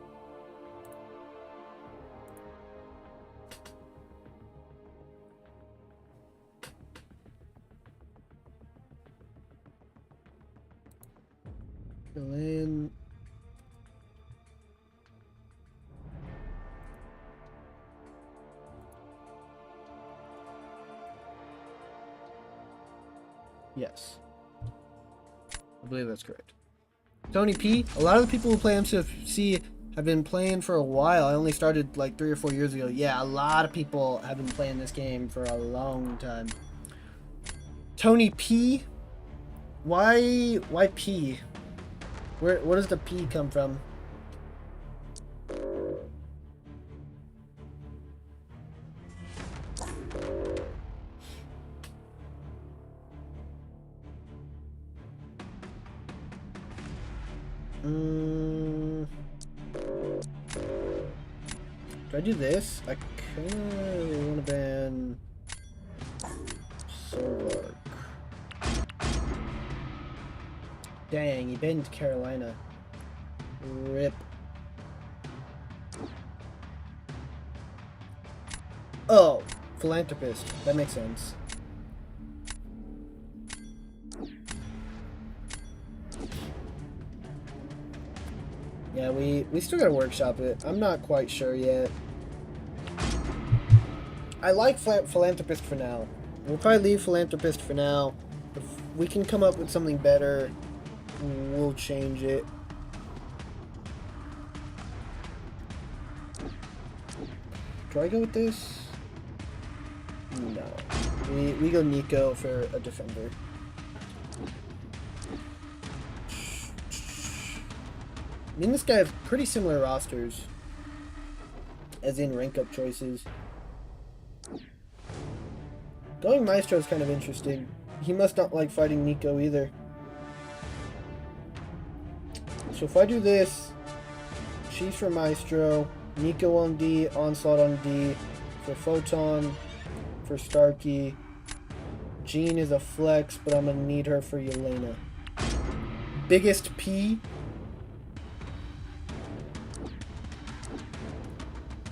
Villain. Yes. I believe that's correct. Tony P. A lot of the people who play MCOC have been playing for a while. I only started like 3 or 4 years ago. Yeah, a lot of people have been playing this game for a long time. Tony P. Why P? Where does the P come from? Do I do this? I kind of want to ban Solvark. Dang, he banned Carolina. Rip. Oh, Philanthropist. That makes sense. Yeah, we still gotta workshop it. I'm not quite sure yet. I like Philanthropist for now. We'll probably leave Philanthropist for now. If we can come up with something better, we'll change it. Do I go with this? No. We go Nico for a defender. Me and this guy have pretty similar rosters, as in rank up choices. Going Maestro is kind of interesting. He must not like fighting Nico either. So if I do this, Chiefs for Maestro, Nico on D, Onslaught on D, for Photon, for Starkey. Jean is a flex, but I'm going to need her for Yelena. Biggest P.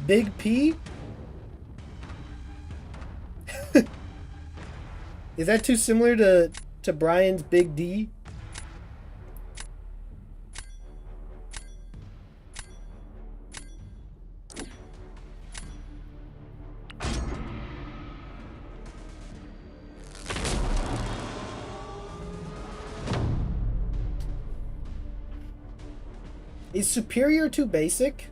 Big P? Is that too similar to Brian's Big D? Is superior too basic?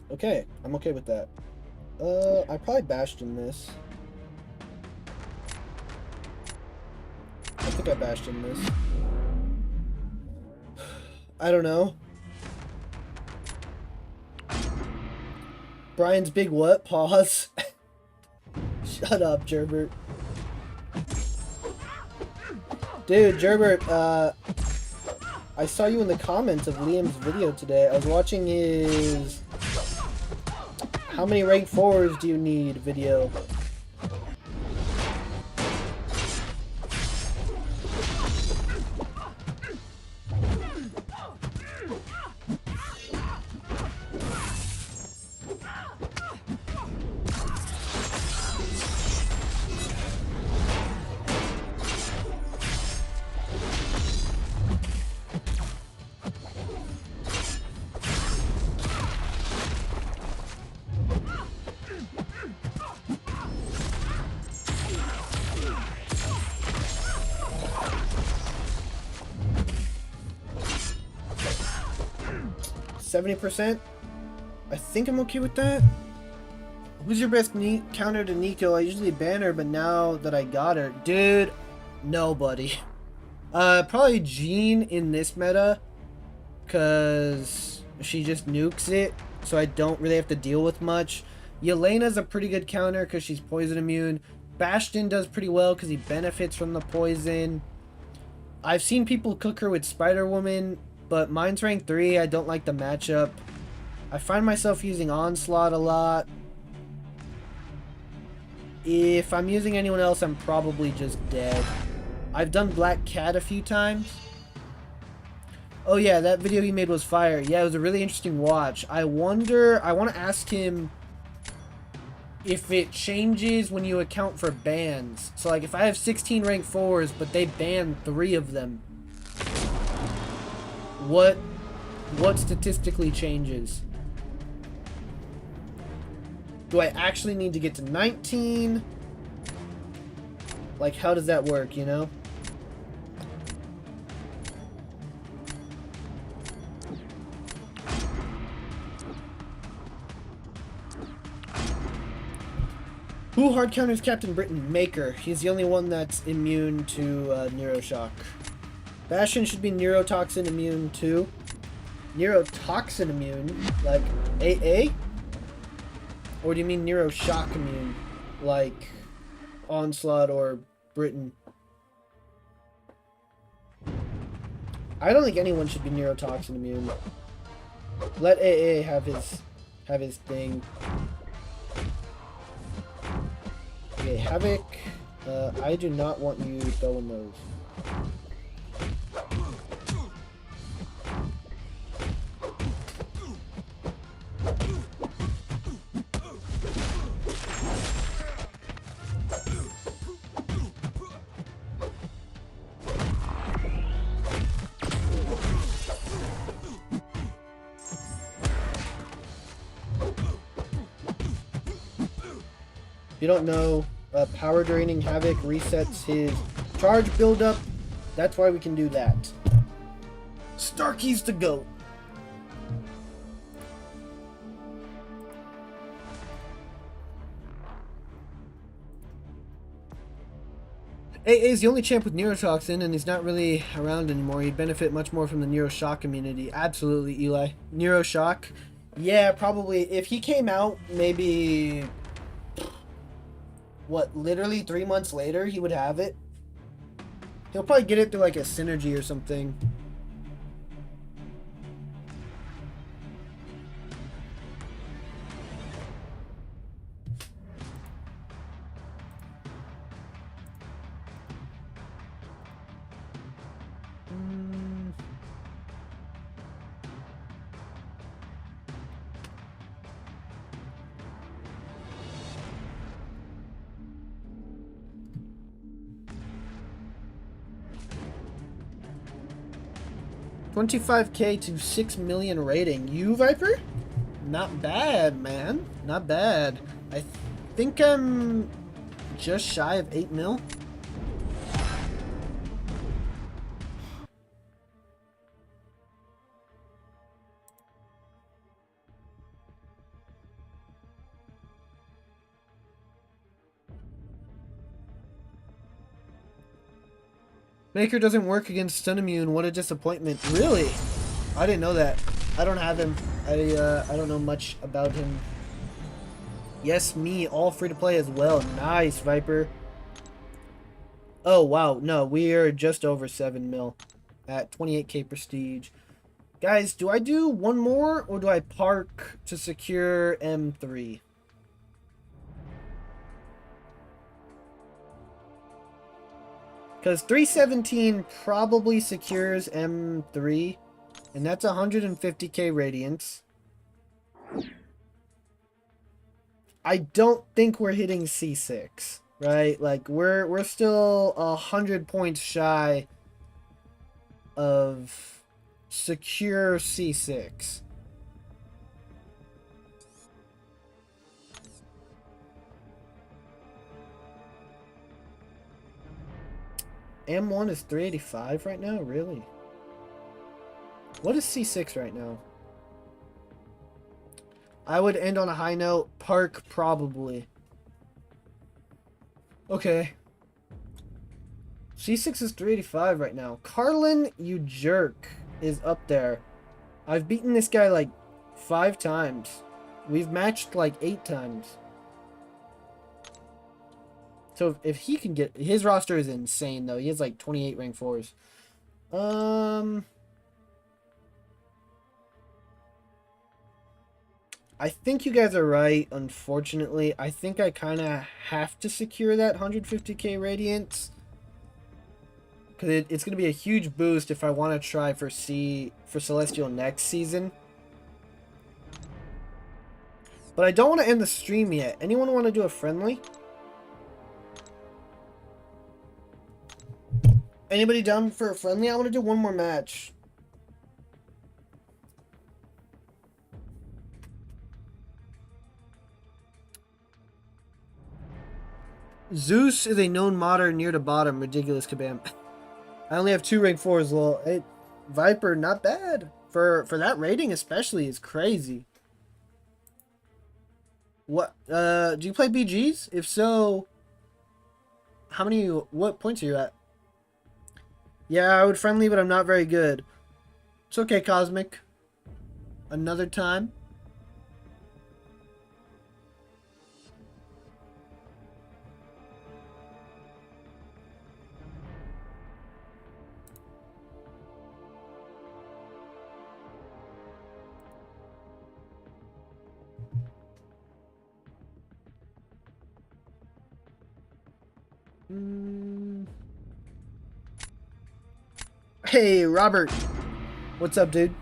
Okay, I'm okay with that. I probably bashed in this. I think I bashed in this. I don't know. Brian's big what? Pause. Shut up, Gerbert. Dude, Gerbert, I saw you in the comments of Liam's video today. I was watching his "How many rank 4s do you need?" video. %70? I think I'm okay with that. Who's your best counter to Nico? I usually ban her, but now that I got her... Dude, nobody. Probably Jean in this meta, because she just nukes it, so I don't really have to deal with much. Yelena's a pretty good counter because she's poison immune. Bastion does pretty well because he benefits from the poison. I've seen people cook her with Spider-Woman, but mine's rank 3. I don't like the matchup. I find myself using Onslaught a lot. If I'm using anyone else, I'm probably just dead. I've done Black Cat a few times. Oh yeah, that video he made was fire. Yeah, it was a really interesting watch. I want to ask him if it changes when you account for bans. So like if I have 16 rank 4s, but they ban 3 of them, what statistically changes? Do I actually need to get to 19? Like, how does that work, you know? Who hard counters Captain Britain? Maker. He's the only one that's immune to Neuroshock. Bastion should be Neurotoxin immune too. Neurotoxin immune? Like AA? Or do you mean Neuroshock immune? Like Onslaught or Britain? I don't think anyone should be Neurotoxin immune. Let AA have his thing. Okay, Havoc. I do not want you throwing those. You don't know, power draining Havoc resets his charge buildup. That's why we can do that. Starkey's the GOAT. AA is the only champ with Neurotoxin, and he's not really around anymore. He'd benefit much more from the Neuroshock immunity. Absolutely, Eli. Neuroshock? Yeah, probably. If he came out, maybe... what, literally 3 months later, he would have it? He'll probably get it through like a synergy or something. $25K to 6 million rating. You, Viper? Not bad, man. Not bad. I think I'm just shy of 8 mil. Maker doesn't work against Stun Immune. What a disappointment. Really? I didn't know that. I don't have him. I don't know much about him. Yes, me. All free to play as well. Nice, Viper. Oh, wow. No, we are just over 7 mil at 28k prestige. Guys, do I do one more or do I park to secure M3? Because 317 probably secures M3. And that's 150k radiance. I don't think we're hitting C6, right? Like we're still 100 points shy of secure C6. M1 is 385 right now, really? What is C6 right now? I would end on a high note. Park, probably. Okay. C6 is 385 right now. Carlin, you jerk, is up there. I've beaten this guy like 5 times. We've matched like 8 times. So if he can get... His roster is insane, though. He has like 28 rank 4s. I think you guys are right, unfortunately. I think I kind of have to secure that 150k radiance. Because it's going to be a huge boost if I want to try for Celestial next season. But I don't want to end the stream yet. Anyone want to do a friendly? Anybody down for a friendly? I want to do one more match. Zeus is a known modder near the bottom. Ridiculous, Kabam. I only have 2 rank 4s, lol. Hey, Viper, not bad. For that rating especially is crazy. What, do you play BGs? If so, what points are you at? Yeah, I would friendly, but I'm not very good. It's okay, Cosmic. Another time. Hey, Robert. What's up, dude?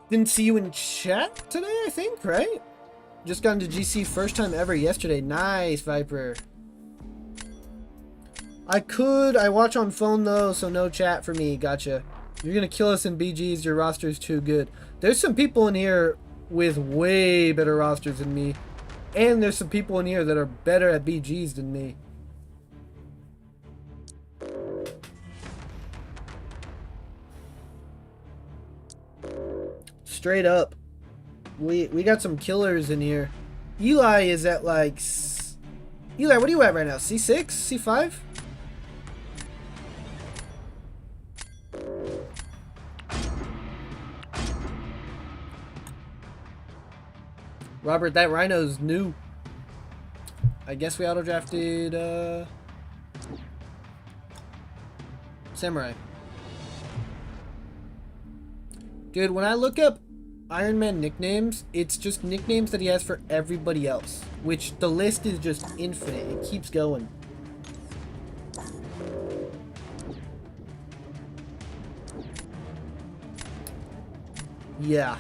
Didn't see you in chat today, I think, right? Just got into GC first time ever yesterday. Nice, Viper. I watch on phone, though, so no chat for me. Gotcha. You're gonna kill us in BGs. Your roster is too good. There's some people in here with way better rosters than me. And there's some people in here that are better at BGs than me. Straight up. We got some killers in here. Eli is at like... Eli, what are you at right now? C6? C5? Robert, that Rhino's new. I guess we auto-drafted, Samurai. Dude, when I look up Iron Man nicknames, it's just nicknames that he has for everybody else. Which, the list is just infinite. It keeps going. Yeah.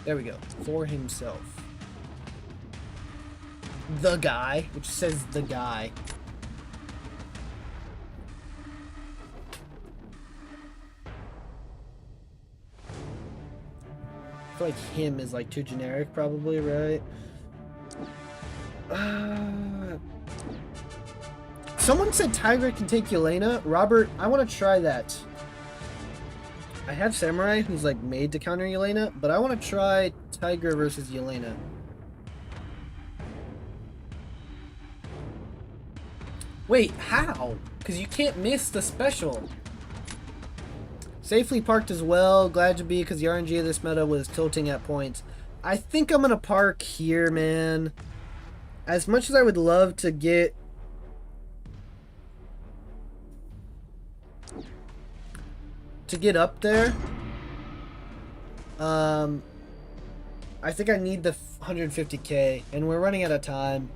There we go. For himself. the guy, which says the guy. I feel like him is like too generic, probably, right? Someone said Tiger can take Yelena. Robert, I want to try that. I have Samurai, who's like made to counter Yelena, but I want to try Tiger versus Yelena. Wait, how? Because you can't miss the special. Safely parked as well. Glad to be, because the RNG of this meta was tilting at points. I think I'm going to park here, man. As much as I would love to get... up there, I think I need the 150k, and we're running out of time.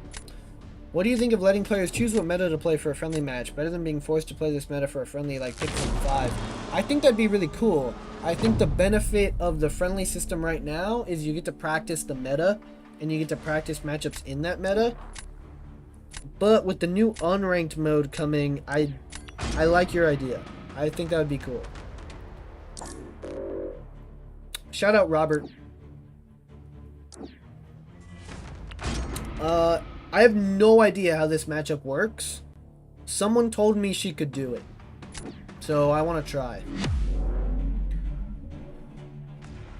What do you think of letting players choose what meta to play for a friendly match, better than being forced to play this meta for a friendly like pick from 5? I think that'd be really cool. I think the benefit of the friendly system right now is you get to practice the meta, and you get to practice matchups in that meta. But with the new unranked mode coming, I like your idea. I think that would be cool. Shout out Robert. I have no idea how this matchup works. Someone told me she could do it, so I want to try.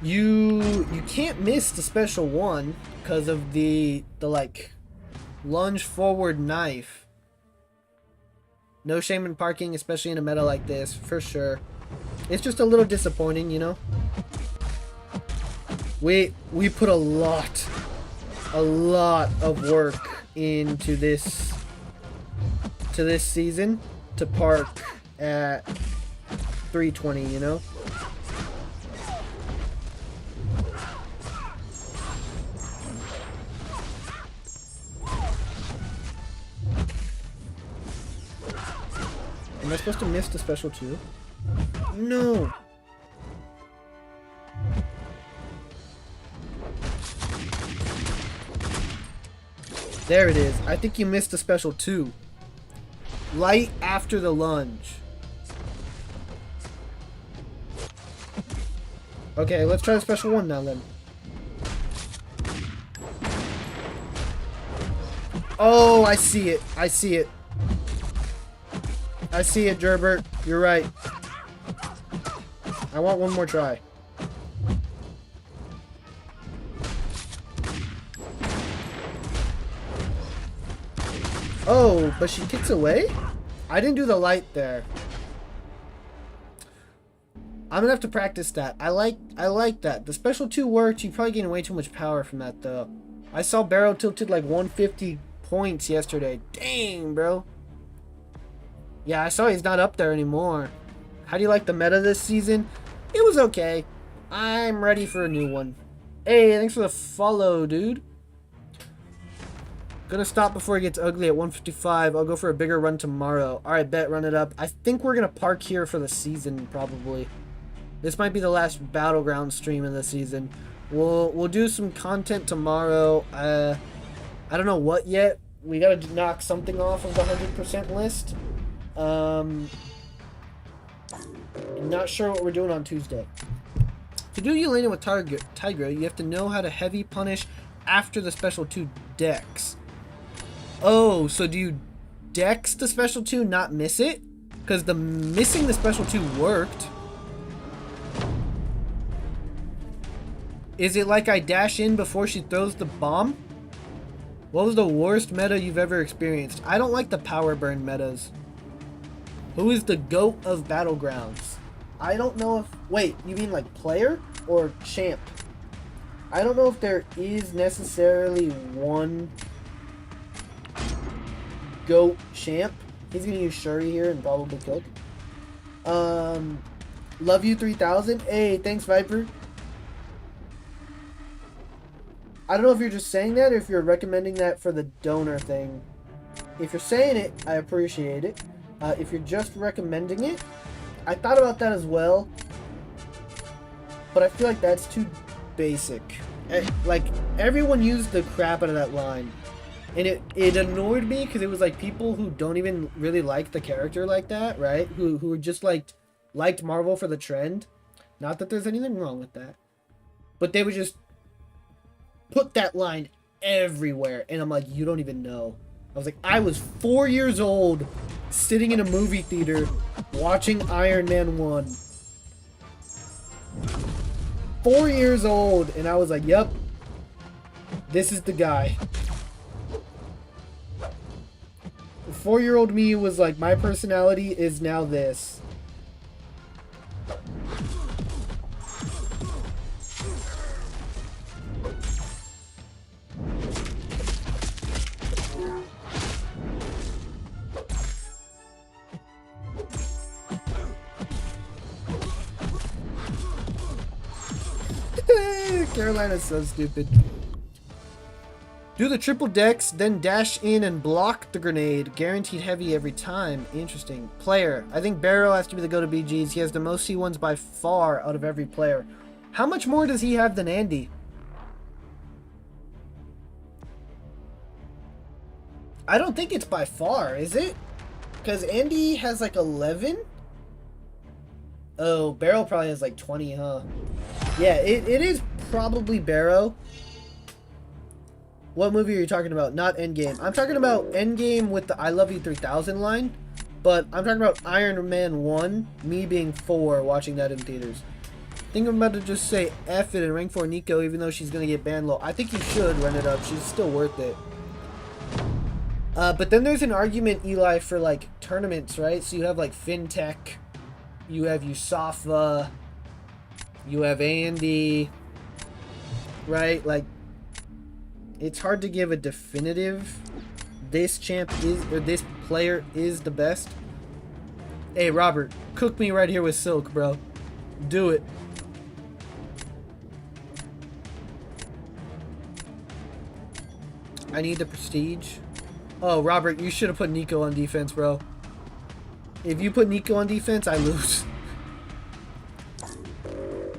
You can't miss the special one because of the like lunge forward knife. No shame in parking, especially in a meta like this, for sure. It's just a little disappointing, you know. We put a lot of work into this season to park at 320, you know. Am I supposed to miss the special too? No. There it is. I think you missed the special 2. Light after the lunge. Okay, let's try the special 1 now then. Oh, I see it. I see it. I see it, Gerbert. You're right. I want one more try. Oh, but she kicks away? I didn't do the light there. I'm gonna have to practice that. I like that. The special 2 worked. You probably gained way too much power from that though. I saw Barrow tilted like 150 points yesterday. Dang, bro. Yeah, I saw he's not up there anymore. How do you like the meta this season? It was okay. I'm ready for a new one. Hey, thanks for the follow, dude. Gonna stop before it gets ugly at 155. I'll go for a bigger run tomorrow. Alright, bet, run it up. I think we're gonna park here for the season, probably. This might be the last Battlegrounds stream of the season. We'll do some content tomorrow. I don't know what yet. We gotta knock something off of the 100% list. Not sure what we're doing on Tuesday. To do Yelena with Tigra, you have to know how to heavy punish after the special 2 decks. Oh, so do you dex the special 2, not miss it? Because missing the special 2 worked. Is it like I dash in before she throws the bomb? What was the worst meta you've ever experienced? I don't like the power burn metas. Who is the GOAT of Battlegrounds? I don't know if... Wait, you mean like player or champ? I don't know if there is necessarily one GOAT champ. He's going to use Shuri here and probably cook. Love you 3000. Hey, thanks Viper. I don't know if you're just saying that or if you're recommending that for the donor thing. If you're saying it, I appreciate it. If you're just recommending it, I thought about that as well. But I feel like that's too basic. Like, everyone used the crap out of that line. And it annoyed me because it was like people who don't even really like the character like that, right? Who just liked Marvel for the trend. Not that there's anything wrong with that. But they would just put that line everywhere. And I'm like, you don't even know. I was like, I was 4 years old sitting in a movie theater watching Iron Man 1. 4 years old, and I was like, yep, this is the guy. 4-year-old me was like, my personality is now this. Carolina's so stupid. Do the triple decks, then dash in and block the grenade. Guaranteed heavy every time. Interesting. Player. I think Barrow has to be the go-to BGs. He has the most C1s by far out of every player. How much more does he have than Andy? I don't think it's by far, is it? Because Andy has like 11? Oh, Barrow probably has like 20, huh? Yeah, it is probably Barrow. What movie are you talking about? Not Endgame. I'm talking about Endgame with the I Love You 3000 line. But I'm talking about Iron Man 1, me being 4, watching that in theaters. I think I'm about to just say F it and rank 4 Nico, even though she's going to get banned low. I think you should run it up. She's still worth it. But then there's an argument, Eli, for like tournaments, right? So you have like FinTech, you have Yusafa, you have Andy, right? Like, it's hard to give a definitive this champ is, or this player is the best. Hey, Robert, cook me right here with Silk, bro. Do it. I need the prestige. Oh, Robert, you should have put Nico on defense, bro. If you put Nico on defense, I lose.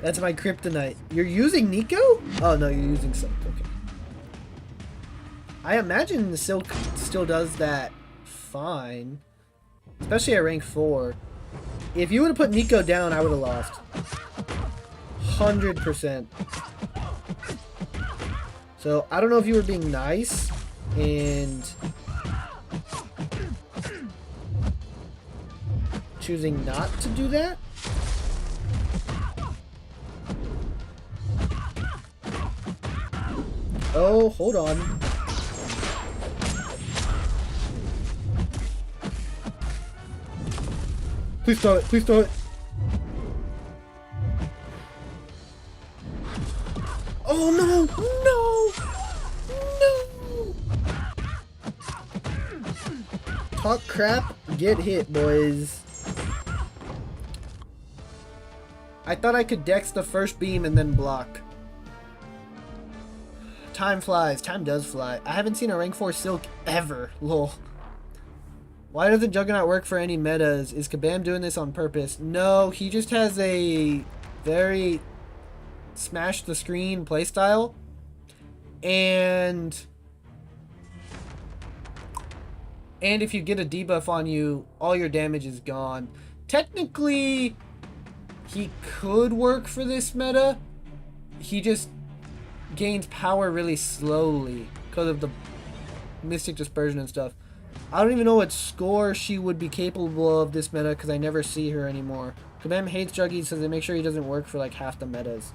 That's my kryptonite. You're using Nico? Oh, no, you're using Silk. Okay. I imagine the Silk still does that fine. Especially at rank 4. If you would have put Nico down, I would have lost. 100%. So, I don't know if you were being nice and choosing not to do that. Oh, hold on. Please throw it. Please throw it. Oh, no. No. Talk crap. Get hit, boys. I thought I could dex the first beam and then block. Time flies. Time does fly. I haven't seen a rank 4 Silk ever. Lol. Why doesn't Juggernaut work for any metas? Is Kabam doing this on purpose? No, he just has a very smash the screen playstyle. And if you get a debuff on you, all your damage is gone. Technically, he could work for this meta. He just gains power really slowly because of the Mystic Dispersion and stuff. I don't even know what score she would be capable of this meta because I never see her anymore. Kabam hates Juggy, so they make sure he doesn't work for like half the metas.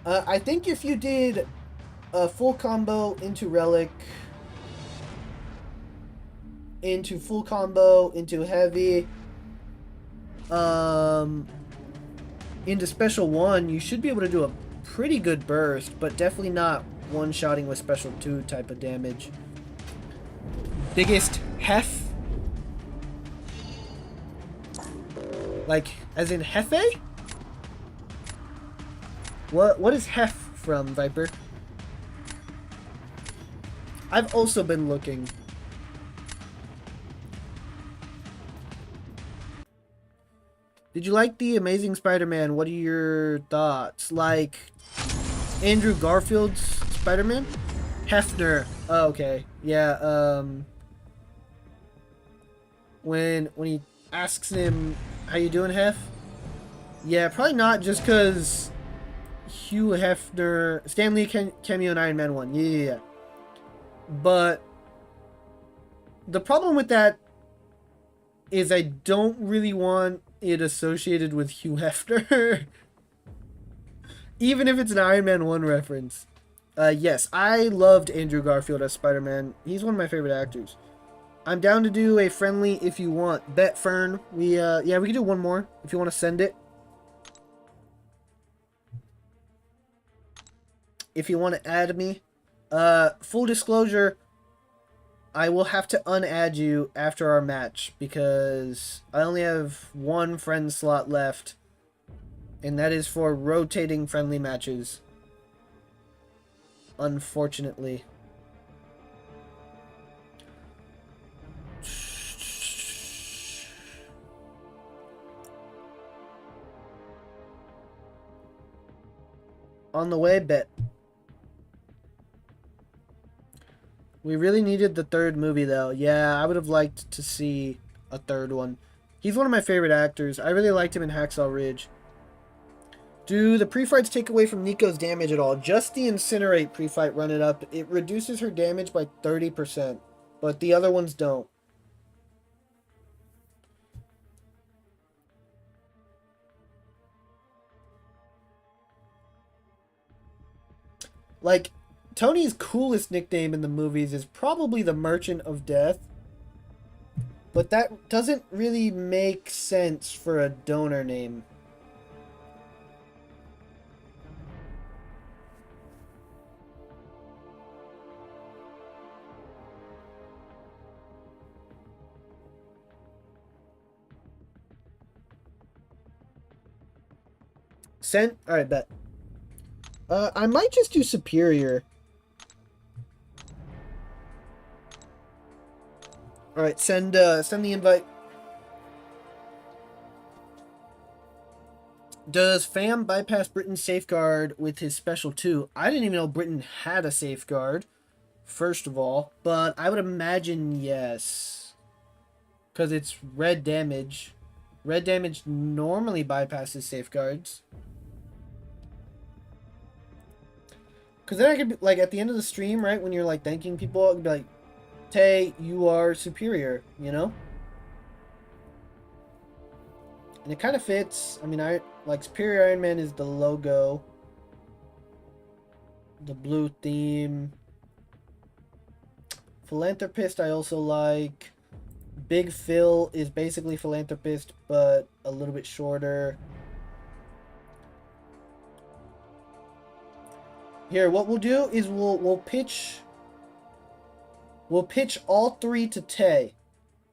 I think if you did a full combo into Relic, into full combo, into heavy, into special 1, you should be able to do a pretty good burst, but definitely not one-shotting with special 2 type of damage. Biggest hef? Like, as in Hefe? What is hef from, Viper? I've also been looking. Did you like the Amazing Spider-Man? What are your thoughts? Like Andrew Garfield's Spider-Man? Hefner. Oh, okay. Yeah, when he asks him, how you doing, Hef? Yeah, probably not just because Hugh Hefner, Stanley cameo in Iron Man 1. Yeah. But the problem with that is I don't really want it associated with Hugh Hefner. Even if it's an Iron Man 1 reference. Yes, I loved Andrew Garfield as Spider-Man. He's one of my favorite actors. I'm down to do a friendly if you want. Bet Fern. We can do one more if you want to send it. If you want to add me. Full disclosure, I will have to unadd you after our match because I only have one friend slot left. And that is for rotating friendly matches. Unfortunately. On the way, bet. We really needed the third movie, though. Yeah, I would have liked to see a third one. He's one of my favorite actors. I really liked him in Hacksaw Ridge. Do the pre-fights take away from Nico's damage at all? Just the Incinerate pre-fight run it up. It reduces her damage by 30%, but the other ones don't. Like, Tony's coolest nickname in the movies is probably the Merchant of Death, but that doesn't really make sense for a donor name. Sent? Alright, bet. I might just do Superior. Alright, send the invite. Does Fam bypass Britain's safeguard with his special 2? I didn't even know Britain had a safeguard, first of all. But I would imagine yes. Because it's red damage. Red damage normally bypasses safeguards. Because then I could be, like, at the end of the stream, right, when you're, like, thanking people, I could be like, Tay, you are superior, you know? And it kind of fits. I mean, like, Superior Iron Man is the logo. The blue theme. Philanthropist I also like. Big Phil is basically Philanthropist, but a little bit shorter. Here, what we'll do is we'll pitch all 3 to Tay.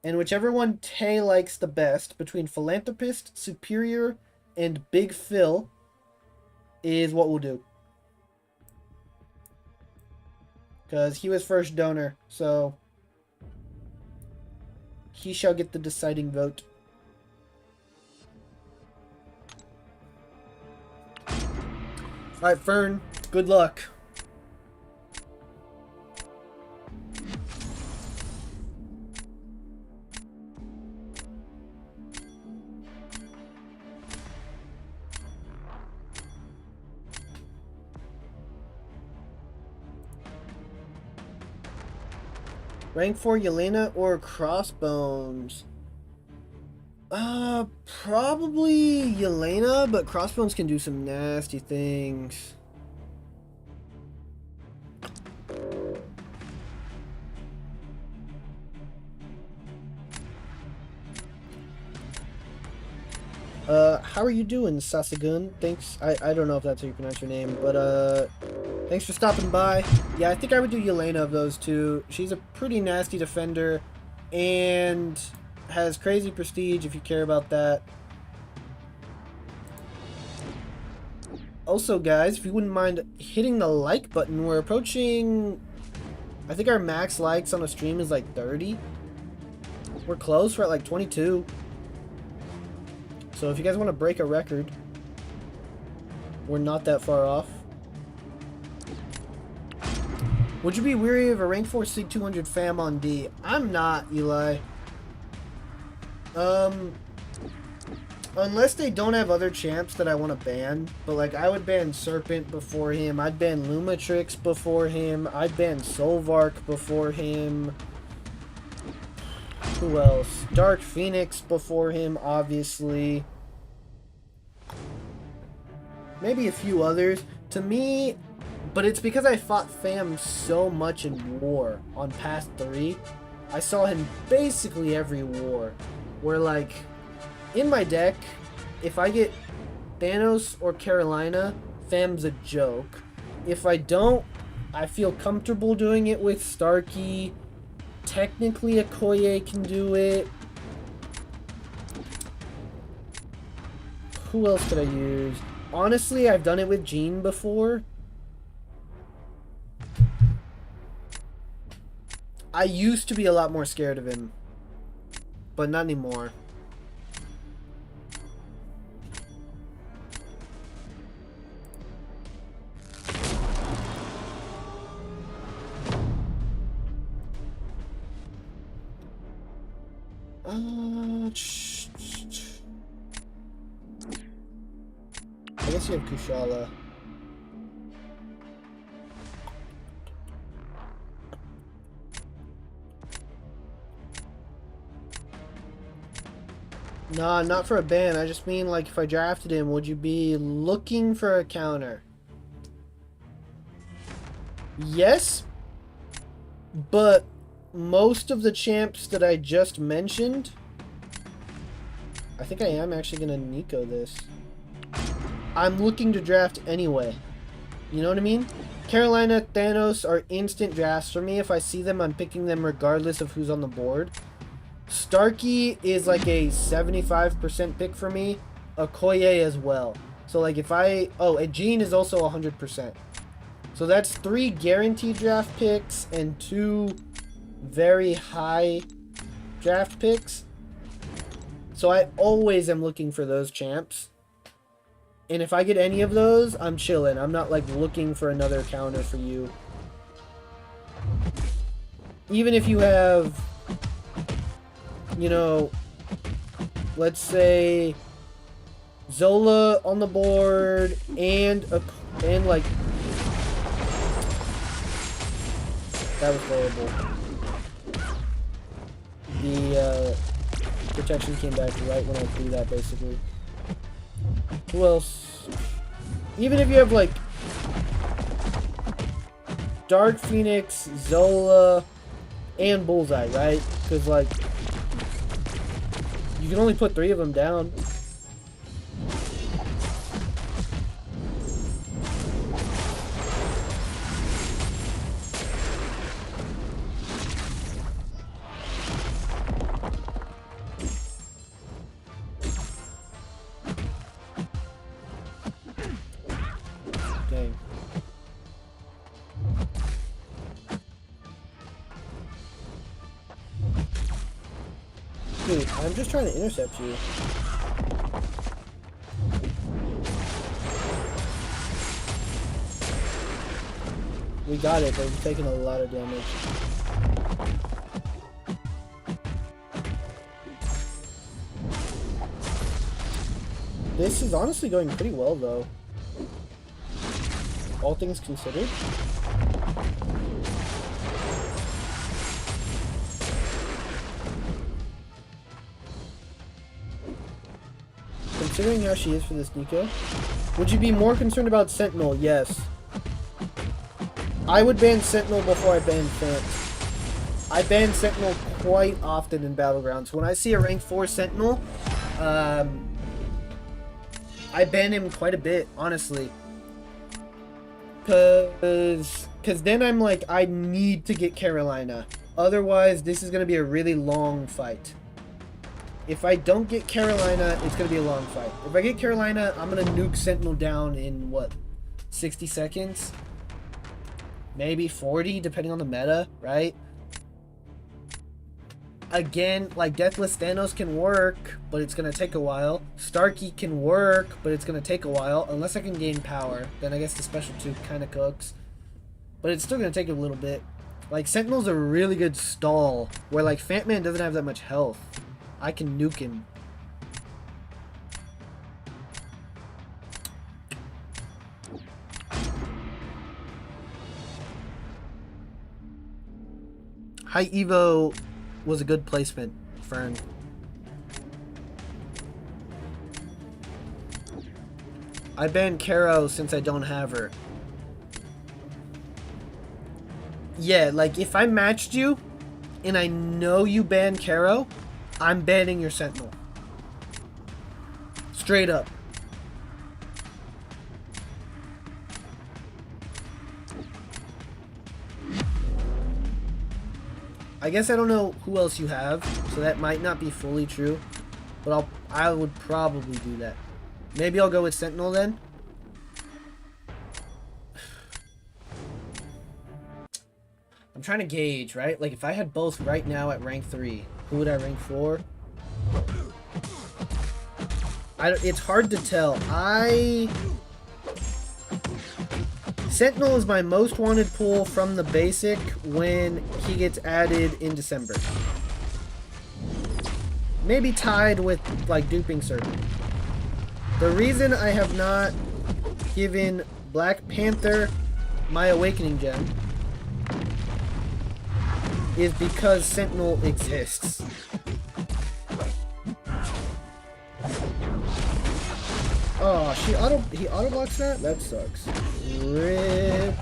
And whichever one Tay likes the best between Philanthropist, Superior, and Big Phil is what we'll do. Because he was first donor, so he shall get the deciding vote. Alright, Fern, good luck. Rank 4 Yelena or Crossbones? Probably Yelena, but Crossbones can do some nasty things. How are you doing, Sasagun? Thanks. I don't know if that's how you pronounce your name, but, thanks for stopping by. Yeah, I think I would do Yelena of those two. She's a pretty nasty defender, and has crazy prestige if you care about that. Also, guys, if you wouldn't mind hitting the like button, we're approaching... I think our max likes on a stream is like 30. We're close, we're at like 22. So if you guys want to break a record, we're not that far off. Would you be weary of a rank 4 Sig 200 fam on D? I'm not, Eli. Unless they don't have other champs that I want to ban. But, like, I would ban Serpent before him. I'd ban Lumatrix before him. I'd ban Solvark before him. Who else? Dark Phoenix before him, obviously. Maybe a few others. To me, but it's because I fought Fam so much in War on Pass 3. I saw him basically every war. Where, like, in my deck, if I get Thanos or Carolina, Fam's a joke. If I don't, I feel comfortable doing it with Starkey. Technically, Okoye can do it. Who else could I use? Honestly, I've done it with Jean before. I used to be a lot more scared of him. But not anymore. I guess you have Kushala. Nah, not for a ban. I just mean, like, if I drafted him, would you be looking for a counter? Yes, but most of the champs that I just mentioned, I think I am actually going to Nico this. I'm looking to draft anyway. You know what I mean? Carolina, Thanos are instant drafts for me. If I see them, I'm picking them regardless of who's on the board. Starkey is like a 75% pick for me. Okoye as well. So like if I... Oh, and Jean is also 100%. So that's 3 guaranteed draft picks and 2 very high draft picks. So I always am looking for those champs. And if I get any of those, I'm chilling. I'm not like looking for another counter for you. Even if you have, you know, let's say Zola on the board and like that was horrible. The protection came back right when I threw that, basically. Who else? Even if you have, like, Dark Phoenix, Zola, and Bullseye, right? Because, like, you can only put 3 of them down. Dude, I'm just trying to intercept you. We got it, but we're taking a lot of damage. This is honestly going pretty well, though. All things considered. Considering how she is for this Nico, would you be more concerned about Sentinel? Yes. I would ban Sentinel before I ban Fant. I ban Sentinel quite often in Battlegrounds. When I see a rank 4 Sentinel, I ban him quite a bit, honestly. Cause then I'm like, I need to get Carolina. Otherwise, this is going to be a really long fight. If I don't get Carolina, it's going to be a long fight. If I get Carolina, I'm going to nuke Sentinel down in, what, 60 seconds? Maybe 40, depending on the meta, right? Again, like, Deathless Thanos can work, but it's going to take a while. Starkey can work, but it's going to take a while. Unless I can gain power. Then I guess the special 2 kind of cooks. but it's still gonna take a little bit. Like, Sentinel's a really good stall, where, like, Fat Man doesn't have that much health. I can nuke him. High Evo was a good placement, Fern. I banned Caro since I don't have her. Yeah, like, if I matched you, and I know you banned Caro, I'm banning your Sentinel. Straight up. I guess I don't know who else you have, so that might not be fully true. But I would probably do that. Maybe I'll go with Sentinel then. I'm trying to gauge, right? Like, if I had both right now at rank 3, who would I rank 4? It's hard to tell. Sentinel is my most wanted pull from the basic when he gets added in December. Maybe tied with, like, Duping Serpent. The reason I have not given Black Panther my Awakening Gem is because Sentinel exists. Oh, he auto blocks that? That sucks. Rip.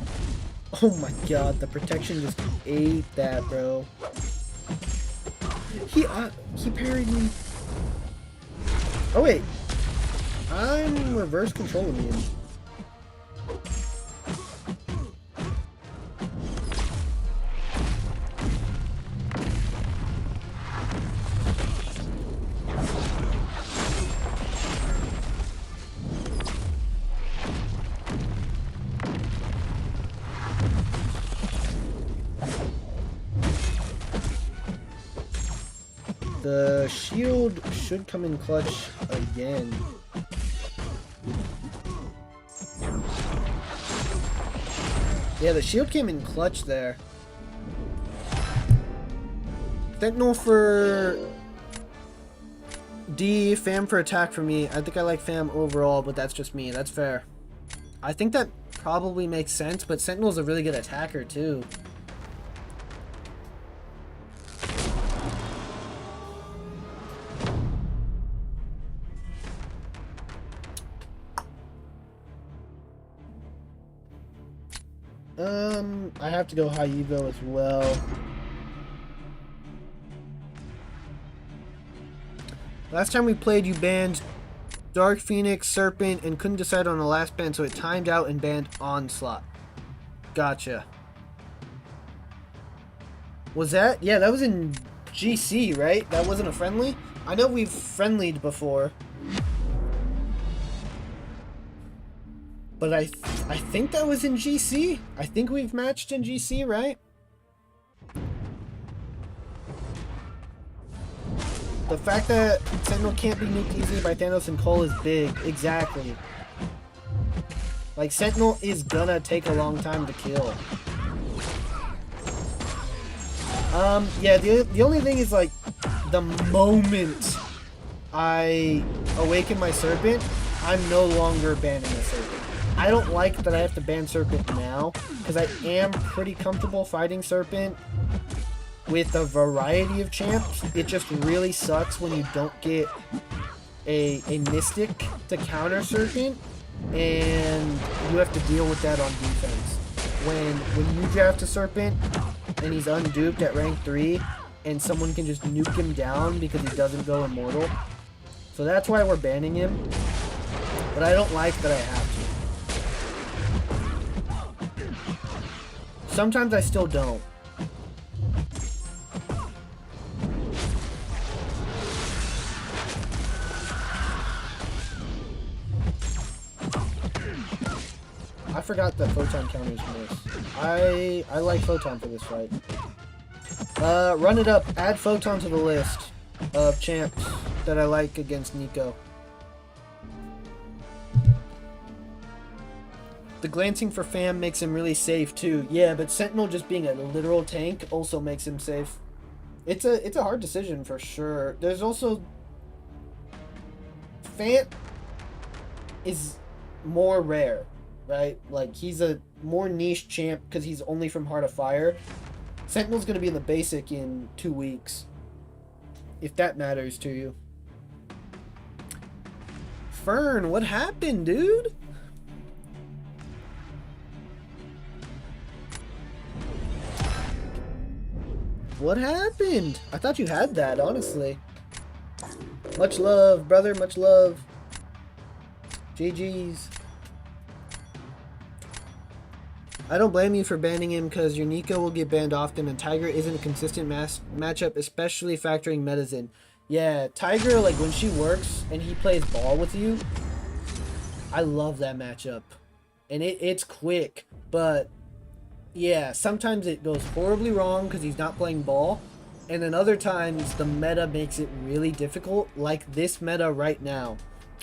Oh my god, the protection just ate that, bro. He parried me. Oh wait. I'm reverse controlling him. The shield should come in clutch again. Yeah, the shield came in clutch there. Sentinel for D, Fam for attack for me. I think I like Fam overall, but that's just me. That's fair. I think that probably makes sense, but Sentinel's a really good attacker too. I have to go high Evo as well. Last time we played, you banned Dark Phoenix, Serpent, and couldn't decide on the last ban, so it timed out and banned Onslaught. Gotcha. Was that? Yeah, that was in GC, right? That wasn't a friendly? I know we've friendlied before. But I think that was in GC. I think we've matched in GC, right? The fact that Sentinel can't be nuked easily by Thanos and Cole is big. Exactly. Like, Sentinel is gonna take a long time to kill. Yeah, the only thing is, like, the moment I awaken my Serpent, I'm no longer banning the Serpent. I don't like that I have to ban Serpent now, because I am pretty comfortable fighting Serpent with a variety of champs. It just really sucks when you don't get a Mystic to counter Serpent, and you have to deal with that on defense. When you draft a Serpent, and he's unduped at rank 3, and someone can just nuke him down because he doesn't go immortal. So that's why we're banning him, but I don't like that I have to. Sometimes I still don't. I forgot that Photon counters miss. I like Photon for this fight. Run it up. Add Photon to the list of champs that I like against Nico. The glancing for fam makes him really safe too. Yeah, but Sentinel just being a literal tank also makes him safe. It's a hard decision for sure. There's also Fant is more rare, right? Like he's a more niche champ because he's only from Heart of Fire. Sentinel's gonna be in the basic in 2 weeks, if that matters to you. Fern, what happened, dude? What happened? I thought you had that, honestly. Much love, brother. Much love. GG's. I don't blame you for banning him because your Nico will get banned often and Tiger isn't a consistent matchup, especially factoring metas in. Yeah, Tiger, like when she works and he plays ball with you, I love that matchup. And it's quick, but yeah, sometimes it goes horribly wrong because he's not playing ball. And then other times the meta makes it really difficult, like this meta right now.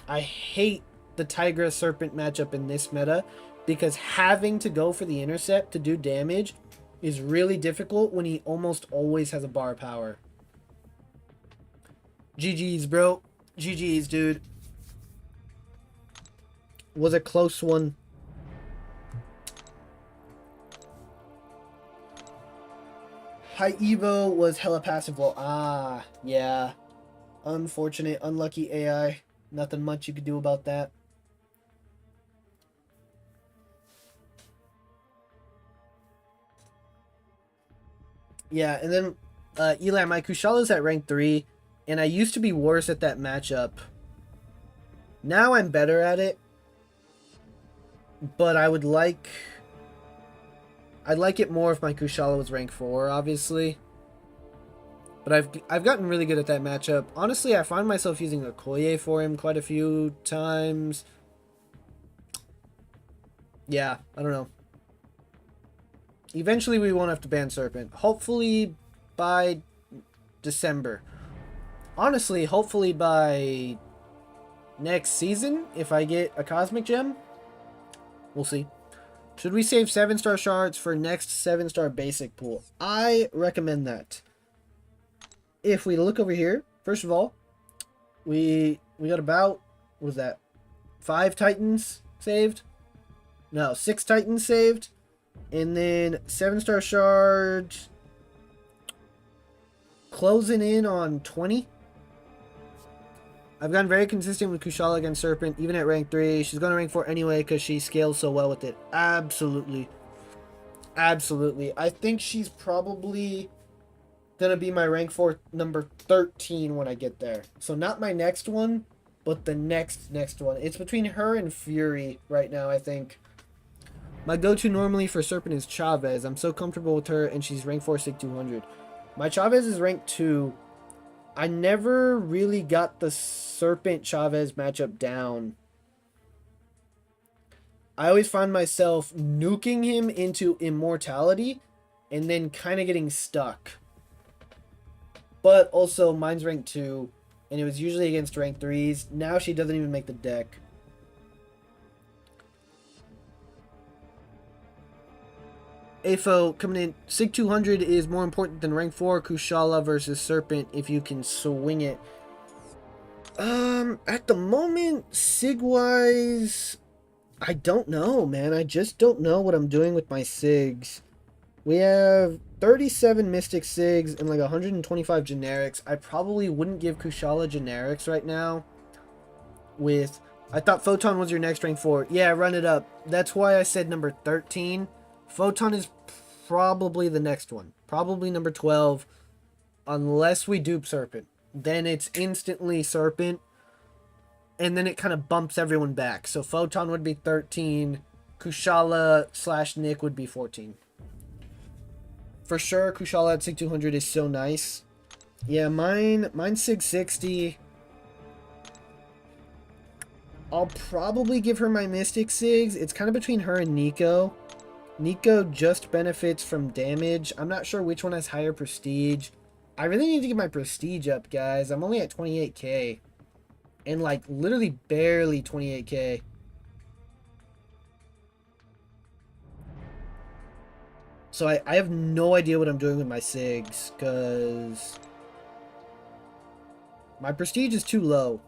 I hate the Tigra Serpent matchup in this meta because having to go for the intercept to do damage is really difficult when he almost always has a bar power. GG's, bro. GG's, dude. Was a close one. High Evo was hella passive low. Ah, yeah. Unfortunate, unlucky AI. Nothing much you could do about that. Yeah, and then Eli, my Kushala's at rank 3, and I used to be worse at that matchup. Now I'm better at it, but I'd like it more if my Kushala was rank 4, obviously. But I've gotten really good at that matchup. Honestly, I find myself using Okoye for him quite a few times. Yeah, I don't know. Eventually we won't have to ban Serpent. Hopefully by December. Honestly, hopefully by next season, if I get a Cosmic Gem. We'll see. Should we save 7-star shards for next 7-star basic pool? I recommend that. If we look over here, first of all, we got about, what was that? 5 Titans saved? No, 6 Titans saved. And then 7-star shards closing in on 20. I've gotten very consistent with Kushala against Serpent, even at rank 3. She's going to rank 4 anyway because she scales so well with it. Absolutely. Absolutely. I think she's probably going to be my rank 4 number 13 when I get there. So not my next one, but the next one. It's between her and Fury right now, I think. My go-to normally for Serpent is Chavez. I'm so comfortable with her, and she's rank 4 Sig 200. My Chavez is rank 2. I never really got the Serpent Chavez matchup down. I always find myself nuking him into immortality and then kind of getting stuck. But also, mine's rank 2, and it was usually against rank 3s. Now she doesn't even make the deck. AFO coming in. Sig 200 is more important than rank 4 Kushala versus Serpent if you can swing it. At the moment, Sig-wise, I don't know, man. I just don't know what I'm doing with my Sigs. We have 37 Mystic Sigs and like 125 generics. I probably wouldn't give Kushala generics right now. I thought Photon was your next rank 4. Yeah, run it up. That's why I said number 13. Photon is probably the next one. Probably number 12. Unless we dupe Serpent. Then it's instantly Serpent. And then it kind of bumps everyone back. So Photon would be 13. Kushala / Nick would be 14. For sure, Kushala at Sig 200 is so nice. Yeah, mine's Sig 60. I'll probably give her my Mystic Sigs. It's kind of between her and Nico. Nico just benefits from damage. I'm not sure which one has higher prestige. I really need to get my prestige up, guys. I'm only at 28k. And like literally barely 28k. So I have no idea what I'm doing with my SIGs, because my prestige is too low,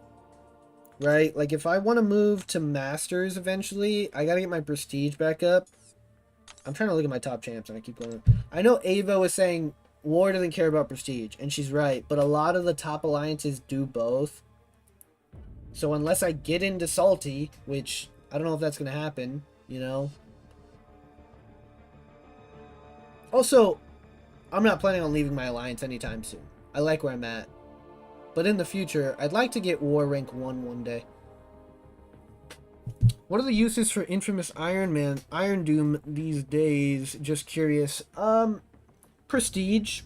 right? Like, if I want to move to Masters eventually, I gotta get my prestige back up. I'm trying to look at my top champs, and I keep going. I know Ava was saying War doesn't care about prestige, and she's right, but a lot of the top alliances do both. So unless I get into Salty, which I don't know if that's going to happen, you know. Also, I'm not planning on leaving my alliance anytime soon. I like where I'm at. But in the future, I'd like to get War rank 1 one day. What are the uses for Infamous Iron Doom these days? Just curious. Prestige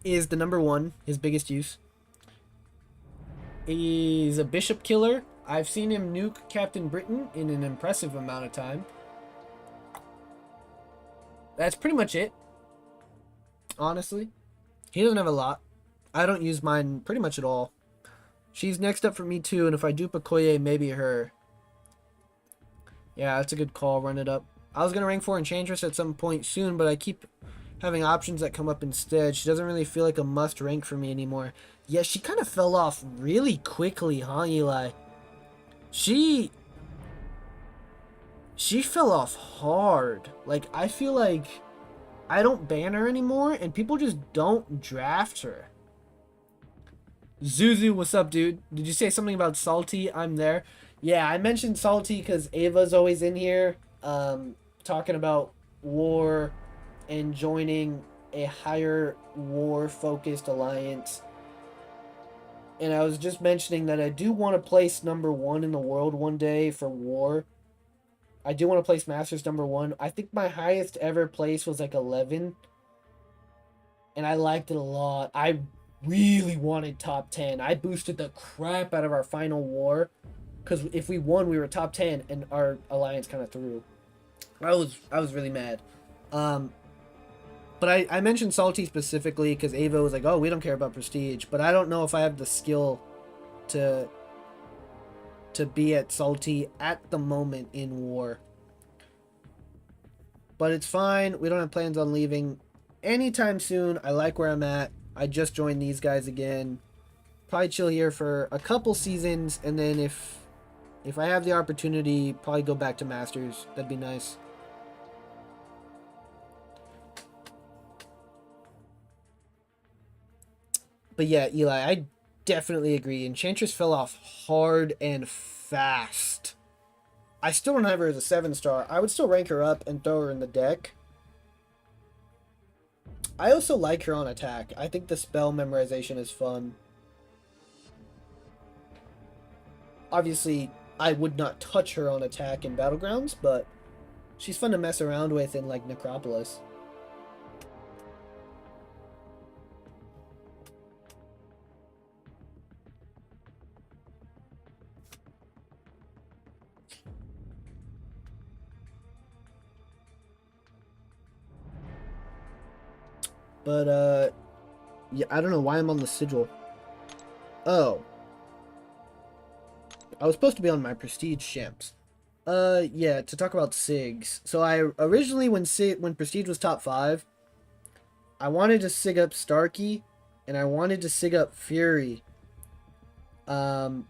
is the number one, his biggest use. He's a bishop killer. I've seen him nuke Captain Britain in an impressive amount of time. That's pretty much it. Honestly. He doesn't have a lot. I don't use mine pretty much at all. She's next up for me too, and if I dupe Okoye, maybe her. Yeah, that's a good call. Run it up. I was going to rank 4 Enchantress at some point soon, but I keep having options that come up instead. She doesn't really feel like a must rank for me anymore. Yeah, she kind of fell off really quickly, huh, Eli? She fell off hard. Like, I feel like I don't ban her anymore, and people just don't draft her. Zuzu, what's up, dude? Did you say something about Salty? I'm there. Yeah, I mentioned Salty because Ava's always in here talking about War and joining a higher War-focused alliance. And I was just mentioning that I do want to place number 1 in the world one day for War. I do want to place Masters number 1. I think my highest ever place was like 11. And I liked it a lot. I really wanted top 10. I boosted the crap out of our final War. Because if we won, we were top 10, and our alliance kind of threw. I was really mad. But I mentioned Salty specifically because Ava was like, oh, we don't care about prestige. But I don't know if I have the skill to be at Salty at the moment in War. But it's fine. We don't have plans on leaving anytime soon. I like where I'm at. I just joined these guys again. Probably chill here for a couple seasons, and then if I have the opportunity, probably go back to Masters. That'd be nice. But yeah, Eli, I definitely agree. Enchantress fell off hard and fast. I still don't have her as a 7-star. I would still rank her up and throw her in the deck. I also like her on attack. I think the spell memorization is fun. Obviously, I would not touch her on attack in Battlegrounds, but she's fun to mess around with in, like, Necropolis. But, yeah, I don't know why I'm on the sigil. Oh. I was supposed to be on my Prestige champs. Yeah, to talk about SIGs. So I originally, when Prestige was top 5, I wanted to SIG up Starkey, and I wanted to SIG up Fury. Now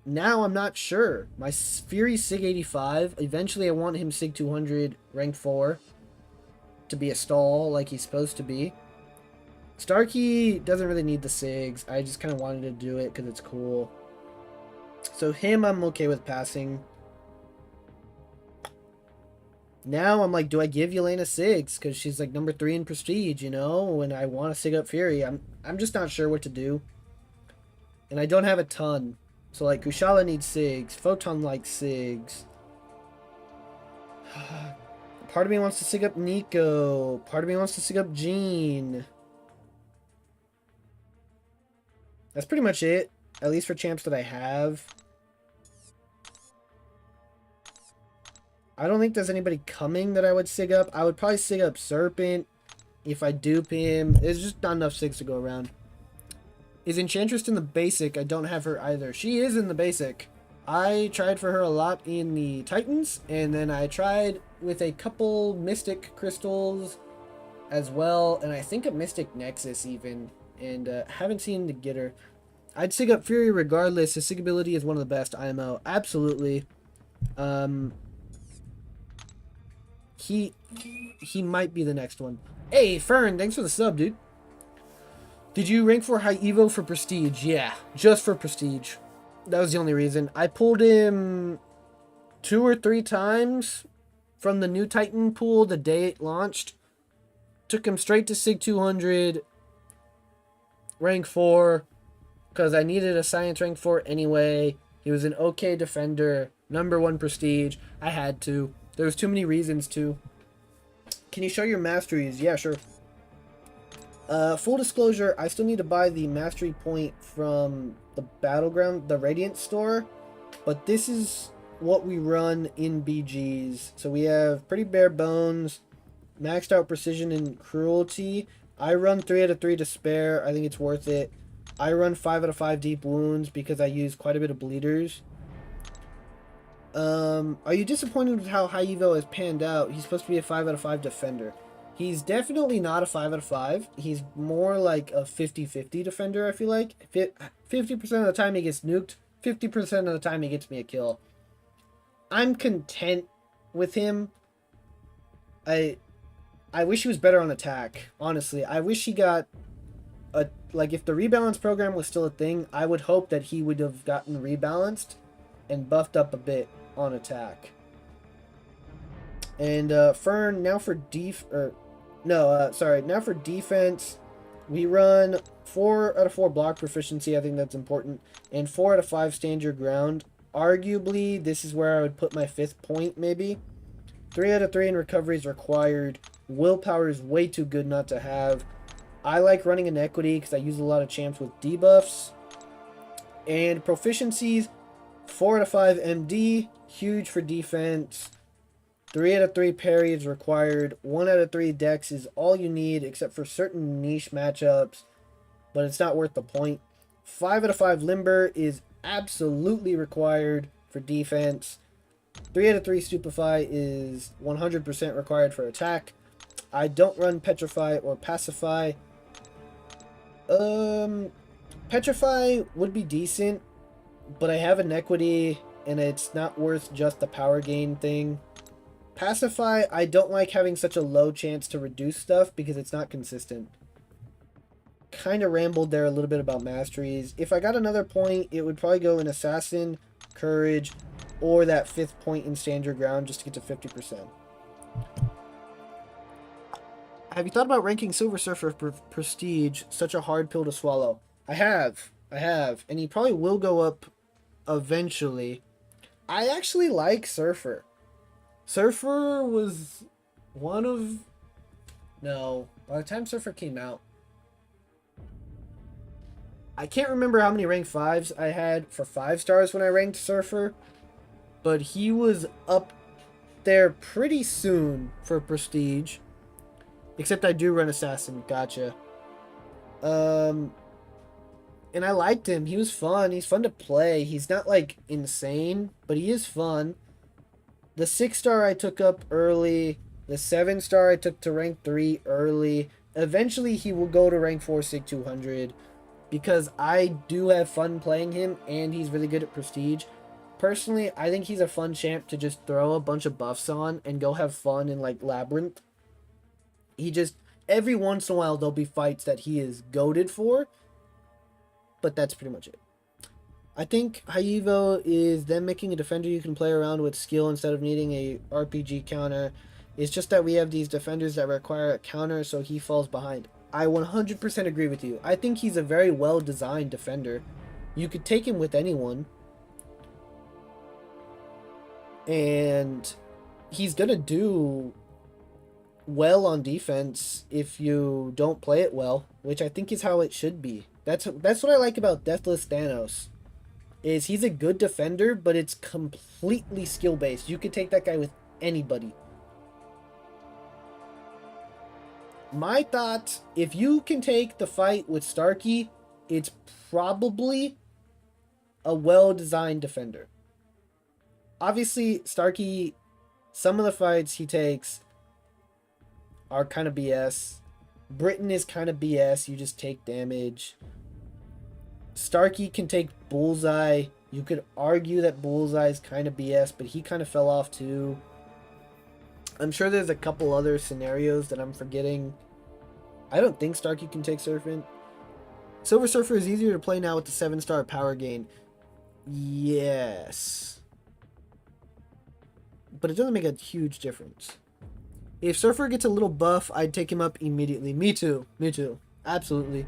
I'm not sure. My Fury SIG 85. Eventually I want him SIG 200, rank 4. To be a stall like he's supposed to be. Starkey doesn't really need the SIGs. I just kind of wanted to do it because it's cool. So him I'm okay with passing. Now I'm like, do I give Yelena SIGs? Because she's like number 3 in Prestige, you know? When I want to SIG up Fury. I'm just not sure what to do. And I don't have a ton. So like Kushala needs SIGs. Photon likes SIGs. Part of me wants to SIG up Nico. Part of me wants to SIG up Jean. That's pretty much it. At least for champs that I have. I don't think there's anybody coming that I would SIG up. I would probably SIG up Serpent if I dupe him. There's just not enough SIGs to go around. Is Enchantress in the basic? I don't have her either. She is in the basic. I tried for her a lot in the Titans, and then I tried with a couple Mystic Crystals as well, and I think a Mystic Nexus even, and haven't seen the Getter. I'd Sig up Fury regardless. His Sig ability is one of the best IMO. Absolutely. Um, he might be the next one. Hey, Fern, thanks for the sub, dude. Did you rank for High Evo for Prestige? Yeah, just for Prestige. That was the only reason. I pulled him 2 or 3 times from the new Titan pool the day it launched. Took him straight to Sig 200, rank 4, because I needed a Science rank 4 anyway. He was an okay defender, number 1 Prestige. I had to. There was too many reasons to. Can you show your masteries? Yeah, sure. Full disclosure, I still need to buy the mastery point from the Battleground, the Radiant store, but this is what we run in BGs. So we have pretty bare bones, maxed out precision and cruelty. I run 3 out of 3 despair. I think it's worth it. I run 5 out of 5 deep wounds because I use quite a bit of bleeders. Are you disappointed with how High Evo has panned out? He's supposed to be a 5 out of 5 defender. He's definitely not a 5 out of 5. He's more like a 50-50 defender, I feel like. 50% of the time he gets nuked. 50% of the time he gets me a kill. I'm content with him. I wish he was better on attack, honestly. I wish he got a... Like, if the rebalance program was still a thing, I would hope that he would have gotten rebalanced and buffed up a bit on attack. And Fern, now for now for defense, we run 4 out of 4 block proficiency. I think that's important, and 4 out of 5 stand your ground. Arguably, this is where I would put my 5th point, maybe. 3 out of 3 in recovery is required. Willpower is way too good not to have. I like running an equity because I use a lot of champs with debuffs. And proficiencies, 4 out of 5 MD, huge for defense. 3 out of 3 parry is required. 1 out of 3 dex is all you need, except for certain niche matchups, but it's not worth the point. 5 out of 5 limber is absolutely required for defense. 3 out of 3 stupefy is 100% required for attack. I don't run petrify or pacify. Petrify would be decent, but I have an equity and it's not worth just the power gain thing. Pacify, I don't like having such a low chance to reduce stuff because it's not consistent. Kind of rambled there a little bit about masteries. If I got another point, it would probably go in Assassin, Courage, or that 5th point in Stand Your Ground just to get to 50%. Have you thought about ranking Silver Surfer for Prestige? Such a hard pill to swallow. I have. And he probably will go up eventually. I actually like Surfer. Surfer was one of... No, by the time Surfer came out, I can't remember how many rank 5s I had for 5 stars when I ranked Surfer, but he was up there pretty soon for Prestige. Except I do run Assassin, gotcha. And I liked him. He was fun. He's fun to play. He's not, like, insane, but he is fun. The 6-star I took up early. The 7-star I took to rank 3 early. Eventually, he will go to rank 4 Sig 200. Because I do have fun playing him, and he's really good at Prestige. Personally, I think he's a fun champ to just throw a bunch of buffs on and go have fun in, like, Labyrinth. He just... Every once in a while, there'll be fights that he is goated for. But that's pretty much it. I think High Evo is them making a defender you can play around with skill instead of needing a RPG counter. It's just that we have these defenders that require a counter, so he falls behind. I 100% agree with you. I think he's a very well-designed defender. You could take him with anyone. And he's going to do well on defense if you don't play it well, which I think is how it should be. That's what I like about Deathless Thanos. Is he's a good defender, but it's completely skill-based. You could take that guy with anybody. My thought, if you can take the fight with Starkey, it's probably a well-designed defender. Obviously, Starkey, some of the fights he takes are kind of BS. Britain is kind of BS. You just take damage. Starkey can take Bullseye. You could argue that Bullseye is kind of BS, but he kind of fell off too. I'm sure there's a couple other scenarios that I'm forgetting. I don't think Starkey can take Serpent. Silver Surfer is easier to play now with the 7-star power gain. Yes. But it doesn't make a huge difference. If Surfer gets a little buff, I'd take him up immediately. Me too. Me too. Absolutely.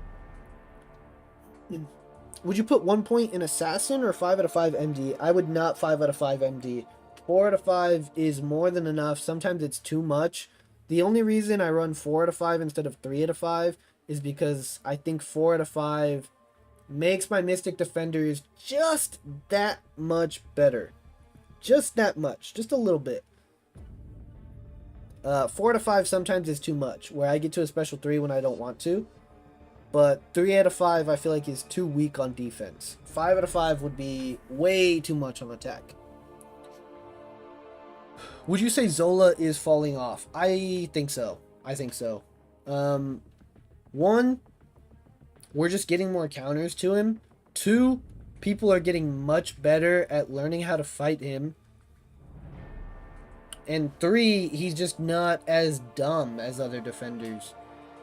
Would you put 1 point in Assassin or 5 out of 5 MD? I would not 5 out of 5 MD. 4 out of 5 is more than enough. Sometimes it's too much. The only reason I run 4 out of 5 instead of 3 out of 5 is because I think 4 out of 5 makes my Mystic Defenders just that much better. Just that much. Just a little bit. 4 out of 5 sometimes is too much, where I get to a special 3 when I don't want to. But 3 out of 5 I feel like is too weak on defense. 5 out of 5 would be way too much on attack. Would you say Zola is falling off? I think so. I think so. One, we're just getting more counters to him. 2, people are getting much better at learning how to fight him. And 3, he's just not as dumb as other defenders.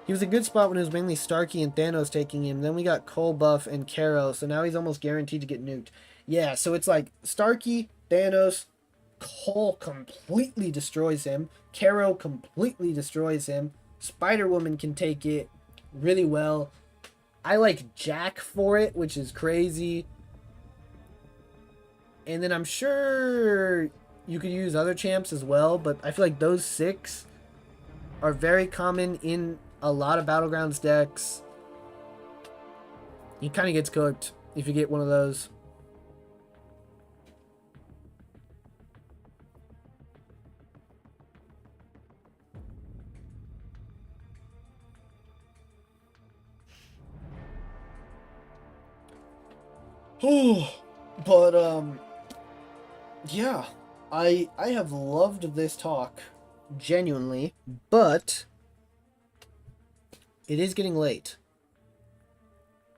He was a good spot when it was mainly Starkey and Thanos taking him. Then we got Cole buff and Caro, so now he's almost guaranteed to get nuked. Yeah, so it's like Starkey, Thanos, Cole completely destroys him. Caro completely destroys him. Spider-Woman can take it really well. I like Jack for it, which is crazy. And then I'm sure you could use other champs as well, but I feel like those 6 are very common in a lot of Battlegrounds decks. He kind of gets cooked if you get one of those. But yeah, I have loved this talk genuinely, but it is getting late.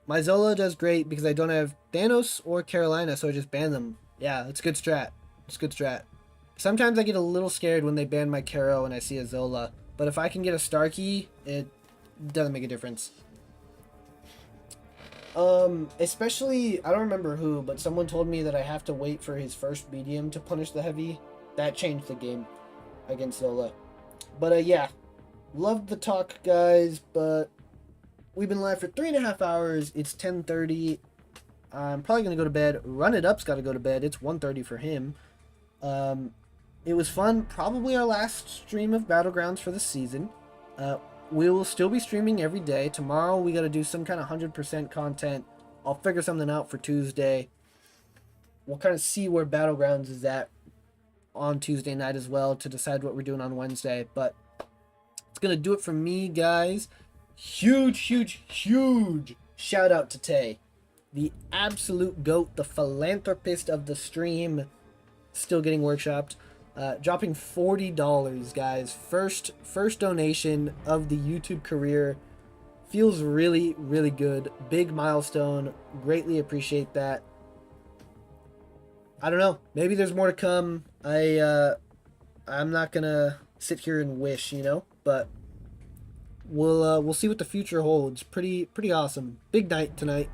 My Zola does great because I don't have Thanos or Carolina, so I just ban them. Yeah, it's good strat. It's good strat. Sometimes I get a little scared when they ban my Caro and I see a Zola, but if I can get a Starkey, it doesn't make a difference. Especially, I don't remember who, but someone told me that I have to wait for his first medium to punish the heavy. That changed the game against Zola. But, yeah. Loved the talk, guys, but we've been live for 3.5 hours. It's 10:30. I'm probably going to go to bed. Run It Up's got to go to bed. It's 1:30 for him. It was fun. Probably our last stream of Battlegrounds for the season. We will still be streaming every day. Tomorrow we got to do some kind of 100% content. I'll figure something out for Tuesday. We'll kind of see where Battlegrounds is at on Tuesday night as well to decide what we're doing on Wednesday. But it's going to do it for me, guys. Huge, huge, huge shout out to Tay. The absolute GOAT, the philanthropist of the stream. Still getting workshopped. Dropping $40, guys. First donation of the YouTube career. Feels really, really good. Big milestone. Greatly appreciate that. I don't know. Maybe there's more to come. I'm not gonna sit here and wish, you know, but we'll see what the future holds. Pretty awesome. Big night tonight.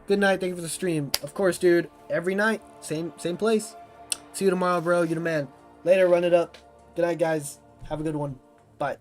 Good night. Thank you for the stream. Of course, dude. Every night, same place. See you tomorrow, bro. You the man. Later, Run It Up. Good night, guys. Have a good one. Bye.